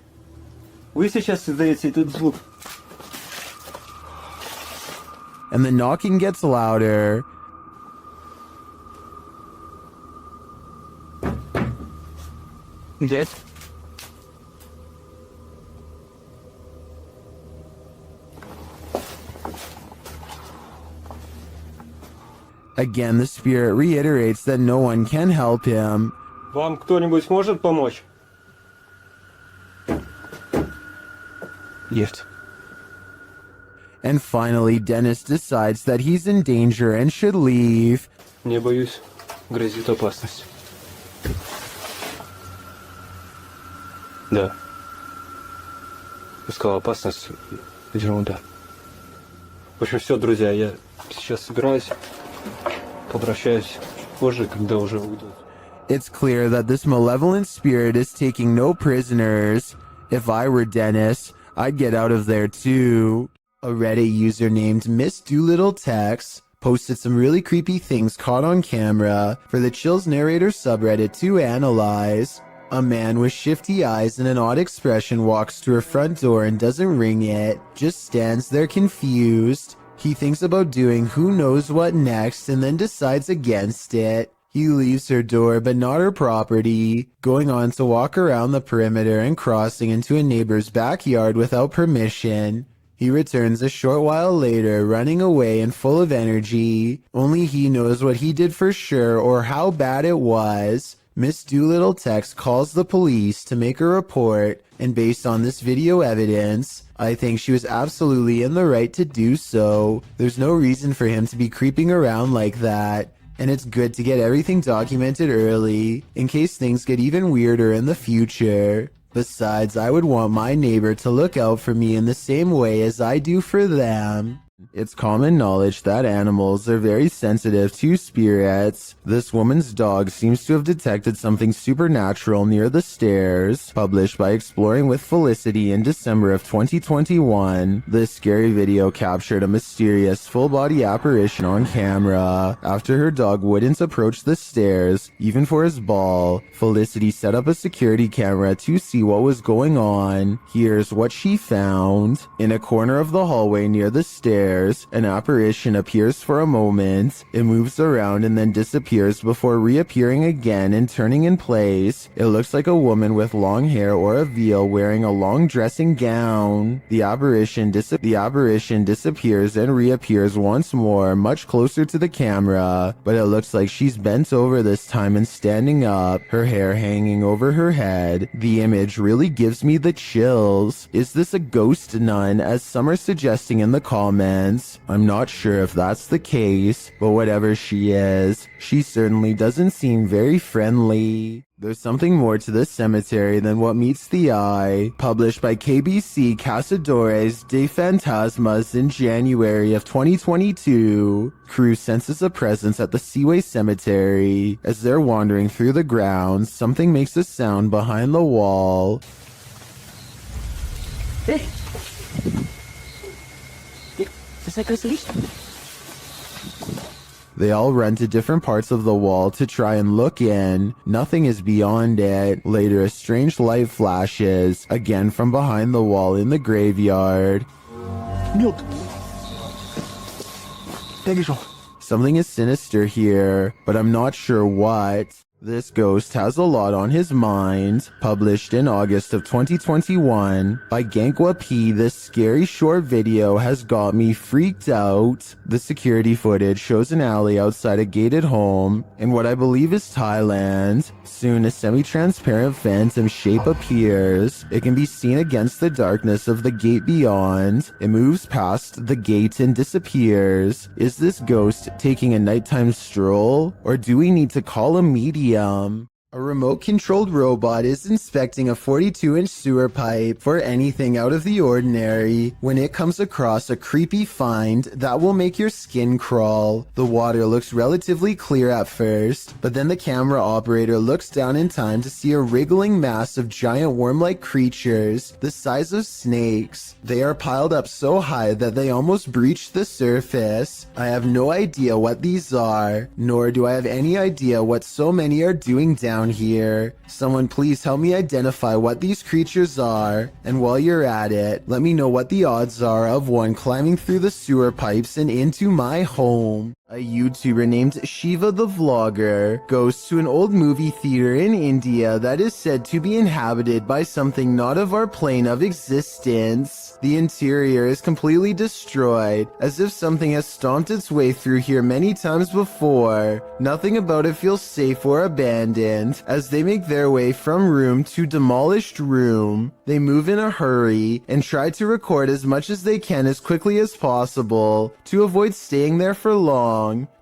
Вы сейчас издаете этот звук? And the knocking gets louder. Yes. Again, the spirit reiterates that no one can help him. Вам кто-нибудь может помочь? Yes. And finally, Dennis decides that he's in danger and should leave. Не боюсь, грозит опасность. Да. Я сказал, опасность, ерунда. В общем, все, друзья, я сейчас собираюсь, попрощаюсь позже, когда уже уйдут. It's clear that this malevolent spirit is taking no prisoners. If I were Dennis, I'd get out of there too. A Reddit user named Miss Doolittle Tex posted some really creepy things caught on camera for the Chills Narrator subreddit to analyze. A man with shifty eyes and an odd expression walks to her front door and doesn't ring it, just stands there confused. He thinks about doing who knows what next and then decides against it. He leaves her door but not her property, going on to walk around the perimeter and crossing into a neighbor's backyard without permission. He returns a short while later, running away and full of energy. Only he knows what he did for sure or how bad it was. Miss Doolittle Tex calls the police to make a report, and based on this video evidence, I think she was absolutely in the right to do so. There's no reason for him to be creeping around like that, and it's good to get everything documented early, in case things get even weirder in the future. Besides, I would want my neighbor to look out for me in the same way as I do for them. It's common knowledge that animals are very sensitive to spirits. This woman's dog seems to have detected something supernatural near the stairs. Published by Exploring with Felicity in December of 2021, this scary video captured a mysterious full-body apparition on camera. After her dog wouldn't approach the stairs, even for his ball, Felicity set up a security camera to see what was going on. Here's what she found. In a corner of the hallway near the stairs, an apparition appears for a moment. It moves around and then disappears before reappearing again and turning in place. It looks like a woman with long hair or a veil wearing a long dressing gown. The apparition disappears and reappears once more, much closer to the camera, but it looks like she's bent over this time and standing up, her hair hanging over her head. The image really gives me the chills. Is this a ghost nun, as some are suggesting in the comments? I'm not sure if that's the case, but whatever she is, she certainly doesn't seem very friendly. There's something more to this cemetery than what meets the eye. Published by KBC Cazadores de Fantasmas in January of 2022, crew senses a presence at the Seaway Cemetery. As they're wandering through the grounds, something makes a sound behind the wall. They all run to different parts of the wall to try and look in. Nothing is beyond it. Later, a strange light flashes, again from behind the wall in the graveyard. Something is sinister here, but I'm not sure what. This ghost has a lot on his mind. Published in August of 2021 by Gankwa P, this scary short video has got me freaked out. The security footage shows an alley outside a gated home in what I believe is Thailand. Soon a semi-transparent phantom shape appears. It can be seen against the darkness of the gate beyond. It moves past the gate and disappears. Is this ghost taking a nighttime stroll, or do we need to call a medium? A remote-controlled robot is inspecting a 42-inch sewer pipe for anything out of the ordinary when it comes across a creepy find that will make your skin crawl. The water looks relatively clear at first, but then the camera operator looks down in time to see a wriggling mass of giant worm-like creatures the size of snakes. They are piled up so high that they almost breach the surface. I have no idea what these are, nor do I have any idea what so many are doing down here. Someone please help me identify what these creatures are, and while you're at it, let me know what the odds are of one climbing through the sewer pipes and into my home. A YouTuber named Shiva the Vlogger goes to an old movie theater in India that is said to be inhabited by something not of our plane of existence. The interior is completely destroyed, as if something has stomped its way through here many times before. Nothing about it feels safe or abandoned. As they make their way from room to demolished room, they move in a hurry and try to record as much as they can as quickly as possible to avoid staying there for long.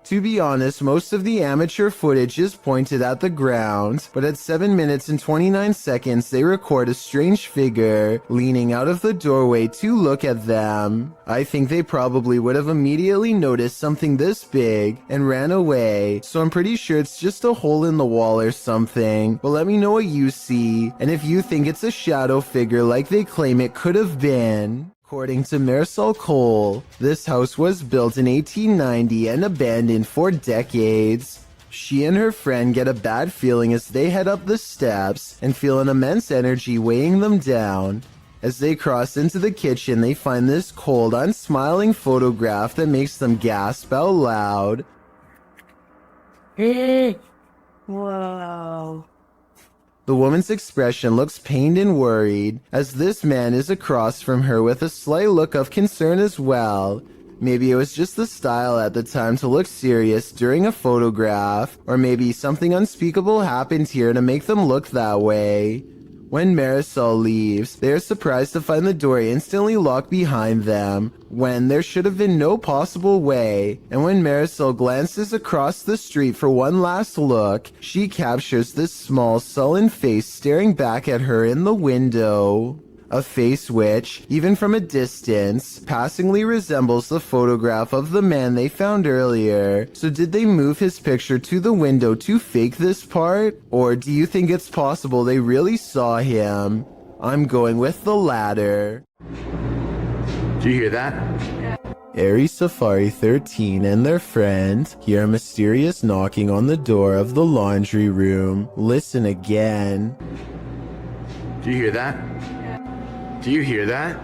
To be honest, most of the amateur footage is pointed at the ground, but at 7 minutes and 29 seconds they record a strange figure leaning out of the doorway to look at them. I think they probably would have immediately noticed something this big and ran away, so I'm pretty sure it's just a hole in the wall or something, but let me know what you see, and if you think it's a shadow figure like they claim it could have been. According to Marisol Cole, this house was built in 1890 and abandoned for decades. She and her friend get a bad feeling as they head up the steps and feel an immense energy weighing them down. As they cross into the kitchen, they find this cold, unsmiling photograph that makes them gasp out loud. Whoa. The woman's expression looks pained and worried, as this man is across from her with a slight look of concern as well. Maybe it was just the style at the time to look serious during a photograph, or maybe something unspeakable happened here to make them look that way. When Marisol leaves, they are surprised to find the door instantly locked behind them, when there should have been no possible way. And when Marisol glances across the street for one last look, she captures this small, sullen face staring back at her in the window. A face which, even from a distance, passingly resembles the photograph of the man they found earlier. So did they move his picture to the window to fake this part? Or do you think it's possible they really saw him? I'm going with the latter. Do you hear that? Aries Safari 13 and their friend hear a mysterious knocking on the door of the laundry room. Listen again. Do you hear that? Do you hear that?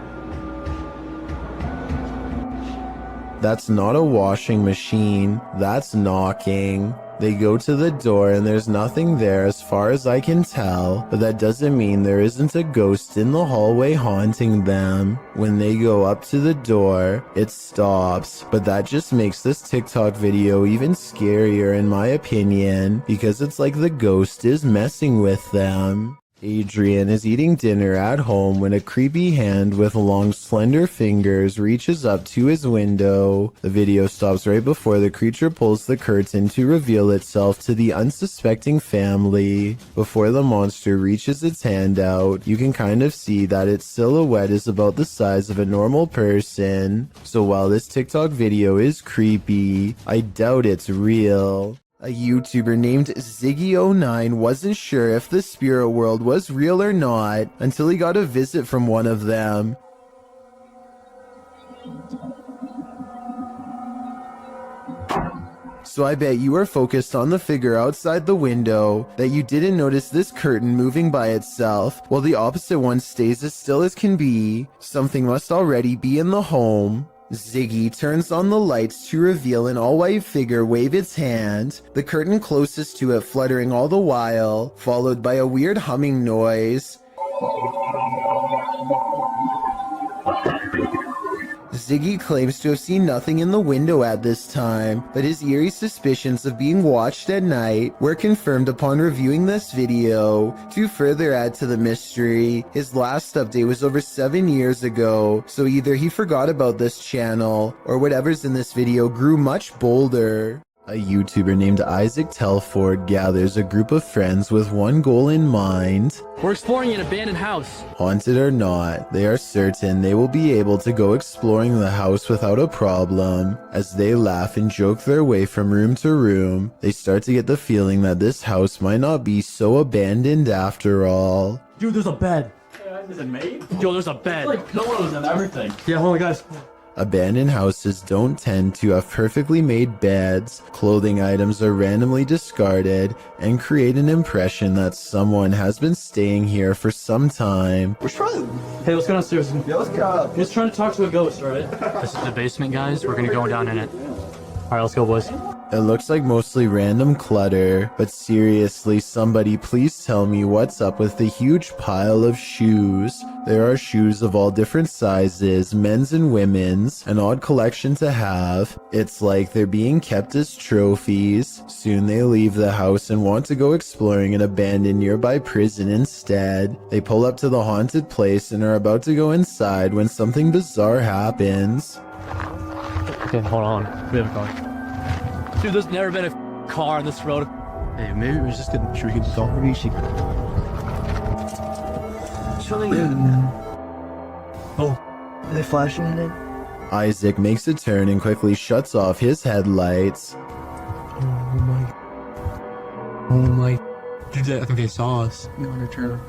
That's not a washing machine, that's knocking. They go to the door and there's nothing there as far as I can tell, but that doesn't mean there isn't a ghost in the hallway haunting them. When they go up to the door, it stops, but that just makes this TikTok video even scarier in my opinion, because it's like the ghost is messing with them. Adrian is eating dinner at home when a creepy hand with long slender fingers reaches up to his window. The video stops right before the creature pulls the curtain to reveal itself to the unsuspecting family. Before the monster reaches its hand out, you can kind of see that its silhouette is about the size of a normal person. So while this TikTok video is creepy, I doubt it's real. A YouTuber named Ziggy09 wasn't sure if the spirit world was real or not until he got a visit from one of them. So I bet you were focused on the figure outside the window that you didn't notice this curtain moving by itself while the opposite one stays as still as can be. Something must already be in the home. Ziggy turns on the lights to reveal an all-white figure wave its hand, the curtain closest to it fluttering all the while, followed by a weird humming noise. Ziggy claims to have seen nothing in the window at this time, but his eerie suspicions of being watched at night were confirmed upon reviewing this video. To further add to the mystery, his last update was over 7 years ago, so either he forgot about this channel, or whatever's in this video grew much bolder. A YouTuber named Isaac Telford gathers a group of friends with one goal in mind. We're exploring an abandoned house. Haunted or not, they are certain they will be able to go exploring the house without a problem. As they laugh and joke their way from room to room, they start to get the feeling that this house might not be so abandoned after all. Dude, there's a bed. Is it made? Yo, there's a bed. Like pillows and everything. Yeah, hold on, guys. Abandoned houses don't tend to have perfectly made beds, clothing items are randomly discarded, and create an impression that someone has been staying here for some time. We're trying. Hey, let's go downstairs. Yeah, let's go. Just trying to talk to a ghost, alright? This is the basement, guys. We're gonna go down in it. Alright, let's go, boys. It looks like mostly random clutter, but seriously, somebody please tell me what's up with the huge pile of shoes. There are shoes of all different sizes, men's and women's, an odd collection to have. It's like they're being kept as trophies. Soon they leave the house and want to go exploring an abandoned nearby prison instead. They pull up to the haunted place and are about to go inside when something bizarre happens. Okay, hold on. We have a car. Dude, there's never been a car on this road. Hey, maybe it was just a drinking dog. Oh, are they flashing at it? Isaac makes a turn and quickly shuts off his headlights. Oh my. Dude, I think they saw us. You want to turn?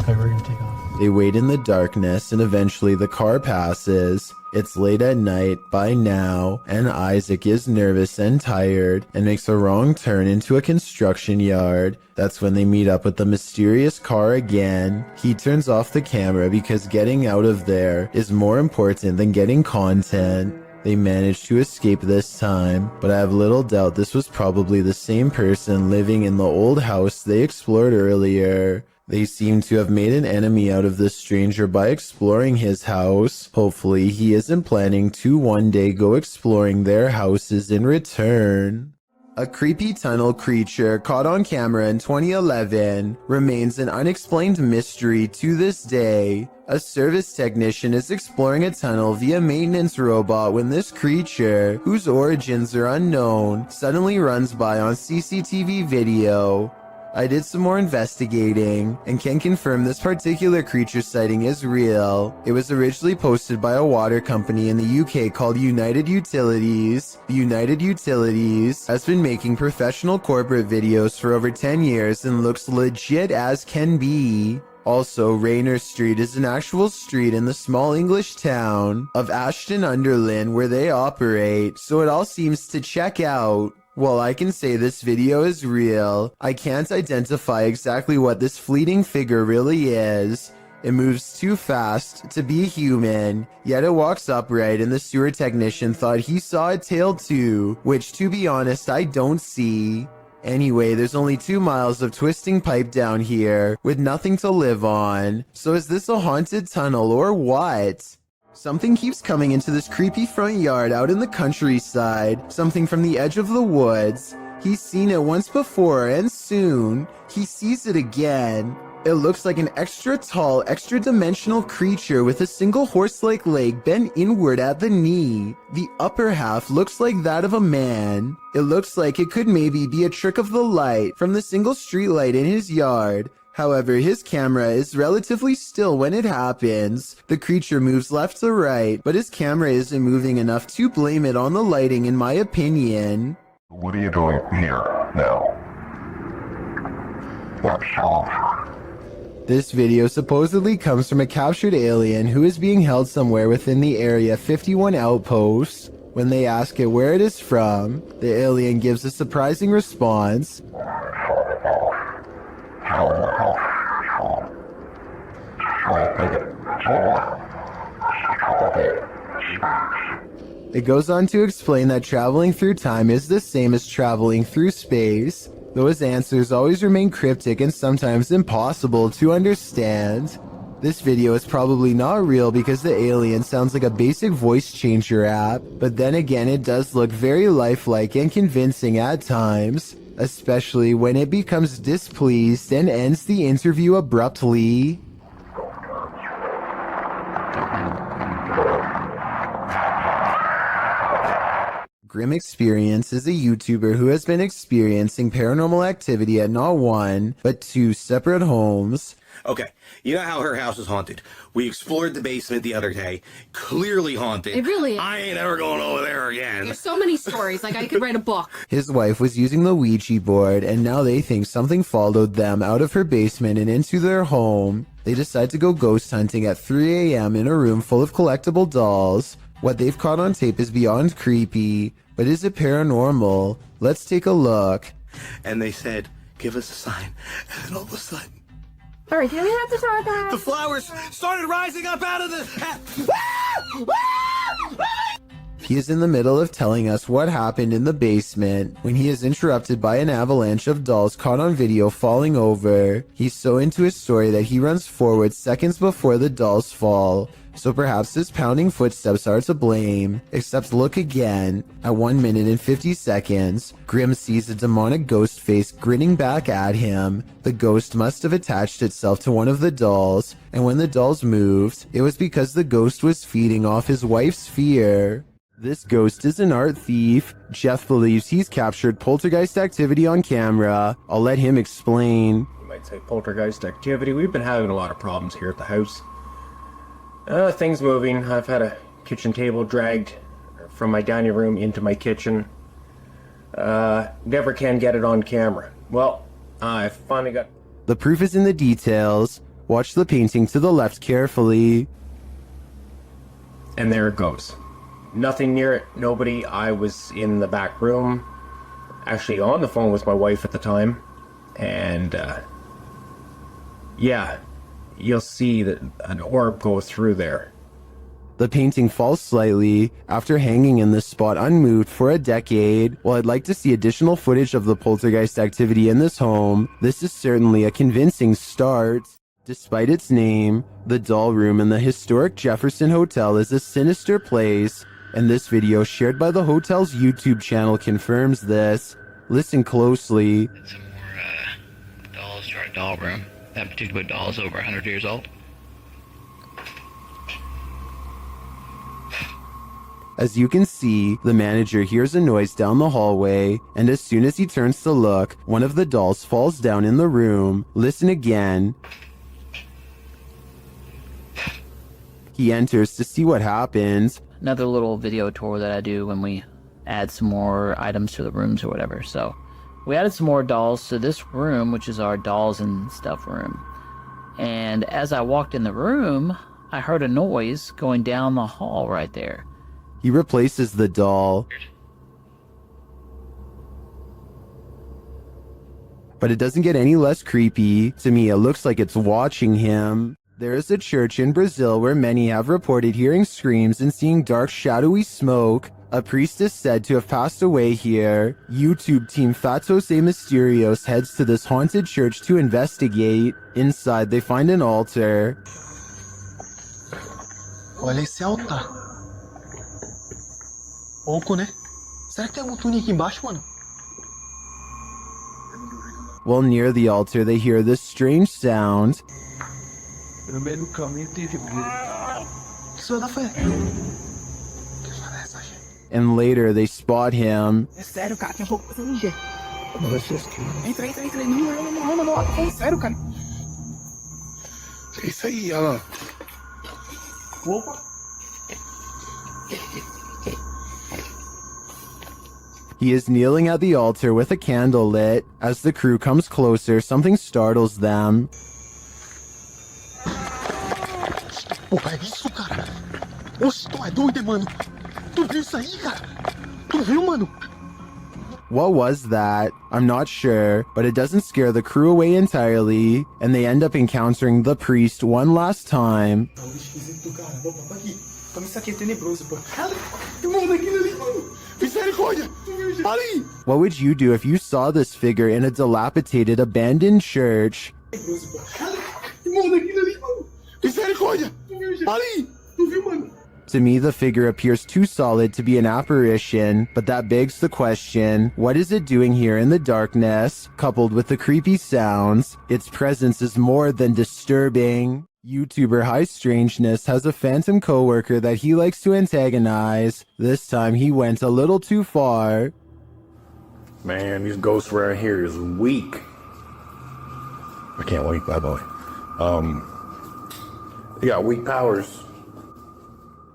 Okay, we're gonna take off. They wait in the darkness and eventually the car passes. It's late at night by now, and Isaac is nervous and tired and makes a wrong turn into a construction yard. That's when they meet up with the mysterious car again. He turns off the camera because getting out of there is more important than getting content. They managed to escape this time, but I have little doubt this was probably the same person living in the old house they explored earlier. They seem to have made an enemy out of this stranger by exploring his house. Hopefully he isn't planning to one day go exploring their houses in return. A creepy tunnel creature caught on camera in 2011 remains an unexplained mystery to this day. A service technician is exploring a tunnel via maintenance robot when this creature, whose origins are unknown, suddenly runs by on CCTV video. I did some more investigating and can confirm this particular creature sighting is real. It was originally posted by a water company in the UK called United Utilities. United Utilities has been making professional corporate videos for over 10 years and looks legit as can be. Also, Rayner Street is an actual street in the small English town of Ashton-under-Lyne where they operate, so it all seems to check out. While I can say this video is real, I can't identify exactly what this fleeting figure really is. It moves too fast to be human, yet it walks upright and the sewer technician thought he saw a tail too, which to be honest I don't see. Anyway, there's only 2 miles of twisting pipe down here, with nothing to live on. So is this a haunted tunnel or what? Something keeps coming into this creepy front yard out in the countryside, something from the edge of the woods. He's seen it once before and soon, he sees it again. It looks like an extra tall, extra dimensional creature with a single horse-like leg bent inward at the knee. The upper half looks like that of a man. It looks like it could maybe be a trick of the light from the single street light in his yard. However, his camera is relatively still when it happens. The creature moves left to right, but his camera isn't moving enough to blame it on the lighting in my opinion. What are you doing here now? This video supposedly comes from a captured alien who is being held somewhere within the Area 51 outpost. When they ask it where it is from, the alien gives a surprising response. It goes on to explain that traveling through time is the same as traveling through space. Those answers always remain cryptic and sometimes impossible to understand. This video is probably not real because the alien sounds like a basic voice changer app, but then again it does look very lifelike and convincing at times, especially when it becomes displeased and ends the interview abruptly. Grim Experience is a YouTuber who has been experiencing paranormal activity at not one, but 2 separate homes. Okay, you know how her house is haunted. We explored the basement the other day. Clearly haunted. It really is. I ain't ever going over there again. There's so many stories, like I could write a book. His wife was using the Ouija board, and now they think something followed them out of her basement and into their home. They decide to go ghost hunting at 3 a.m. in a room full of collectible dolls. What they've caught on tape is beyond creepy, but is it paranormal? Let's take a look. And they said, give us a sign. And then all of a sudden, Alright, do we have to talk about the flowers started rising up out of the... He is in the middle of telling us what happened in the basement when he is interrupted by an avalanche of dolls caught on video falling over. He's so into his story that he runs forward seconds before the dolls fall. So perhaps his pounding footsteps are to blame. Except look again. At 1 minute and 50 seconds, Grim sees a demonic ghost face grinning back at him. The ghost must have attached itself to one of the dolls, and when the dolls moved, it was because the ghost was feeding off his wife's fear. This ghost is an art thief. Jeff believes he's captured poltergeist activity on camera. I'll let him explain. You might say poltergeist activity. We've been having a lot of problems here at the house. Things moving. I've had a kitchen table dragged from my dining room into my kitchen. Never can get it on camera. Well, I finally got... The proof is in the details. Watch the painting to the left carefully. And there it goes. Nothing near it, nobody. I was in the back room, actually on the phone with my wife at the time, and yeah, you'll see that an orb go through there. The painting falls slightly after hanging in this spot unmoved for a decade. While I'd like to see additional footage of the poltergeist activity in this home, this is certainly a convincing start. Despite its name, the doll room in the historic Jefferson Hotel is a sinister place, and this video shared by the hotel's YouTube channel confirms this. Listen closely. Some more dolls to our doll room. That particular doll is over 100 years old. As you can see, the manager hears a noise down the hallway, and as soon as he turns to look, one of the dolls falls down in the room. Listen again. He enters to see what happens. Another little video tour that I do when we add some more items to the rooms or whatever. So we added some more dolls to this room, which is our dolls and stuff room. And as I walked in the room, I heard a noise going down the hall right there. He replaces the doll. But it doesn't get any less creepy. To me, it looks like it's watching him. There is a church in Brazil where many have reported hearing screams and seeing dark, shadowy smoke. A priest is said to have passed away here. YouTube team Fatos e Mysterios heads to this haunted church to investigate. Inside, they find an altar. Olha esse altar. Pouco, né? Será que tem algum túnel aqui embaixo, mano? While near the altar, they hear this strange sound. No meio do caminho teve isso é da fé. And later, they spot him. É sério, cara, tem pouco pra ninguém. Entra. Não. É sério, cara. É isso aí, olha lá. Opa. He is kneeling at the altar with a candle lit. As the crew comes closer, something startles them. Porra, é isso, cara? Oxe, tu é doido, mano? Tu viu isso aí, cara? Tu viu, mano? What was that? I'm not sure, but it doesn't scare the crew away entirely, and they end up encountering the priest one last time. Tá esquisito, cara. Vamos aqui. Toma isso aqui, é tenebroso, pô. Tem um daquilo ali, mano. Misericórdia! Ali! What would you do if you saw this figure in a dilapidated, abandoned church? Tem um daquilo ali, mano. Misericórdia! Ali! Tu viu, mano? To me, the figure appears too solid to be an apparition, but that begs the question, what is it doing here in the darkness? Coupled with the creepy sounds, its presence is more than disturbing. YouTuber High Strangeness has a phantom coworker that he likes to antagonize. This time he went a little too far. Man, these ghosts around here is weak. I can't wait, by the way. They got weak powers.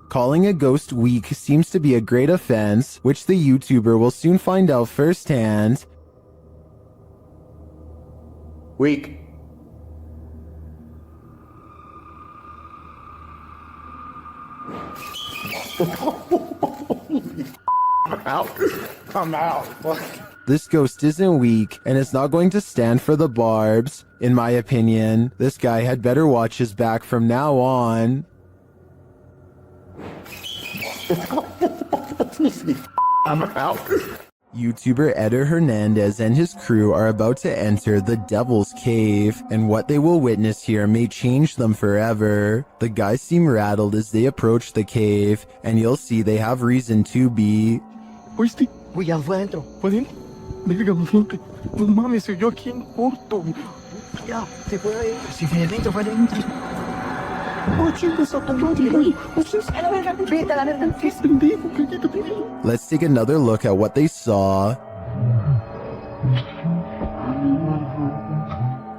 Calling a ghost weak seems to be a great offense, which the YouTuber will soon find out firsthand. Weak. I'm out. This ghost isn't weak, and it's not going to stand for the barbs. In my opinion, this guy had better watch his back from now on. I'm out. YouTuber Eder Hernandez and his crew are about to enter the Devil's Cave, and what they will witness here may change them forever. The guys seem rattled as they approach the cave, and you'll see they have reason to be. Uy, ya adentro. ¿Pueden? Verga, no mames, soy yo aquí en corto. Ya, se puede ir. Si viene adentro, va adentro. Let's take another look at what they saw.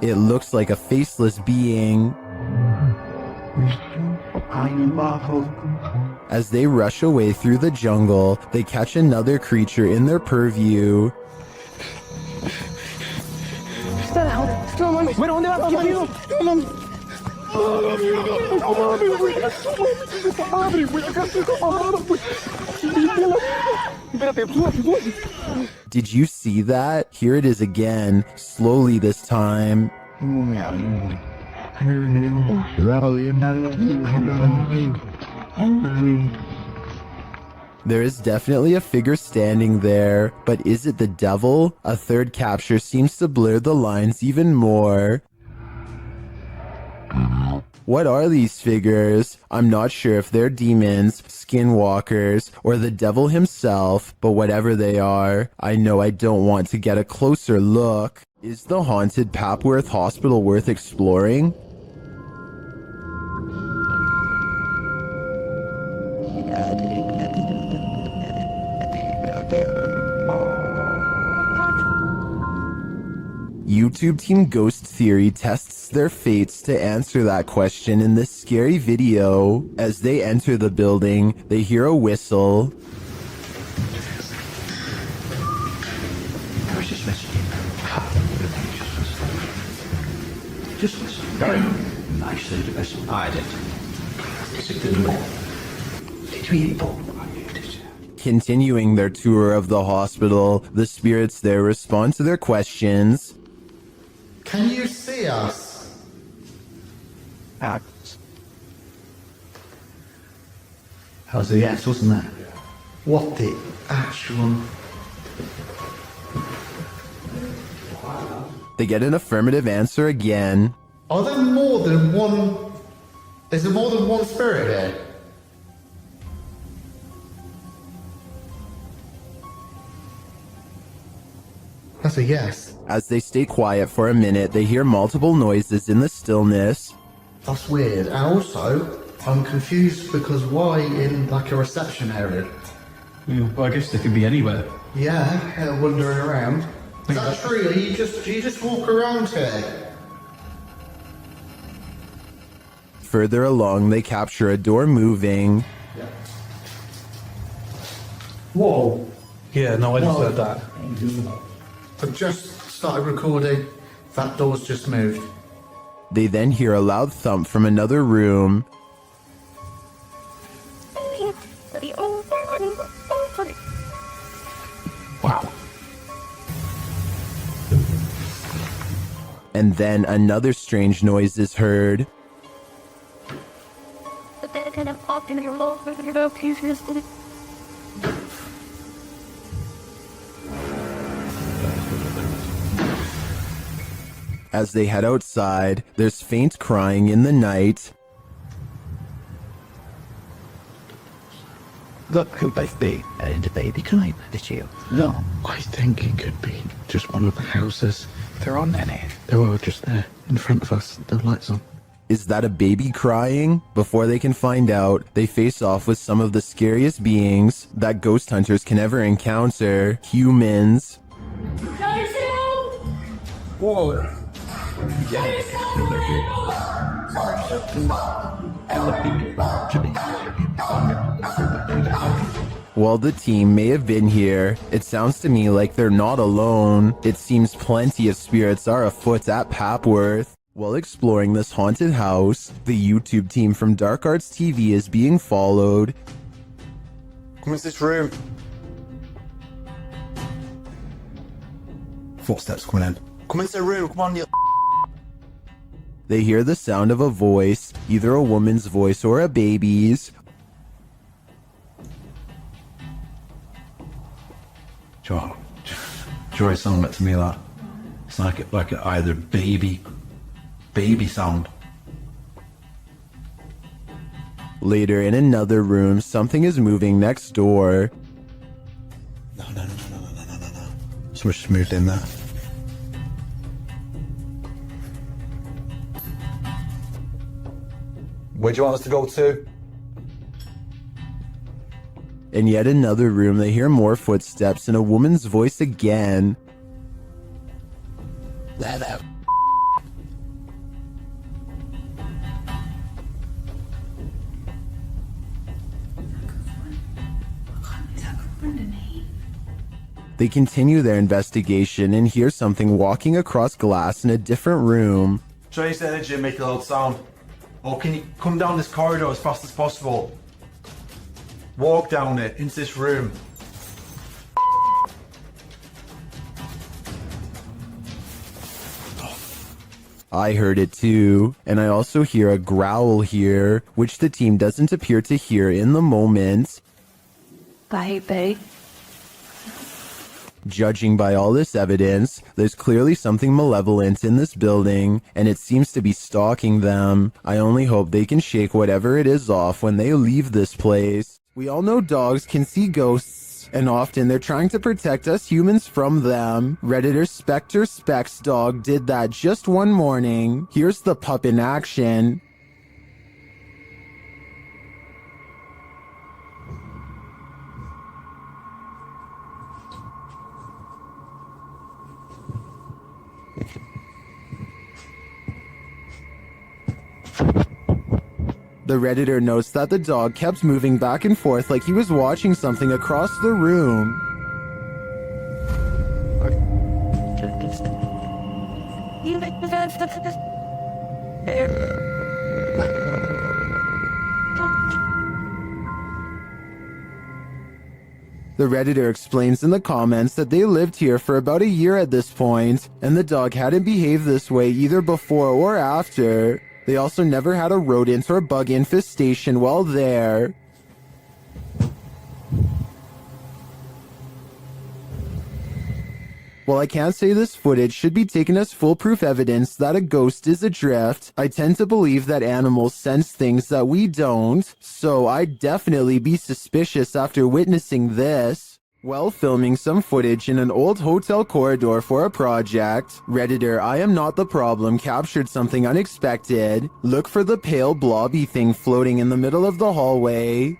It looks like a faceless being. As they rush away through the jungle, they catch another creature in their purview. Did you see that? Here it is again, slowly this time. There is definitely a figure standing there, but is it the devil? A third capture seems to blur the lines even more. What are these figures? I'm not sure if they're demons, skinwalkers, or the devil himself, but whatever they are, I know I don't want to get a closer look. Is the haunted Papworth Hospital worth exploring? YouTube Team Ghost Theory tests their fates to answer that question in this scary video. As they enter the building, they hear a whistle. I was just messaging. Just listen. Very nicely to listen. I did. It's a good one. Did we eat pork? Continuing their tour of the hospital, the spirits there respond to their questions. Can you see us? How's the yes, wasn't that? What the actual... They get an affirmative answer again. Are there more than one... Is there more than one spirit here? That's a yes. As they stay quiet for a minute, they hear multiple noises in the stillness. That's weird. And also, I'm confused because why in like a reception area? Well, I guess they could be anywhere. Yeah, wandering around. Is that true? Do you just walk around here? Further along, they capture a door moving. Whoa. Yeah, no, I just heard that. I've just started recording. That door's just moved. They then hear a loud thump from another room. Wow. And then another strange noise is heard. As they head outside, there's faint crying in the night. That could both be a baby crying, did you? No. I think it could be just one of the houses. There aren't any. They're all just there, in front of us, the lights on. Is that a baby crying? Before they can find out, they face off with some of the scariest beings that ghost hunters can ever encounter, humans. Whoa. While the team may have been here, it sounds to me like they're not alone. It seems plenty of spirits are afoot at Papworth. While exploring this haunted house, the YouTube team from Dark Arts TV is being followed. Come into this room. Footsteps coming in. Come into the room, come on, you... They hear the sound of a voice, either a woman's voice or a baby's. Joe, Joy sound that to me that. It's like either baby sound. Later in another room, something is moving next door. No. Someone's just moved in there. Where do you want us to go to? In yet another room, they hear more footsteps and a woman's voice again. There. They continue their investigation and hear something walking across glass in a different room. Trace energy and make a loud sound. Or can you come down this corridor as fast as possible? Walk down it, into this room. I heard it too, and I also hear a growl here, which the team doesn't appear to hear in the moment. Baby. Judging by all this evidence, there's clearly something malevolent in this building, and it seems to be stalking them. I only hope they can shake whatever it is off when they leave this place. We all know dogs can see ghosts, and often they're trying to protect us humans from them. Redditor Spectre Specs Dog did that just one morning. Here's the pup in action. The Redditor notes that the dog kept moving back and forth like he was watching something across the room. The Redditor explains in the comments that they lived here for about a year at this point, and the dog hadn't behaved this way either before or after. They also never had a rodent or bug infestation while there. While I can't say this footage should be taken as foolproof evidence that a ghost is adrift, I tend to believe that animals sense things that we don't, so I'd definitely be suspicious after witnessing this. While filming some footage in an old hotel corridor for a project, Redditor I Am Not the Problem captured something unexpected. Look for the pale blobby thing floating in the middle of the hallway.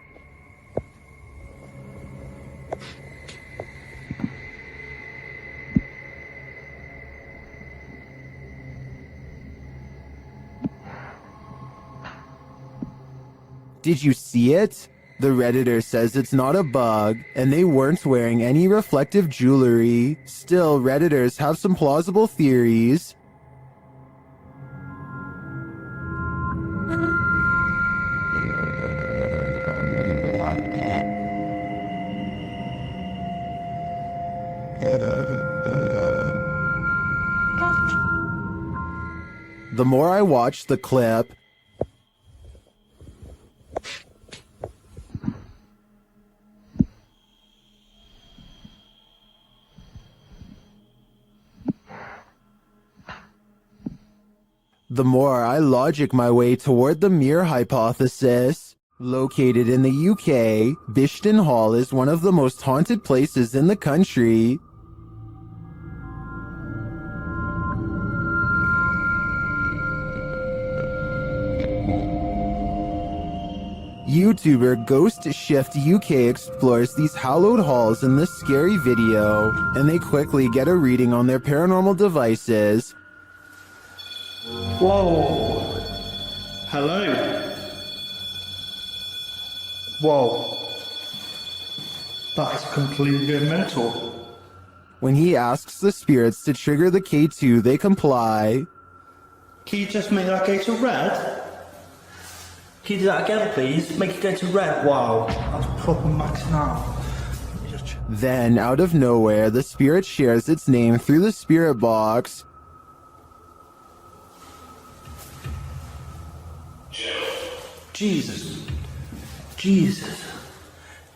Did you see it? The Redditor says it's not a bug, and they weren't wearing any reflective jewelry. Still, Redditors have some plausible theories. The more I watch the clip, the more I logic my way toward the mirror hypothesis. Located in the UK, Bishton Hall is one of the most haunted places in the country. YouTuber Ghost Shift UK explores these hallowed halls in this scary video, and they quickly get a reading on their paranormal devices. Whoa. Hello. Whoa. That's completely mental. When he asks the spirits to trigger the K2, they comply. Can you just make that go to red? Can you do that again, please? Make it go to red. Wow. That's proper maxing out. Then, out of nowhere, the spirit shares its name through the spirit box. Jesus.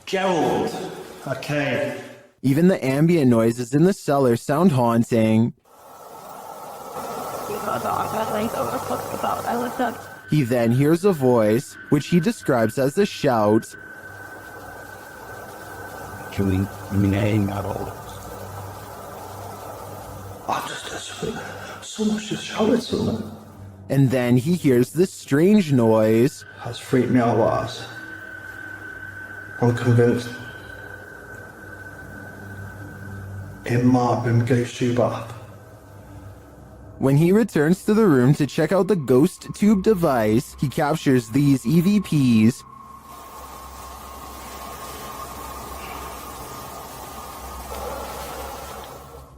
Gerald. Okay. Even the ambient noises in the cellar sound haunting. He then hears a voice, which he describes as a shout. Chewing, meaning at all. I just desperate. Someone just shouted something. And then he hears this strange noise. That's freaked me out, lads. I'm convinced it might have been Ghost Tube Bath. When he returns to the room to check out the ghost tube device, he captures these EVPs.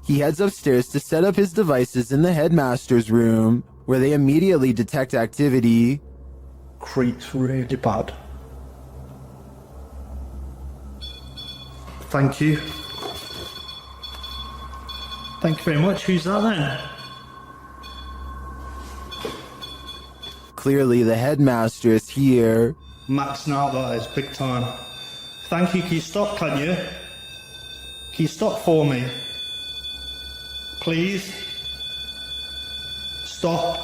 He heads upstairs to set up his devices in the headmaster's room, where they immediately detect activity. Creeps really bad. Thank you. Thank you very much. Who's that then? Clearly the headmaster is here. Maxing out, that is, big time. Thank you. Can you stop, can you? Can you stop for me? Please? Stop.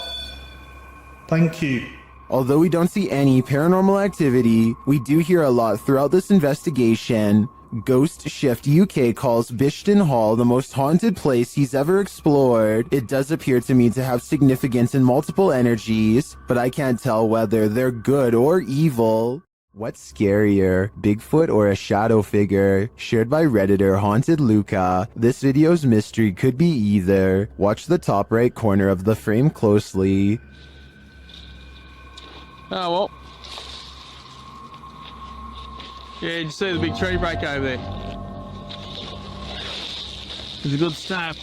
Thank you. Although we don't see any paranormal activity, we do hear a lot throughout this investigation. Ghost Shift UK calls Bishton Hall the most haunted place he's ever explored. It does appear to me to have significance in multiple energies, but I can't tell whether they're good or evil. What's scarier, Bigfoot or a shadow figure? Shared by Redditor Haunted Luca. This video's mystery could be either. Watch the top right corner of the frame closely. Oh, well. Yeah, you see the big tree break over there? It's a good start.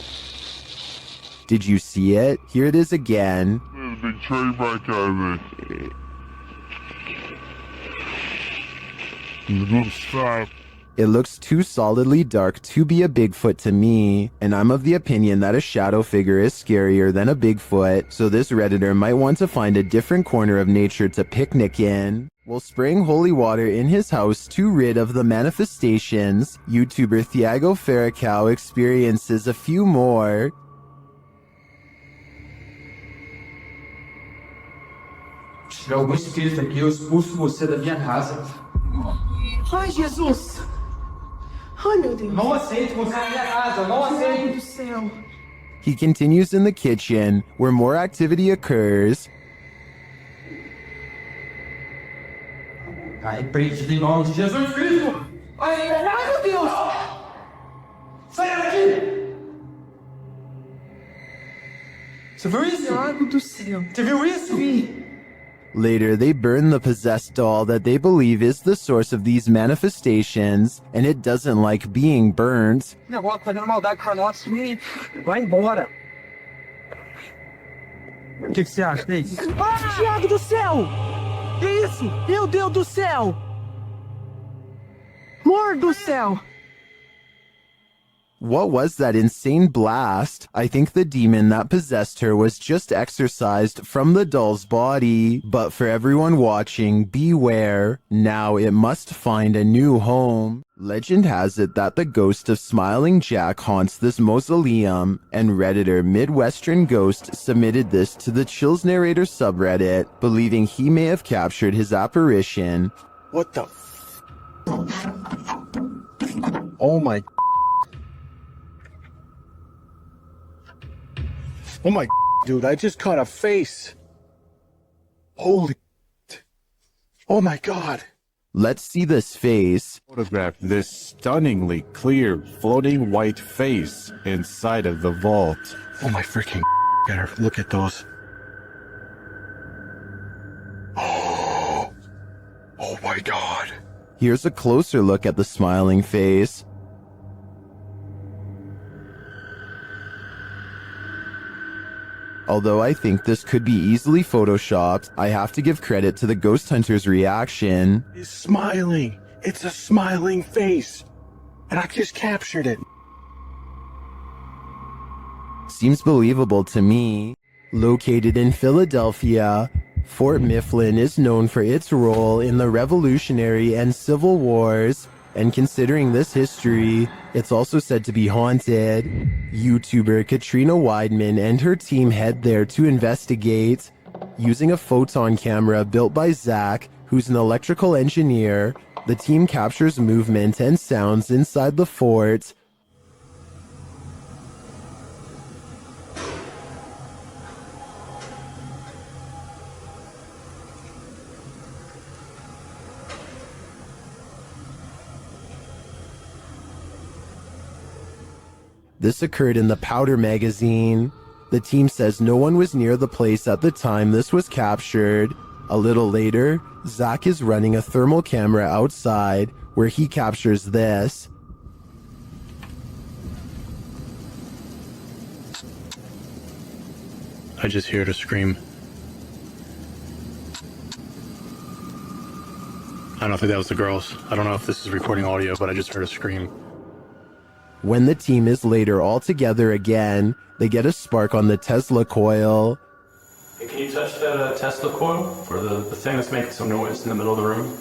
Did you see it? Here it is again. There's a big tree break over there. It's a good start. It looks too solidly dark to be a Bigfoot to me, and I'm of the opinion that a shadow figure is scarier than a Bigfoot, so this Redditor might want to find a different corner of nature to picnic in. While spraying holy water in his house to rid of the manifestations, YouTuber Thiago Ferracao experiences a few more. Tiver algum espírito aqui, eu expulso você da minha casa. Ai, Jesus! Ai, meu Deus! Não aceito você na minha casa, não aceito! Meu Deus do céu! He continues in the kitchen, where more activity occurs. Ai, preso em nome de Jesus Cristo! Ai, meu Deus! Saia daqui! Você viu isso? Thiago do céu! Você viu isso? Vi! Later, they burn the possessed doll that they believe is the source of these manifestations, and it doesn't like being burnt. O negócio fazendo maldade com nós. Vai embora! O que você acha disso? Ah, Thiago do céu! Que isso? Meu Deus do céu! Amor do céu! What was that insane blast? I think the demon that possessed her was just exorcised from the doll's body. But for everyone watching, beware. Now it must find a new home. Legend has it that the ghost of Smiling Jack haunts this mausoleum, and Redditor Midwestern Ghost submitted this to the Chills Narrator subreddit, believing he may have captured his apparition. What the Oh my Oh my dude, I just caught a face. Holy Oh my god. Let's see this face. Photograph this stunningly clear floating white face inside of the vault. Oh my freaking gotta look at those. Oh my god. Here's a closer look at the smiling face. Although I think this could be easily photoshopped, I have to give credit to the ghost hunter's reaction. It's smiling. It's a smiling face. And I just captured it. Seems believable to me. Located in Philadelphia, Fort Mifflin is known for its role in the Revolutionary and Civil Wars, and considering this history, it's also said to be haunted. YouTuber Katrina Weidman and her team head there to investigate. Using a photon camera built by Zach, who's an electrical engineer, the team captures movement and sounds inside the fort. This occurred in the Powder magazine. The team says no one was near the place at the time this was captured. A little later, Zach is running a thermal camera outside where he captures this. I just heard a scream. I don't think that was the girls. I don't know if this is recording audio, but I just heard a scream. When the team is later all together again, they get a spark on the Tesla coil. Hey, can you touch that Tesla coil? Or the thing that's making some noise in the middle of the room?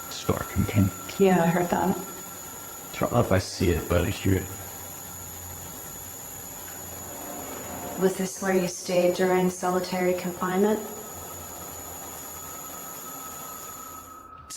Spark again. Yeah, I heard that. I don't know if I see it, but I hear it. Was this where you stayed during solitary confinement?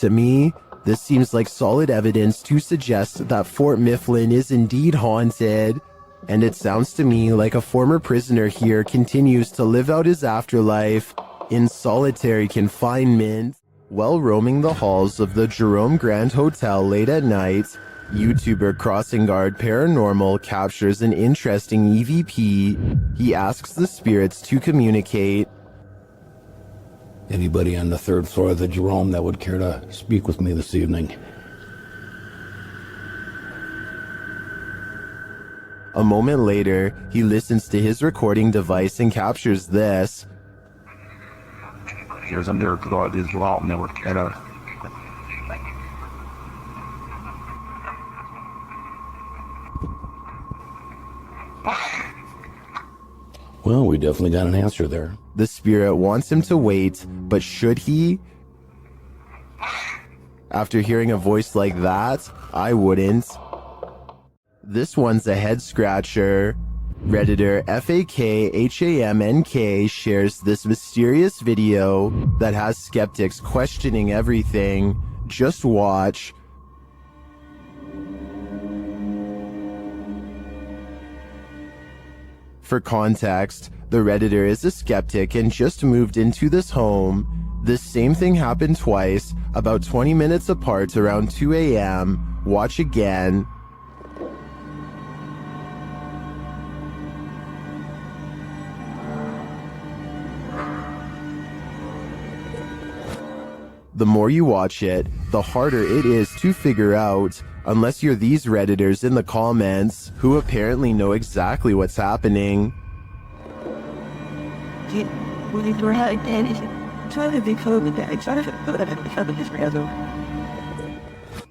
To me, this seems like solid evidence to suggest that Fort Mifflin is indeed haunted, and it sounds to me like a former prisoner here continues to live out his afterlife in solitary confinement. While roaming the halls of the Jerome Grand Hotel late at night, YouTuber Crossing Guard Paranormal captures an interesting EVP. He asks the spirits to communicate. Anybody on the 3rd floor of the Jerome that would care to speak with me this evening? A moment later, he listens to his recording device and captures this. Here's under God is wrong, never care. Well, we definitely got an answer there. The spirit wants him to wait, but should he? After hearing a voice like that, I wouldn't. This one's a head scratcher. Redditor FAKHAMNK shares this mysterious video that has skeptics questioning everything. Just watch. For context, the Redditor is a skeptic and just moved into this home. This same thing happened twice, about 20 minutes apart around 2 a.m. Watch again. The more you watch it, the harder it is to figure out, unless you're these Redditors in the comments, who apparently know exactly what's happening.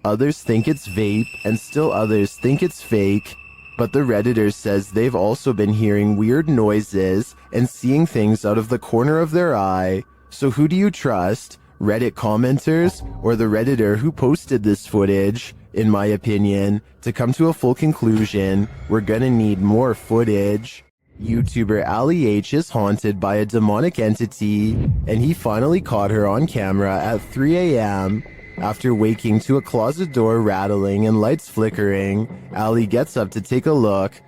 Others think it's vape, and still others think it's fake. But the Redditor says they've also been hearing weird noises and seeing things out of the corner of their eye. So who do you trust? Reddit commenters or the Redditor who posted this footage? In my opinion, to come to a full conclusion, we're gonna need more footage. YouTuber Ali H is haunted by a demonic entity, and he finally caught her on camera at 3 a.m. After waking to a closet door rattling and lights flickering, Ali gets up to take a look.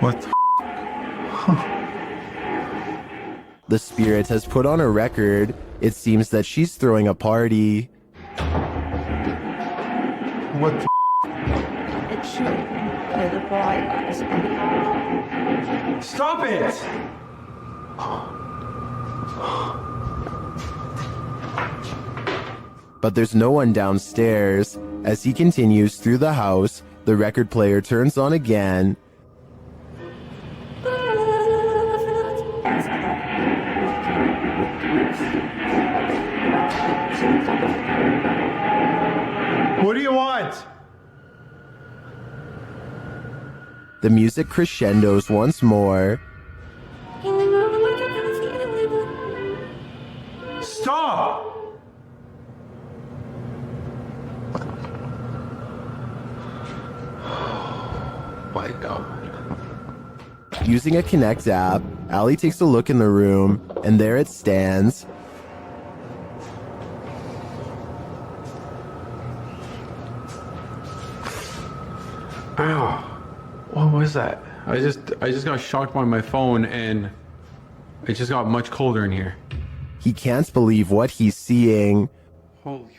What the The spirit has put on a record. It seems that she's throwing a party. What the Stop it! But there's no one downstairs. As he continues through the house, the record player turns on again. What do you want? The music crescendos once more. Stop! My God. Using a Connect app, Ali takes a look in the room, and there it stands. Ow. What was that? I just got shocked by my phone and it just got much colder in here. He can't believe what he's seeing. Holy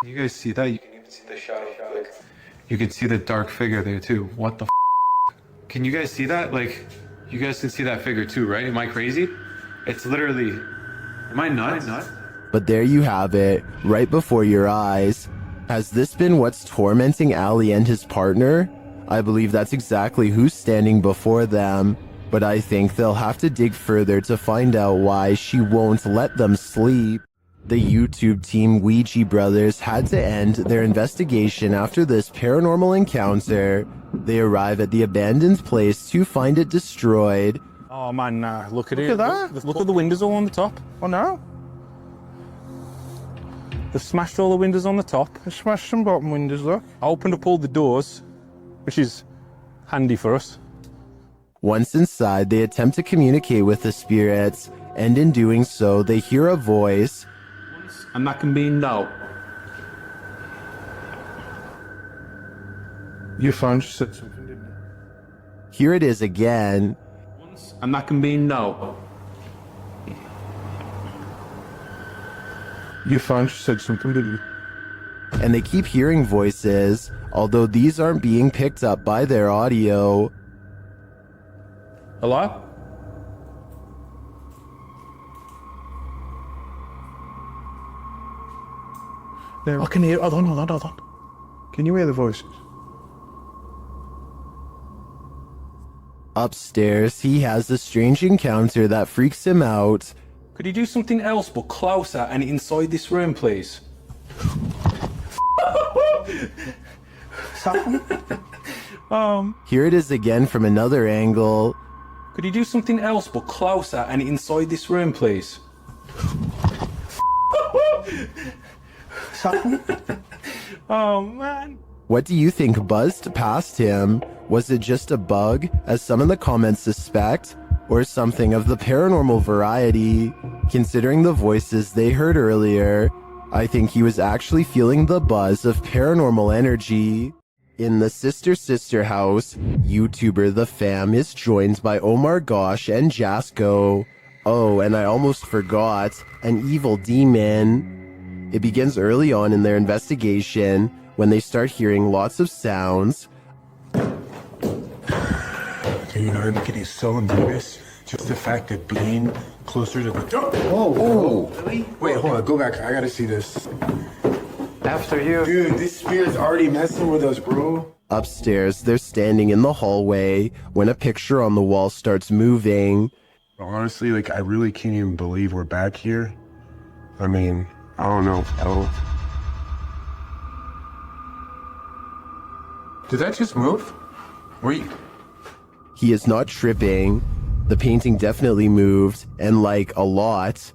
you guys see that? You can even see the shadow. Like, you can see the dark figure there too. What the Can you guys see that? Like, you guys can see that figure too, right? Am I crazy? It's literally... Am I nuts? But there you have it, right before your eyes. Has this been what's tormenting Ali and his partner? I believe that's exactly who's standing before them, but I think they'll have to dig further to find out why she won't let them sleep. The YouTube team Ouija Brothers had to end their investigation after this paranormal encounter. They arrive at the abandoned place to find it destroyed. Oh man, nah, look at it. Look at that. Look at the windows all on the top. Oh no. They've smashed all the windows on the top. They smashed some bottom windows, look. I opened up all the doors, which is handy for us. Once inside, they attempt to communicate with the spirits, and in doing so, they hear a voice. And that can be no. Your phone just said something, didn't it? Here it is again. And that can be no. Your phone just said something, didn't it? And they keep hearing voices, although these aren't being picked up by their audio. Hello? There. I can hear. Hold on. Can you hear the voices? Upstairs, he has a strange encounter that freaks him out. Could you do something else but closer and inside this room, please? Here it is again from another angle. Could you do something else but closer and inside this room, please? Oh man. What do you think buzzed past him? Was it just a bug, as some in the comments suspect, or something of the paranormal variety? Considering the voices they heard earlier, I think he was actually feeling the buzz of paranormal energy. In the Sister house, YouTuber The Fam is joined by Omar Gosh and Jasko. Oh, and I almost forgot, an evil demon. It begins early on in their investigation, when they start hearing lots of sounds. You know, I'm getting so nervous. Just the fact of being closer to the door. Oh, really? Wait, hold on. Go back. I gotta see this. after you. Dude, this spirit's already messing with us, bro. Upstairs, they're standing in the hallway when a picture on the wall starts moving. Honestly, like, I really can't even believe we're back here. I mean, I don't know. Did that just move? Were you... He is not tripping. The painting definitely moved, and like a lot.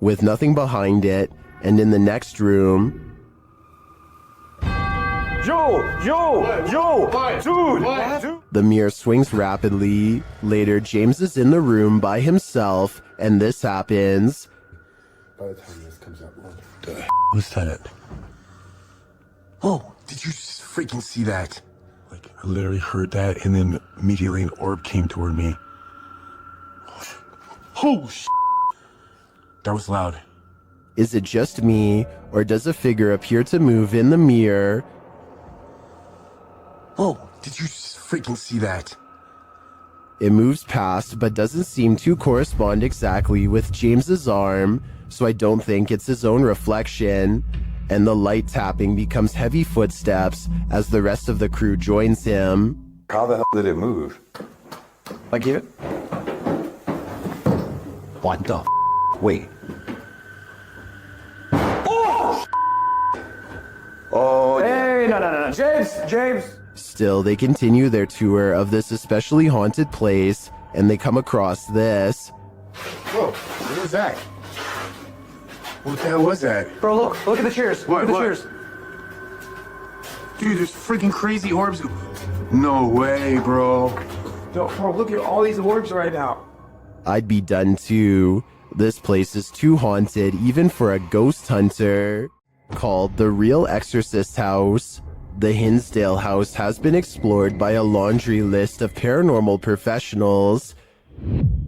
With nothing behind it, and in the next room... Joe, dude. The mirror swings rapidly. Later, James is in the room by himself, and this happens. By the time this comes out, what the was that? Oh, did you just freaking see that? Like, I literally heard that, and then immediately an orb came toward me. Oh, that was loud. Is it just me, or does a figure appear to move in the mirror? Oh, did you just freaking see that? It moves past, but doesn't seem to correspond exactly with James's arm, so I don't think it's his own reflection. And the light tapping becomes heavy footsteps as the rest of the crew joins him. How the hell did it move? Like it? What the Wait. Oh, hey, no. James! Still, they continue their tour of this especially haunted place, and they come across this. Whoa, what was that? What the hell was that? Bro, look at the chairs. What? Chairs. Dude, there's freaking crazy orbs. No way, bro. Bro, look at all these orbs right now. I'd be done too. This place is too haunted even for a ghost hunter. called the Real Exorcist House. The Hinsdale house has been explored by a laundry list of paranormal professionals.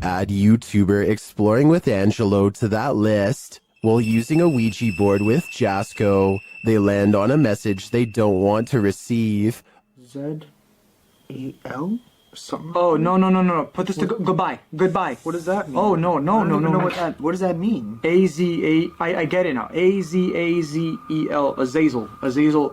Add YouTuber Exploring with Angelo to that list. While using a Ouija board with Jasco, they land on a message they don't want to receive. Z-E-L? Something? Oh, no. Put this to goodbye. Goodbye. What does that mean? Oh, no. What does that mean? A-Z-A... I get it now. A-Z-A-Z-E-L. Azazel.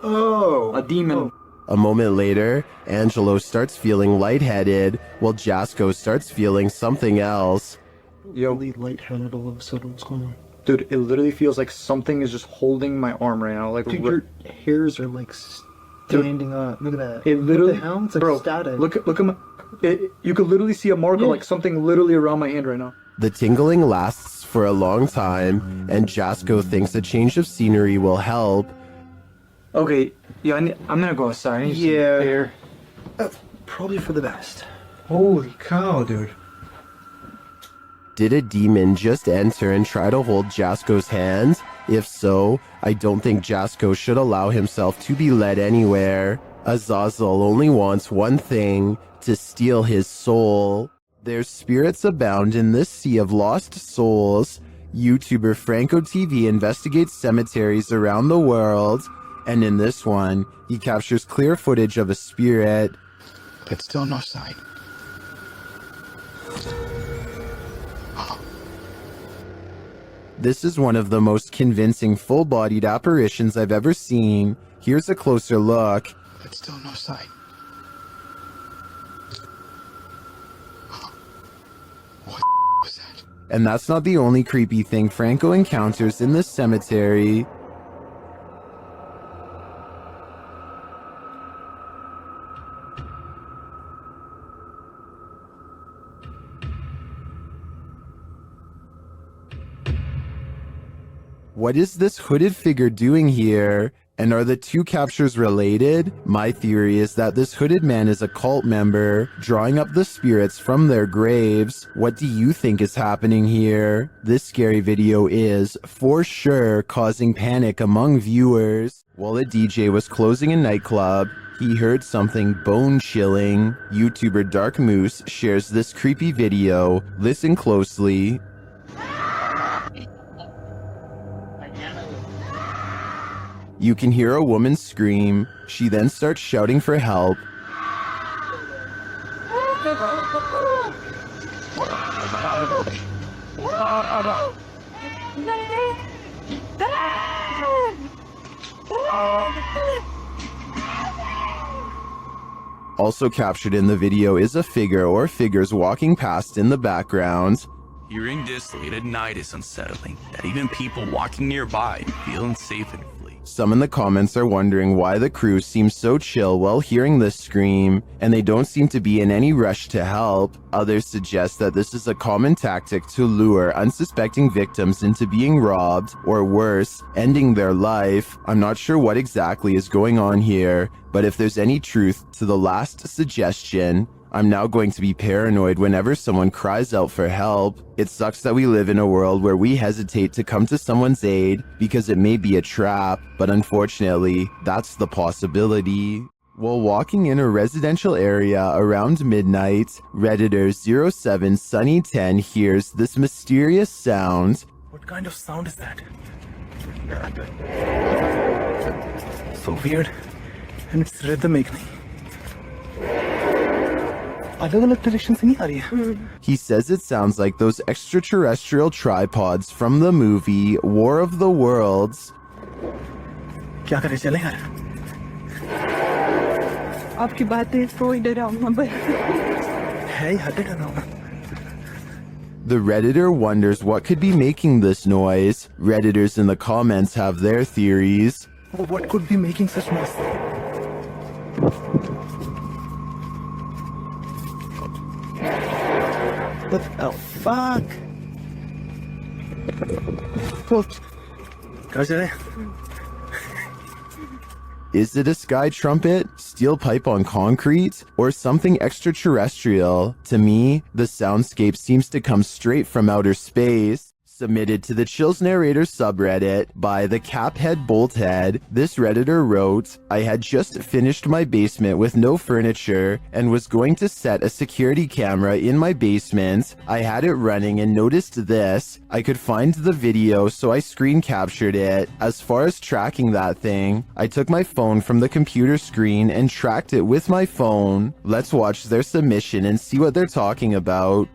Oh. A demon. Oh. A moment later, Angelo starts feeling lightheaded, while Jasco starts feeling something else. Yo. Really lightheaded all of a sudden. What's going on? Dude, it literally feels like something is just holding my arm right now. Like, dude, your hairs are like standing up. Look at that. It literally... What the hell? It's like static. Look at my... you could literally see a marker, like something literally around my hand right now. The tingling lasts for a long time, and Jasco thinks a change of scenery will help. Okay, yeah, I'm gonna go outside. I need some air. Probably for the best. Holy cow, dude. Did a demon just enter and try to hold Jasco's hand? If so, I don't think Jasco should allow himself to be led anywhere. Azazel only wants one thing: to steal his soul. There's spirits abound in this sea of lost souls. YouTuber Franco TV investigates cemeteries around the world, and in this one, he captures clear footage of a spirit. But still no sign. This is one of the most convincing full-bodied apparitions I've ever seen. Here's a closer look. But still no sign. What was that? And that's not the only creepy thing Franco encounters in this cemetery. What is this hooded figure doing here? And are the two captures related? My theory is that this hooded man is a cult member, drawing up the spirits from their graves. What do you think is happening here? This scary video is, for sure, causing panic among viewers. While a DJ was closing a nightclub, he heard something bone-chilling. YouTuber Dark Moose shares this creepy video. Listen closely. You can hear a woman scream. She then starts shouting for help. Also captured in the video is a figure or figures walking past in the background. Hearing this late at night is unsettling, that even people walking nearby feel unsafe and flee. Some in the comments are wondering why the crew seems so chill while hearing this scream, and they don't seem to be in any rush to help. Others suggest that this is a common tactic to lure unsuspecting victims into being robbed, or worse, ending their life. I'm not sure what exactly is going on here, but if there's any truth to the last suggestion, I'm now going to be paranoid whenever someone cries out for help. It sucks that we live in a world where we hesitate to come to someone's aid because it may be a trap, but unfortunately, that's the possibility. While walking in a residential area around midnight, Redditor 07 Sunny10 hears this mysterious sound. What kind of sound is that? So weird. And it's rhythmic. He says it sounds like those extraterrestrial tripods from the movie War of the Worlds. The Redditor wonders what could be making this noise. Redditors in the comments have their theories. What could be making such noise? What the fuck? Is it a sky trumpet, steel pipe on concrete, or something extraterrestrial? To me, the soundscape seems to come straight from outer space. Submitted to the Chills Narrator subreddit by the Caphead Bolthead, this Redditor wrote, I had just finished my basement with no furniture and was going to set a security camera in my basement. I had it running and noticed this. I could find the video, so I screen captured it. As far as tracking that thing, I took my phone from the computer screen and tracked it with my phone. Let's watch their submission and see what they're talking about.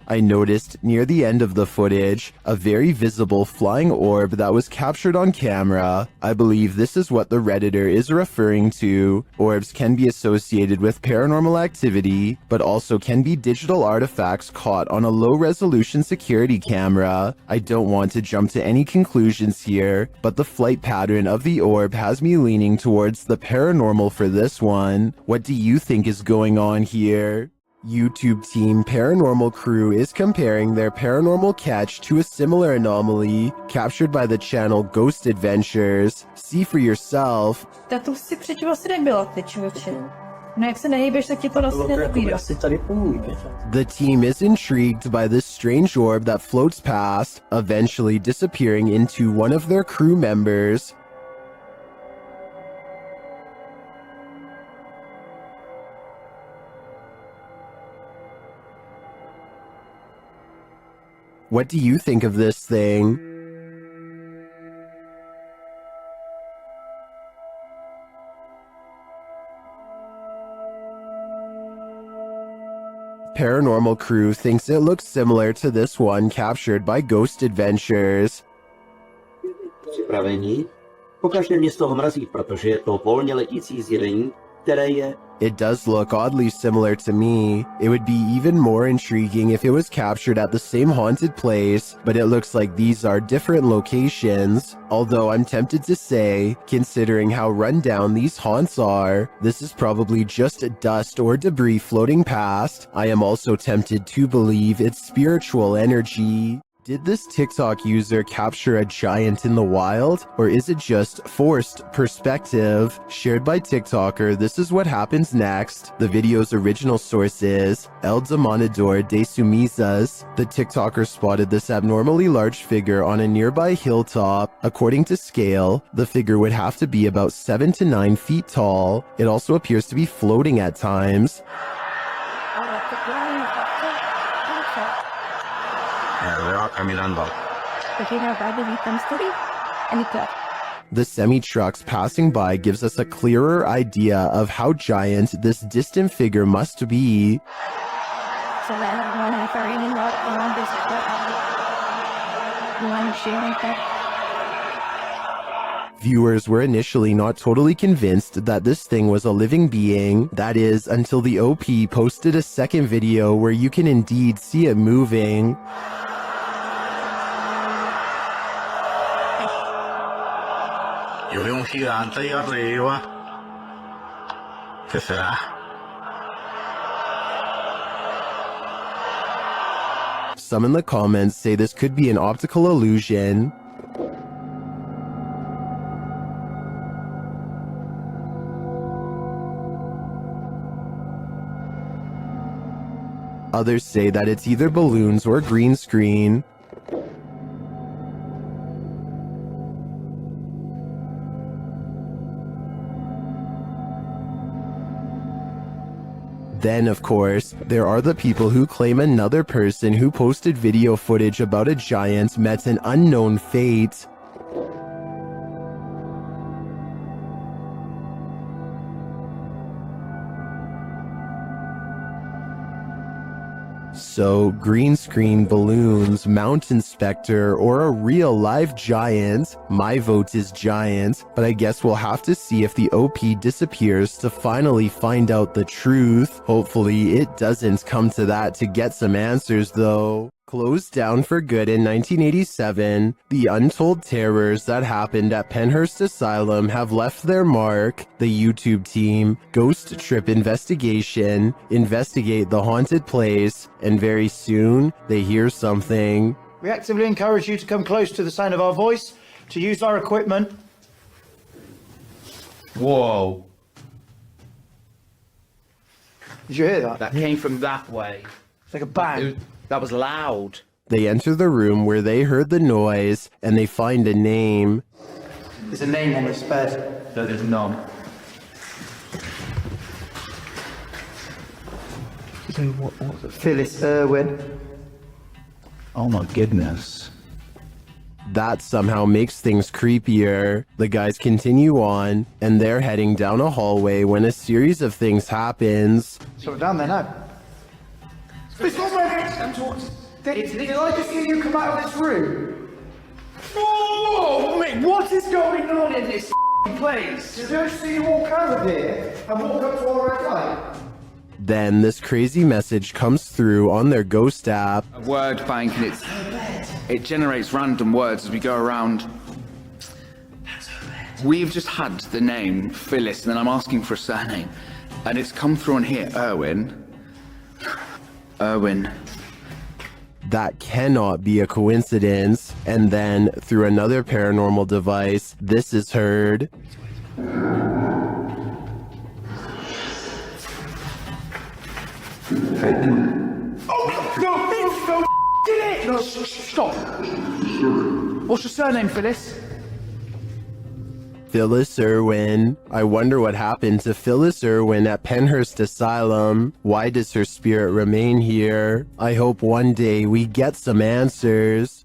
I noticed near the end of the footage a very visible flying orb that was captured on camera. I believe this is what the Redditor is referring to. Orbs can be associated with paranormal activity, but also can be digital artifacts caught on a low-resolution security camera. I don't want to jump to any conclusions here, but the flight pattern of the orb has me leaning towards the paranormal for this one. What do you think is going on here? YouTube team Paranormal Crew is comparing their paranormal catch to a similar anomaly captured by the channel Ghost Adventures. See for yourself. Tak to si předtím asi nebyla, ty člověče. No jak se nehýbeš, tak ti to asi nenabírá. The team is intrigued by this strange orb that floats past, eventually disappearing into one of their crew members. What do you think of this thing? Paranormal Crew thinks it looks similar to this one captured by Ghost Adventures. Připravení? Pokaždé mě z toho mrazí, protože je to volně letící zjevení, které je. It does look oddly similar to me. It would be even more intriguing if it was captured at the same haunted place, but it looks like these are different locations. Although I'm tempted to say, considering how run down these haunts are, this is probably just dust or debris floating past. I am also tempted to believe it's spiritual energy. Did this TikTok user capture a giant in the wild, or is it just forced perspective? Shared by TikToker, this is what happens next. The video's original source is El Demonador de Sumizas. The TikToker spotted this abnormally large figure on a nearby hilltop. According to scale, the figure would have to be about 7 to 9 feet tall. It also appears to be floating at times. They're all caminando. The semi-trucks passing by gives us a clearer idea of how giant this distant figure must be. Viewers were initially not totally convinced that this thing was a living being. That is, until the OP posted a second video where you can indeed see it moving. Yo veo un gigante ahí arriba. ¿Qué será? Some in the comments say this could be an optical illusion. Others say that it's either balloons or green screen. Then, of course, there are the people who claim another person who posted video footage about a giant met an unknown fate. So, green screen, balloons, mountain specter, or a real live giant? My vote is giant, but I guess we'll have to see if the OP disappears to finally find out the truth. Hopefully it doesn't come to that to get some answers though. Closed down for good in 1987, the untold terrors that happened at Penhurst Asylum have left their mark. The YouTube team, Ghost Trip Investigate the haunted place, and very soon, they hear something. We actively encourage you to come close to the sound of our voice, to use our equipment. Whoa. Did you hear that? That came from that way. It's like a bang. That was loud. They enter the room where they heard the noise and they find a name. There's a name on this bed. No, there's none. What was it? Phyllis Irwin. Oh my goodness. That somehow makes things creepier. The guys continue on, and they're heading down a hallway when a series of things happens. So we're down there now. This was my Did I just hear you come out of this room? Oh, mate, what is going on in this place? Did I see you walk out of here and walk up to our red light? Then this crazy message comes through on their ghost app. A word bank, and it generates random words as we go around. We've just had the name Phyllis, and then I'm asking for a surname, and it's come through on here, Irwin. Irwin. That cannot be a coincidence. And then, through another paranormal device, this is heard. Oh, no, did it! No, stop. What's your surname, Phyllis? Phyllis Irwin. I wonder what happened to Phyllis Irwin at Penhurst Asylum. Why does her spirit remain here? I hope one day we get some answers.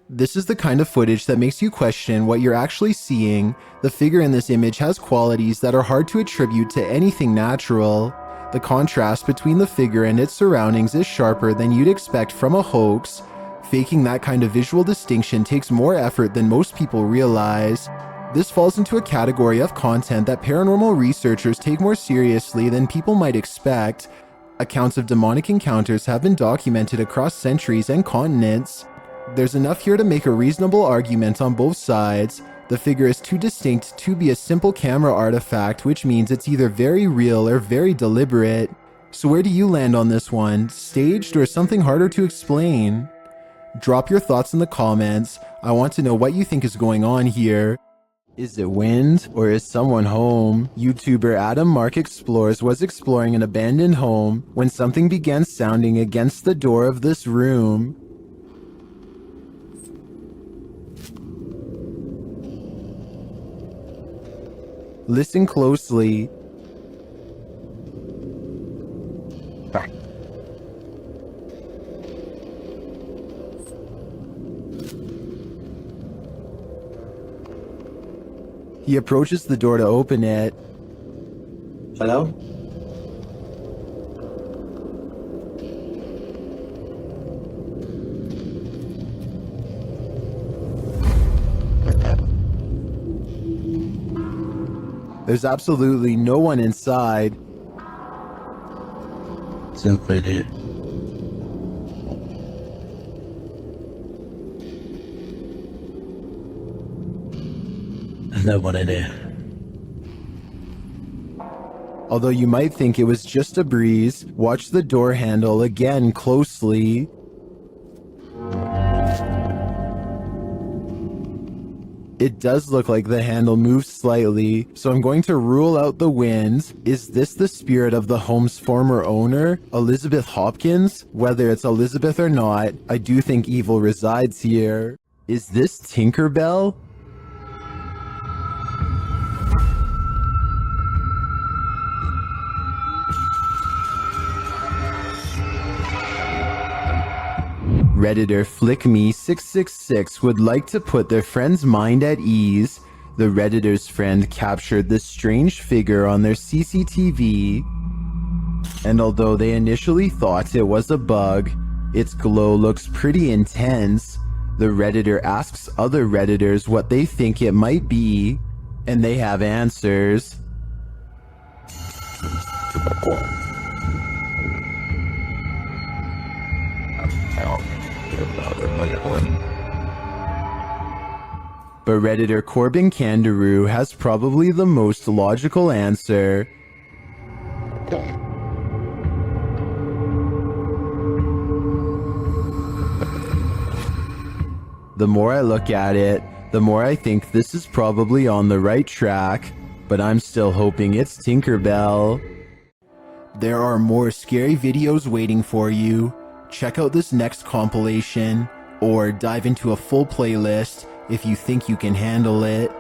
This is the kind of footage that makes you question what you're actually seeing. The figure in this image has qualities that are hard to attribute to anything natural. The contrast between the figure and its surroundings is sharper than you'd expect from a hoax. Faking that kind of visual distinction takes more effort than most people realize. This falls into a category of content that paranormal researchers take more seriously than people might expect. Accounts of demonic encounters have been documented across centuries and continents. There's enough here to make a reasonable argument on both sides. The figure is too distinct to be a simple camera artifact, which means it's either very real or very deliberate. So where do you land on this one? Staged or something harder to explain? Drop your thoughts in the comments. I want to know what you think is going on here. Is it wind or is someone home? YouTuber Adam Mark Explores was exploring an abandoned home when something began sounding against the door of this room. Listen closely. He approaches the door to open it. Hello? There's absolutely no one inside. Simply did. There's nobody there. Although you might think it was just a breeze, watch the door handle again closely. It does look like the handle moves slightly, so I'm going to rule out the wind. Is this the spirit of the home's former owner, Elizabeth Hopkins? Whether it's Elizabeth or not, I do think evil resides here. Is this Tinkerbell? Redditor FlickMe666 would like to put their friend's mind at ease. The Redditor's friend captured this strange figure on their CCTV. And although they initially thought it was a bug, its glow looks pretty intense. The Redditor asks other Redditors what they think it might be, and they have answers. But Redditor Corbin Kangaroo has probably the most logical answer. The more I look at it, the more I think this is probably on the right track, but I'm still hoping it's Tinkerbell. There are more scary videos waiting for you. Check out this next compilation, or dive into a full playlist if you think you can handle it.